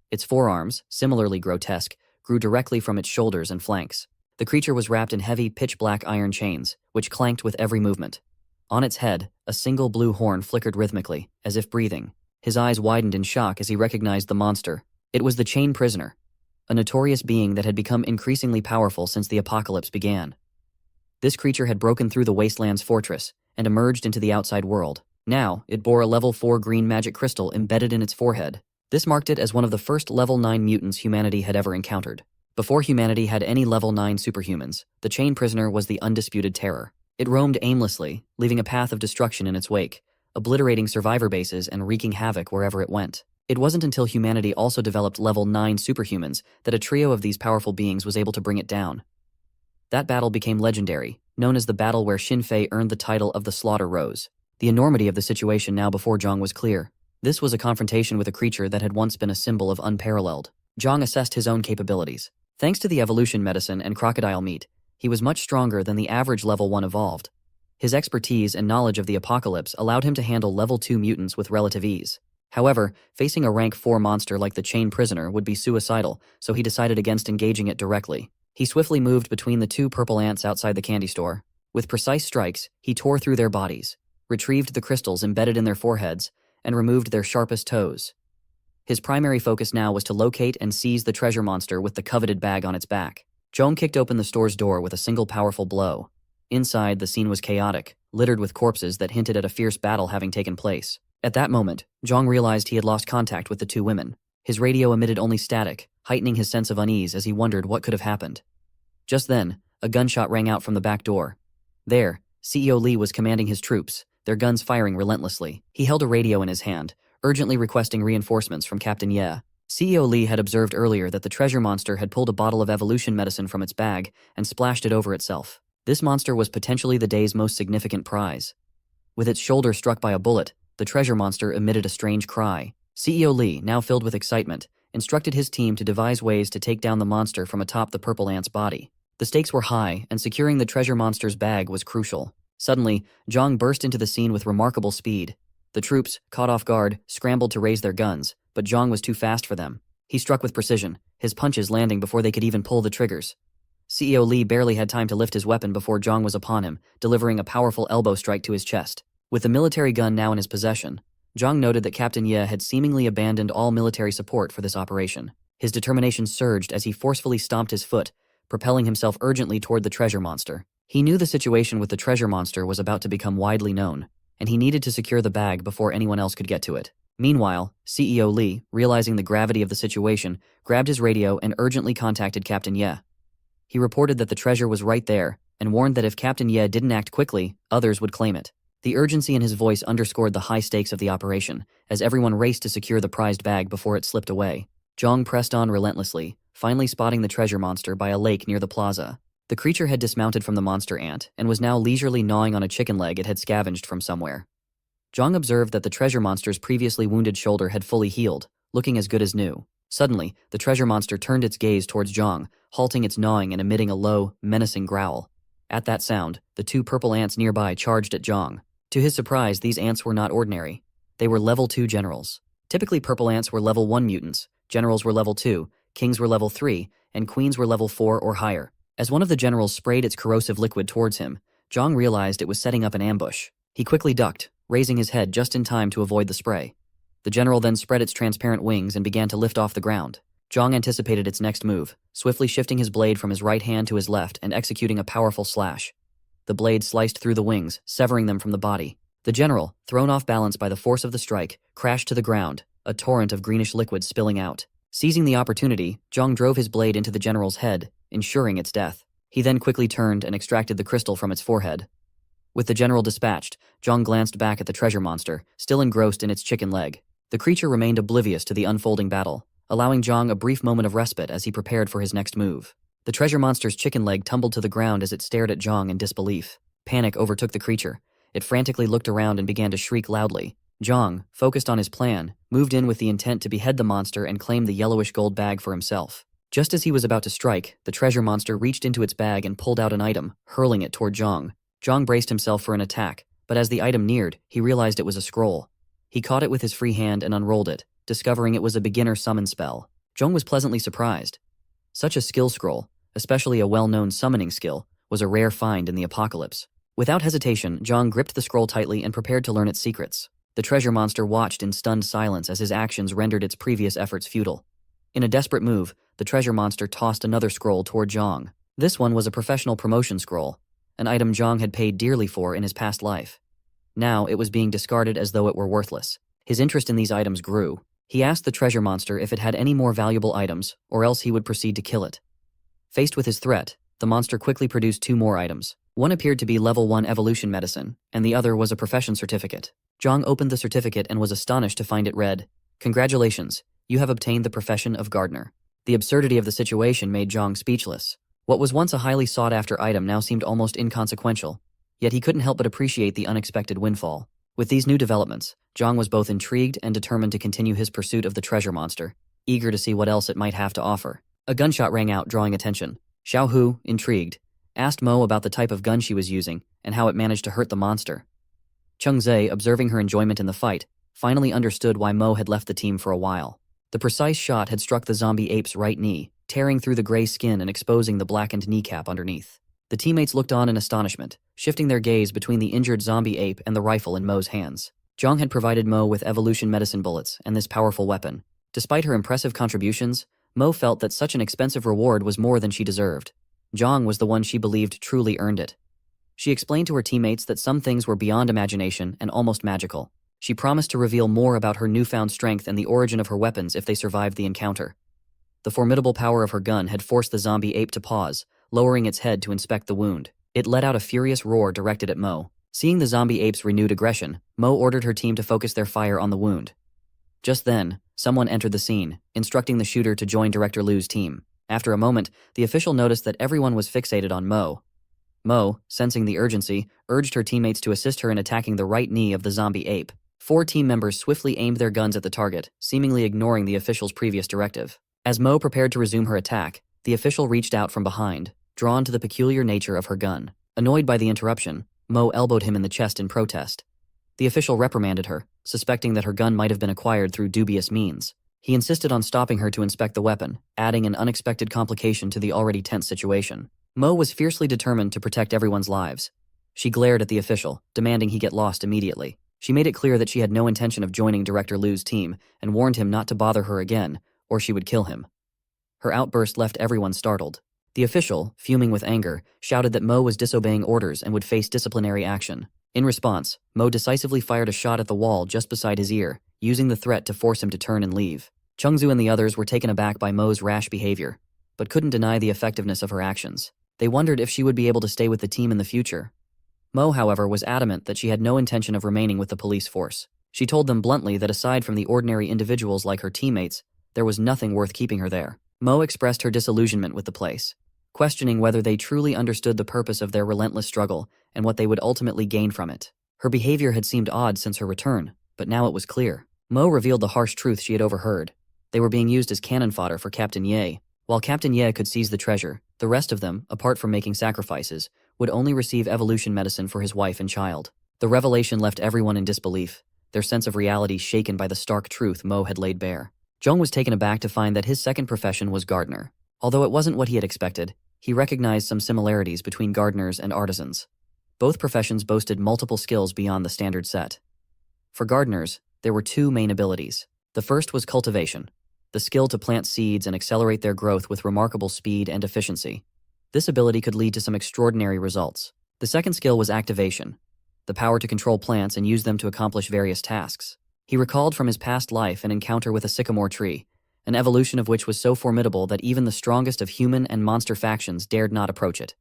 Its forearms, similarly grotesque, grew directly from its shoulders and flanks. The creature was wrapped in heavy, pitch-black iron chains, which clanked with every movement. On its head, a single blue horn flickered rhythmically, as if breathing. His eyes widened in shock as he recognized the monster. It was the Chain Prisoner, a notorious being that had become increasingly powerful since the apocalypse began. This creature had broken through the Wasteland's fortress and emerged into the outside world. Now, it bore a level 4 green magic crystal embedded in its forehead. This marked it as one of the first level 9 mutants humanity had ever encountered. Before humanity had any level 9 superhumans, the Chain Prisoner was the undisputed terror. It roamed aimlessly, leaving a path of destruction in its wake, obliterating survivor bases and wreaking havoc wherever it went. It wasn't until humanity also developed level 9 superhumans that a trio of these powerful beings was able to bring it down. That battle became legendary, known as the battle where Xin Fei earned the title of the Slaughter Rose. The enormity of the situation now before Zhang was clear. This was a confrontation with a creature that had once been a symbol of unparalleled. Zhang assessed his own capabilities. Thanks to the evolution medicine and crocodile meat, he was much stronger than the average level 1 evolved. His expertise and knowledge of the apocalypse allowed him to handle level 2 mutants with relative ease. However, facing a rank 4 monster like the Chain Prisoner would be suicidal, so he decided against engaging it directly. He swiftly moved between the 2 purple ants outside the candy store. With precise strikes, he tore through their bodies, retrieved the crystals embedded in their foreheads, and removed their sharpest toes. His primary focus now was to locate and seize the treasure monster with the coveted bag on its back. Zhang kicked open the store's door with a single powerful blow. Inside, the scene was chaotic, littered with corpses that hinted at a fierce battle having taken place. At that moment, Zhang realized he had lost contact with the 2 women. His radio emitted only static, heightening his sense of unease as he wondered what could have happened. Just then, a gunshot rang out from the back door. There, CEO Li was commanding his troops, their guns firing relentlessly. He held a radio in his hand, urgently requesting reinforcements from Captain Ye. CEO Li had observed earlier that the treasure monster had pulled a bottle of evolution medicine from its bag and splashed it over itself. This monster was potentially the day's most significant prize. With its shoulder struck by a bullet, the treasure monster emitted a strange cry. CEO Li, now filled with excitement, instructed his team to devise ways to take down the monster from atop the purple ant's body. The stakes were high, and securing the treasure monster's bag was crucial. Suddenly, Zhang burst into the scene with remarkable speed. The troops, caught off guard, scrambled to raise their guns, but Zhang was too fast for them. He struck with precision, his punches landing before they could even pull the triggers. CEO Li barely had time to lift his weapon before Zhang was upon him, delivering a powerful elbow strike to his chest. With the military gun now in his possession, Zhang noted that Captain Ye had seemingly abandoned all military support for this operation. His determination surged as he forcefully stomped his foot, propelling himself urgently toward the treasure monster. He knew the situation with the treasure monster was about to become widely known, and he needed to secure the bag before anyone else could get to it. Meanwhile, CEO Lee, realizing the gravity of the situation, grabbed his radio and urgently contacted Captain Ye. He reported that the treasure was right there, and warned that if Captain Ye didn't act quickly, others would claim it. The urgency in his voice underscored the high stakes of the operation, as everyone raced to secure the prized bag before it slipped away. Zhang pressed on relentlessly, finally spotting the treasure monster by a lake near the plaza. The creature had dismounted from the monster ant, and was now leisurely gnawing on a chicken leg it had scavenged from somewhere. Zhang observed that the treasure monster's previously wounded shoulder had fully healed, looking as good as new. Suddenly, the treasure monster turned its gaze towards Zhang, halting its gnawing and emitting a low, menacing growl. At that sound, the two purple ants nearby charged at Zhang. To his surprise, these ants were not ordinary. They were level 2 generals. Typically, purple ants were level 1 mutants, generals were level 2, kings were level 3, and queens were level 4 or higher. As one of the generals sprayed its corrosive liquid towards him, Zhang realized it was setting up an ambush. He quickly ducked, raising his head just in time to avoid the spray. The general then spread its transparent wings and began to lift off the ground. Zhang anticipated its next move, swiftly shifting his blade from his right hand to his left and executing a powerful slash. The blade sliced through the wings, severing them from the body. The general, thrown off balance by the force of the strike, crashed to the ground, a torrent of greenish liquid spilling out. Seizing the opportunity, Zhang drove his blade into the general's head, ensuring its death. He then quickly turned and extracted the crystal from its forehead. With the general dispatched, Zhang glanced back at the treasure monster, still engrossed in its chicken leg. The creature remained oblivious to the unfolding battle, allowing Zhang a brief moment of respite as he prepared for his next move. The treasure monster's chicken leg tumbled to the ground as it stared at Zhang in disbelief. Panic overtook the creature. It frantically looked around and began to shriek loudly. Zhang, focused on his plan, moved in with the intent to behead the monster and claim the yellowish gold bag for himself. Just as he was about to strike, the treasure monster reached into its bag and pulled out an item, hurling it toward Zhang. Zhang braced himself for an attack, but as the item neared, he realized it was a scroll. He caught it with his free hand and unrolled it, discovering it was a beginner summon spell. Zhang was pleasantly surprised. Such a skill scroll, especially a well-known summoning skill, was a rare find in the apocalypse. Without hesitation, Zhang gripped the scroll tightly and prepared to learn its secrets. The treasure monster watched in stunned silence as his actions rendered its previous efforts futile. In a desperate move, the treasure monster tossed another scroll toward Zhang. This one was a professional promotion scroll, an item Zhang had paid dearly for in his past life. Now it was being discarded as though it were worthless. His interest in these items grew. He asked the treasure monster if it had any more valuable items, or else he would proceed to kill it. Faced with his threat, the monster quickly produced 2 more items. One appeared to be level 1 evolution medicine, and the other was a profession certificate. Zhang opened the certificate and was astonished to find it read, "Congratulations, you have obtained the profession of gardener." The absurdity of the situation made Zhang speechless. What was once a highly sought-after item now seemed almost inconsequential, yet he couldn't help but appreciate the unexpected windfall. With these new developments, Zhang was both intrigued and determined to continue his pursuit of the treasure monster, eager to see what else it might have to offer. A gunshot rang out, drawing attention. Xiao Hu, intrigued, asked Mo about the type of gun she was using and how it managed to hurt the monster. Cheng Zhe, observing her enjoyment in the fight, finally understood why Mo had left the team for a while. The precise shot had struck the zombie ape's right knee, tearing through the gray skin and exposing the blackened kneecap underneath. The teammates looked on in astonishment, shifting their gaze between the injured zombie ape and the rifle in Mo's hands. Zhang had provided Mo with evolution medicine bullets and this powerful weapon. Despite her impressive contributions, Mo felt that such an expensive reward was more than she deserved. Zhang was the one she believed truly earned it. She explained to her teammates that some things were beyond imagination and almost magical. She promised to reveal more about her newfound strength and the origin of her weapons if they survived the encounter. The formidable power of her gun had forced the zombie ape to pause, lowering its head to inspect the wound. It let out a furious roar directed at Mo. Seeing the zombie ape's renewed aggression, Mo ordered her team to focus their fire on the wound. Just then, someone entered the scene, instructing the shooter to join Director Liu's team. After a moment, the official noticed that everyone was fixated on Mo. Mo, sensing the urgency, urged her teammates to assist her in attacking the right knee of the zombie ape. 4 team members swiftly aimed their guns at the target, seemingly ignoring the official's previous directive. As Mo prepared to resume her attack, the official reached out from behind, drawn to the peculiar nature of her gun. Annoyed by the interruption, Mo elbowed him in the chest in protest. The official reprimanded her, suspecting that her gun might have been acquired through dubious means. He insisted on stopping her to inspect the weapon, adding an unexpected complication to the already tense situation. Mo was fiercely determined to protect everyone's lives. She glared at the official, demanding he get lost immediately. She made it clear that she had no intention of joining Director Liu's team and warned him not to bother her again, or she would kill him. Her outburst left everyone startled. The official, fuming with anger, shouted that Mo was disobeying orders and would face disciplinary action. In response, Mo decisively fired a shot at the wall just beside his ear, using the threat to force him to turn and leave. Chungzu and the others were taken aback by Mo's rash behavior, but couldn't deny the effectiveness of her actions. They wondered if she would be able to stay with the team in the future. Mo, however, was adamant that she had no intention of remaining with the police force. She told them bluntly that aside from the ordinary individuals like her teammates, there was nothing worth keeping her there. Mo expressed her disillusionment with the place, questioning whether they truly understood the purpose of their relentless struggle and what they would ultimately gain from it. Her behavior had seemed odd since her return, but now it was clear. Mo revealed the harsh truth she had overheard. They were being used as cannon fodder for Captain Ye. While Captain Ye could seize the treasure, the rest of them, apart from making sacrifices, would only receive evolution medicine for his wife and child. The revelation left everyone in disbelief, their sense of reality shaken by the stark truth Mo had laid bare. Zhong was taken aback to find that his second profession was gardener. Although it wasn't what he had expected, he recognized some similarities between gardeners and artisans. Both professions boasted multiple skills beyond the standard set. For gardeners, there were two main abilities. The first was cultivation, the skill to plant seeds and accelerate their growth with remarkable speed and efficiency. This ability could lead to some extraordinary results. The second skill was activation, the power to control plants and use them to accomplish various tasks. He recalled from his past life an encounter with a sycamore tree, an evolution of which was so formidable that even the strongest of human and monster factions dared not approach it.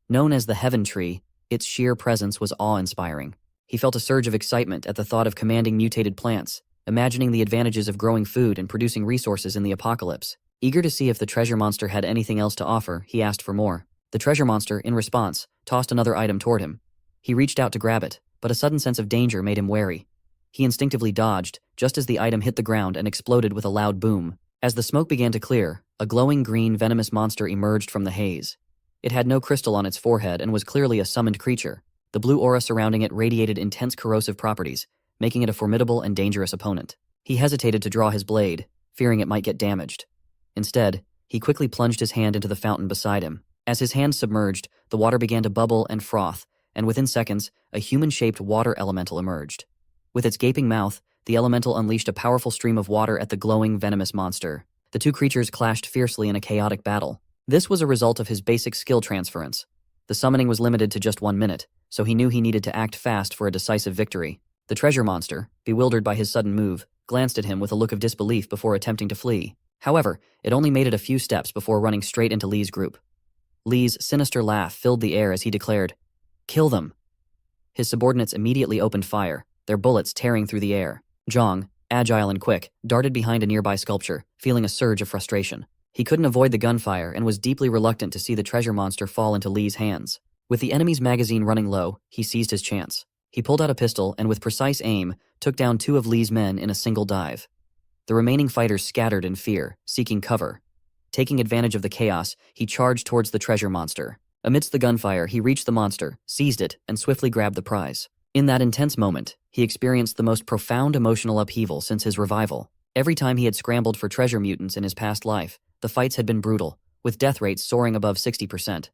Known as the Heaven Tree, its sheer presence was awe-inspiring. He felt a surge of excitement at the thought of commanding mutated plants, imagining the advantages of growing food and producing resources in the apocalypse. Eager to see if the treasure monster had anything else to offer, he asked for more. The treasure monster, in response, tossed another item toward him. He reached out to grab it, but a sudden sense of danger made him wary. He instinctively dodged, just as the item hit the ground and exploded with a loud boom. As the smoke began to clear, a glowing green venomous monster emerged from the haze. It had no crystal on its forehead and was clearly a summoned creature. The blue aura surrounding it radiated intense corrosive properties, making it a formidable and dangerous opponent. He hesitated to draw his blade, fearing it might get damaged. Instead, he quickly plunged his hand into the fountain beside him. As his hand submerged, the water began to bubble and froth, and within seconds, a human-shaped water elemental emerged. With its gaping mouth, the elemental unleashed a powerful stream of water at the glowing, venomous monster. The two creatures clashed fiercely in a chaotic battle. This was a result of his basic skill transference. The summoning was limited to just 1 minute, so he knew he needed to act fast for a decisive victory. The treasure monster, bewildered by his sudden move, glanced at him with a look of disbelief before attempting to flee. However, it only made it a few steps before running straight into Lee's group. Lee's sinister laugh filled the air as he declared, "Kill them." His subordinates immediately opened fire, their bullets tearing through the air. Zhong, agile and quick, darted behind a nearby sculpture, feeling a surge of frustration. He couldn't avoid the gunfire and was deeply reluctant to see the treasure monster fall into Lee's hands. With the enemy's magazine running low, he seized his chance. He pulled out a pistol and with precise aim, took down 2 of Lee's men in a single dive. The remaining fighters scattered in fear, seeking cover. Taking advantage of the chaos, he charged towards the treasure monster. Amidst the gunfire, he reached the monster, seized it, and swiftly grabbed the prize. In that intense moment, he experienced the most profound emotional upheaval since his revival. Every time he had scrambled for treasure mutants in his past life, the fights had been brutal, with death rates soaring above 60%.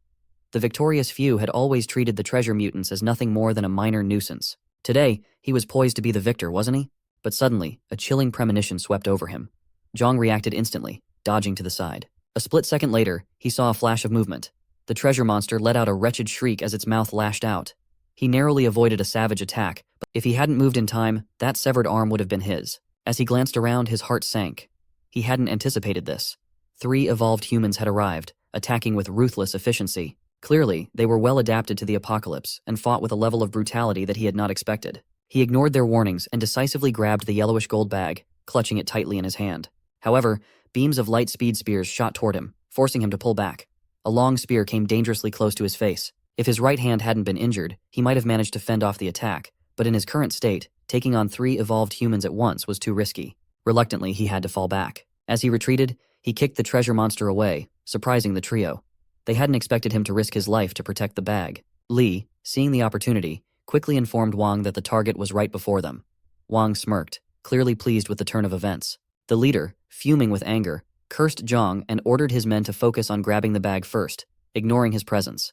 The victorious few had always treated the treasure mutants as nothing more than a minor nuisance. Today, he was poised to be the victor, wasn't he? But suddenly, a chilling premonition swept over him. Zhong reacted instantly, dodging to the side. A split second later, he saw a flash of movement. The treasure monster let out a wretched shriek as its mouth lashed out. He narrowly avoided a savage attack, but if he hadn't moved in time, that severed arm would have been his. As he glanced around, his heart sank. He hadn't anticipated this. 3 evolved humans had arrived, attacking with ruthless efficiency. Clearly, they were well adapted to the apocalypse and fought with a level of brutality that he had not expected. He ignored their warnings and decisively grabbed the yellowish gold bag, clutching it tightly in his hand. However, beams of light speed spears shot toward him, forcing him to pull back. A long spear came dangerously close to his face. If his right hand hadn't been injured, he might have managed to fend off the attack, but in his current state, taking on 3 evolved humans at once was too risky. Reluctantly, he had to fall back. As he retreated, he kicked the treasure monster away, surprising the trio. They hadn't expected him to risk his life to protect the bag. Lee, seeing the opportunity, quickly informed Wang that the target was right before them. Wang smirked, clearly pleased with the turn of events. The leader, fuming with anger, cursed Zhong and ordered his men to focus on grabbing the bag first, ignoring his presence.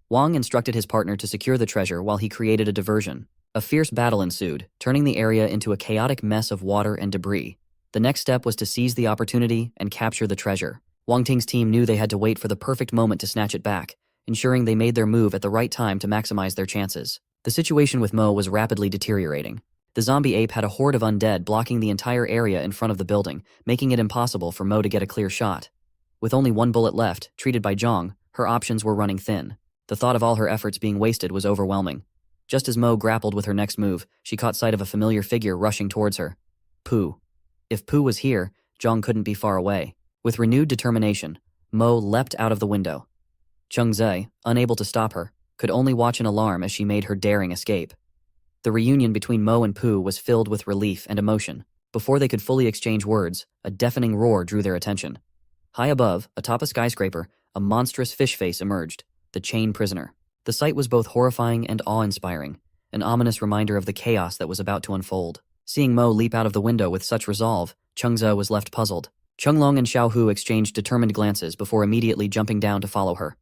Wang instructed his partner to secure the treasure while he created a diversion. A fierce battle ensued, turning the area into a chaotic mess of water and debris. The next step was to seize the opportunity and capture the treasure. Wang Ting's team knew they had to wait for the perfect moment to snatch it back, ensuring they made their move at the right time to maximize their chances. The situation with Mo was rapidly deteriorating. The zombie ape had a horde of undead blocking the entire area in front of the building, making it impossible for Mo to get a clear shot. With only one bullet left, treated by Zhang, her options were running thin. The thought of all her efforts being wasted was overwhelming. Just as Mo grappled with her next move, she caught sight of a familiar figure rushing towards her. Pooh. If Pooh was here, Zhang couldn't be far away. With renewed determination, Mo leapt out of the window. Chengze, unable to stop her, could only watch in alarm as she made her daring escape. The reunion between Mo and Pooh was filled with relief and emotion. Before they could fully exchange words, a deafening roar drew their attention. High above, atop a skyscraper, a monstrous fish face emerged, the chain prisoner. The sight was both horrifying and awe-inspiring, an ominous reminder of the chaos that was about to unfold. Seeing Mo leap out of the window with such resolve, Chengze was left puzzled. Chenglong and Xiaohu exchanged determined glances before immediately jumping down to follow her.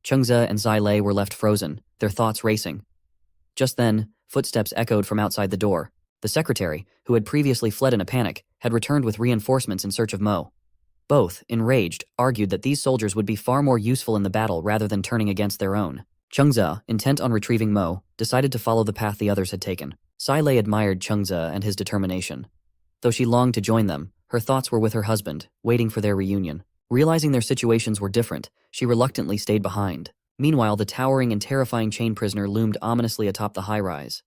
Chengze and Zai were left frozen, their thoughts racing. Just then, footsteps echoed from outside the door. The secretary, who had previously fled in a panic, had returned with reinforcements in search of Mo. Both, enraged, argued that these soldiers would be far more useful in the battle rather than turning against their own. Chengze, intent on retrieving Mo, decided to follow the path the others had taken. Zai admired Chengze and his determination. Though she longed to join them, her thoughts were with her husband, waiting for their reunion. Realizing their situations were different, she reluctantly stayed behind. Meanwhile, the towering and terrifying chain prisoner loomed ominously atop the high-rise.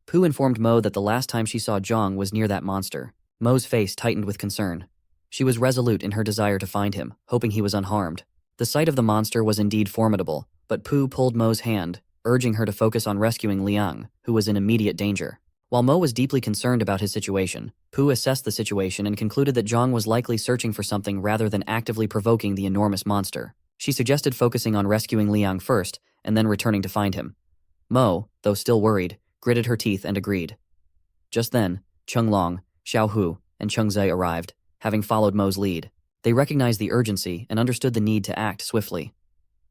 Pooh informed Mo that the last time she saw Zhang was near that monster. Mo's face tightened with concern. She was resolute in her desire to find him, hoping he was unharmed. The sight of the monster was indeed formidable, but Pooh pulled Mo's hand, urging her to focus on rescuing Liang, who was in immediate danger. While Mo was deeply concerned about his situation, Pooh assessed the situation and concluded that Zhang was likely searching for something rather than actively provoking the enormous monster. She suggested focusing on rescuing Liang first, and then returning to find him. Mo, though still worried, gritted her teeth and agreed. Just then, Chenglong, Xiaohu, and Chengze arrived, having followed Mo's lead. They recognized the urgency and understood the need to act swiftly.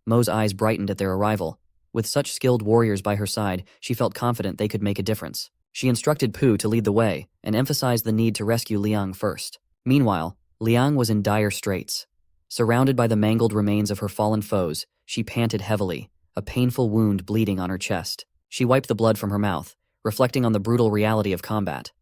Mo's eyes brightened at their arrival. With such skilled warriors by her side, she felt confident they could make a difference. She instructed Pooh to lead the way and emphasized the need to rescue Liang first. Meanwhile, Liang was in dire straits. Surrounded by the mangled remains of her fallen foes, she panted heavily, a painful wound bleeding on her chest. She wiped the blood from her mouth, reflecting on the brutal reality of combat.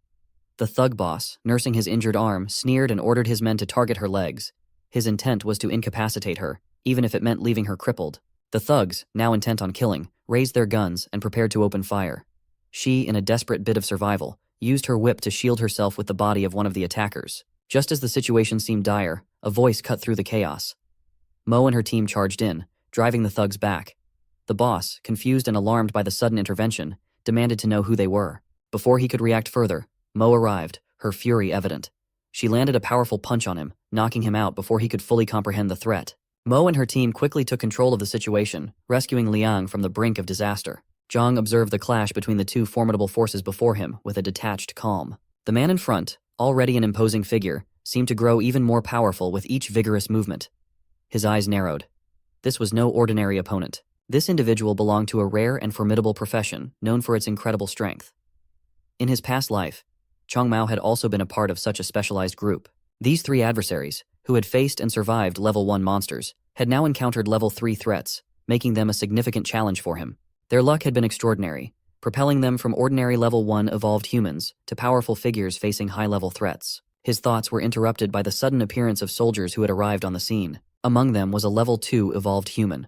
The thug boss, nursing his injured arm, sneered and ordered his men to target her legs. His intent was to incapacitate her, even if it meant leaving her crippled. The thugs, now intent on killing, raised their guns and prepared to open fire. She, in a desperate bid of survival, used her whip to shield herself with the body of one of the attackers. Just as the situation seemed dire, a voice cut through the chaos. Mo and her team charged in, driving the thugs back. The boss, confused and alarmed by the sudden intervention, demanded to know who they were. Before he could react further, Mo arrived, her fury evident. She landed a powerful punch on him, knocking him out before he could fully comprehend the threat. Mo and her team quickly took control of the situation, rescuing Liang from the brink of disaster. Zhang observed the clash between the two formidable forces before him with a detached calm. The man in front, already an imposing figure, seemed to grow even more powerful with each vigorous movement. His eyes narrowed. This was no ordinary opponent. This individual belonged to a rare and formidable profession, known for its incredible strength. In his past life, Chong Mao had also been a part of such a specialized group. These three adversaries, who had faced and survived level 1 monsters, had now encountered level 3 threats, making them a significant challenge for him. Their luck had been extraordinary, propelling them from ordinary level 1 evolved humans to powerful figures facing high-level threats. His thoughts were interrupted by the sudden appearance of soldiers who had arrived on the scene. Among them was a level 2 evolved human,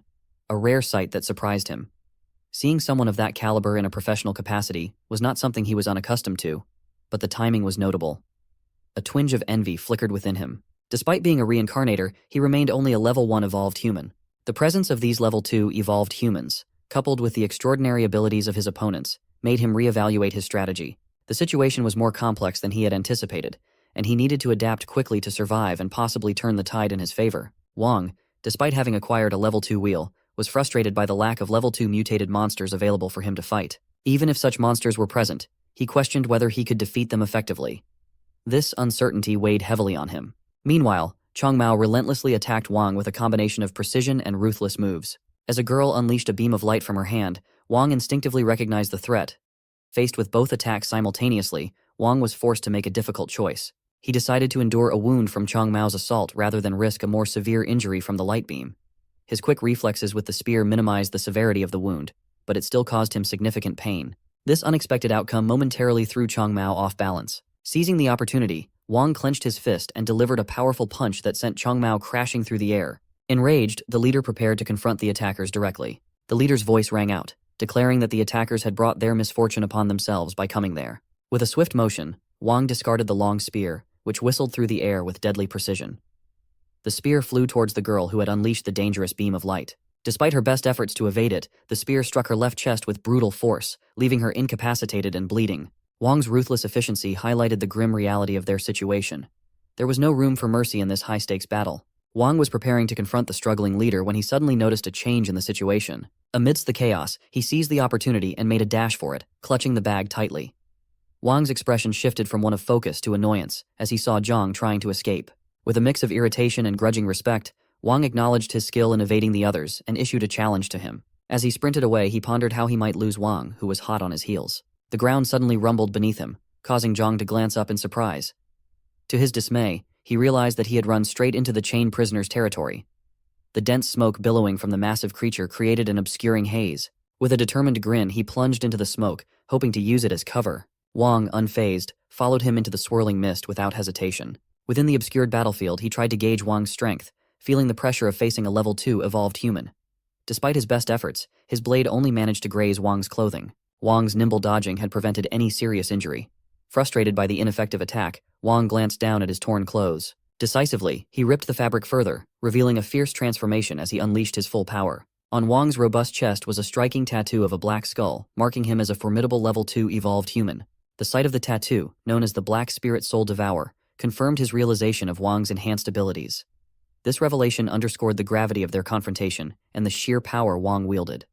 a rare sight that surprised him. Seeing someone of that caliber in a professional capacity was not something he was unaccustomed to, but the timing was notable. A twinge of envy flickered within him. Despite being a reincarnator, he remained only a level 1 evolved human. The presence of these level 2 evolved humans, coupled with the extraordinary abilities of his opponents, made him reevaluate his strategy. The situation was more complex than he had anticipated, and he needed to adapt quickly to survive and possibly turn the tide in his favor. Wang, despite having acquired a level 2 wheel, was frustrated by the lack of level 2 mutated monsters available for him to fight. Even if such monsters were present, he questioned whether he could defeat them effectively. This uncertainty weighed heavily on him. Meanwhile, Chong Mao relentlessly attacked Wang with a combination of precision and ruthless moves. As a girl unleashed a beam of light from her hand, Wang instinctively recognized the threat. Faced with both attacks simultaneously, Wang was forced to make a difficult choice. He decided to endure a wound from Chong Mao's assault rather than risk a more severe injury from the light beam. His quick reflexes with the spear minimized the severity of the wound, but it still caused him significant pain. This unexpected outcome momentarily threw Chang Mao off balance. Seizing the opportunity, Wang clenched his fist and delivered a powerful punch that sent Chang Mao crashing through the air. Enraged, the leader prepared to confront the attackers directly. The leader's voice rang out, declaring that the attackers had brought their misfortune upon themselves by coming there. With a swift motion, Wang discarded the long spear, which whistled through the air with deadly precision. The spear flew towards the girl who had unleashed the dangerous beam of light. Despite her best efforts to evade it, the spear struck her left chest with brutal force, leaving her incapacitated and bleeding. Wang's ruthless efficiency highlighted the grim reality of their situation. There was no room for mercy in this high-stakes battle. Wang was preparing to confront the struggling leader when he suddenly noticed a change in the situation. Amidst the chaos, he seized the opportunity and made a dash for it, clutching the bag tightly. Wang's expression shifted from one of focus to annoyance as he saw Zhang trying to escape. With a mix of irritation and grudging respect, Wang acknowledged his skill in evading the others and issued a challenge to him. As he sprinted away, he pondered how he might lose Wang, who was hot on his heels. The ground suddenly rumbled beneath him, causing Zhang to glance up in surprise. To his dismay, he realized that he had run straight into the chained prisoner's territory. The dense smoke billowing from the massive creature created an obscuring haze. With a determined grin, he plunged into the smoke, hoping to use it as cover. Wang, unfazed, followed him into the swirling mist without hesitation. Within the obscured battlefield, he tried to gauge Wang's strength, feeling the pressure of facing a level 2 evolved human. Despite his best efforts, his blade only managed to graze Wang's clothing. Wang's nimble dodging had prevented any serious injury. Frustrated by the ineffective attack, Wang glanced down at his torn clothes. Decisively, he ripped the fabric further, revealing a fierce transformation as he unleashed his full power. On Wang's robust chest was a striking tattoo of a black skull, marking him as a formidable level 2 evolved human. The sight of the tattoo, known as the Black Spirit Soul Devourer, confirmed his realization of Wang's enhanced abilities. This revelation underscored the gravity of their confrontation and the sheer power Wang wielded.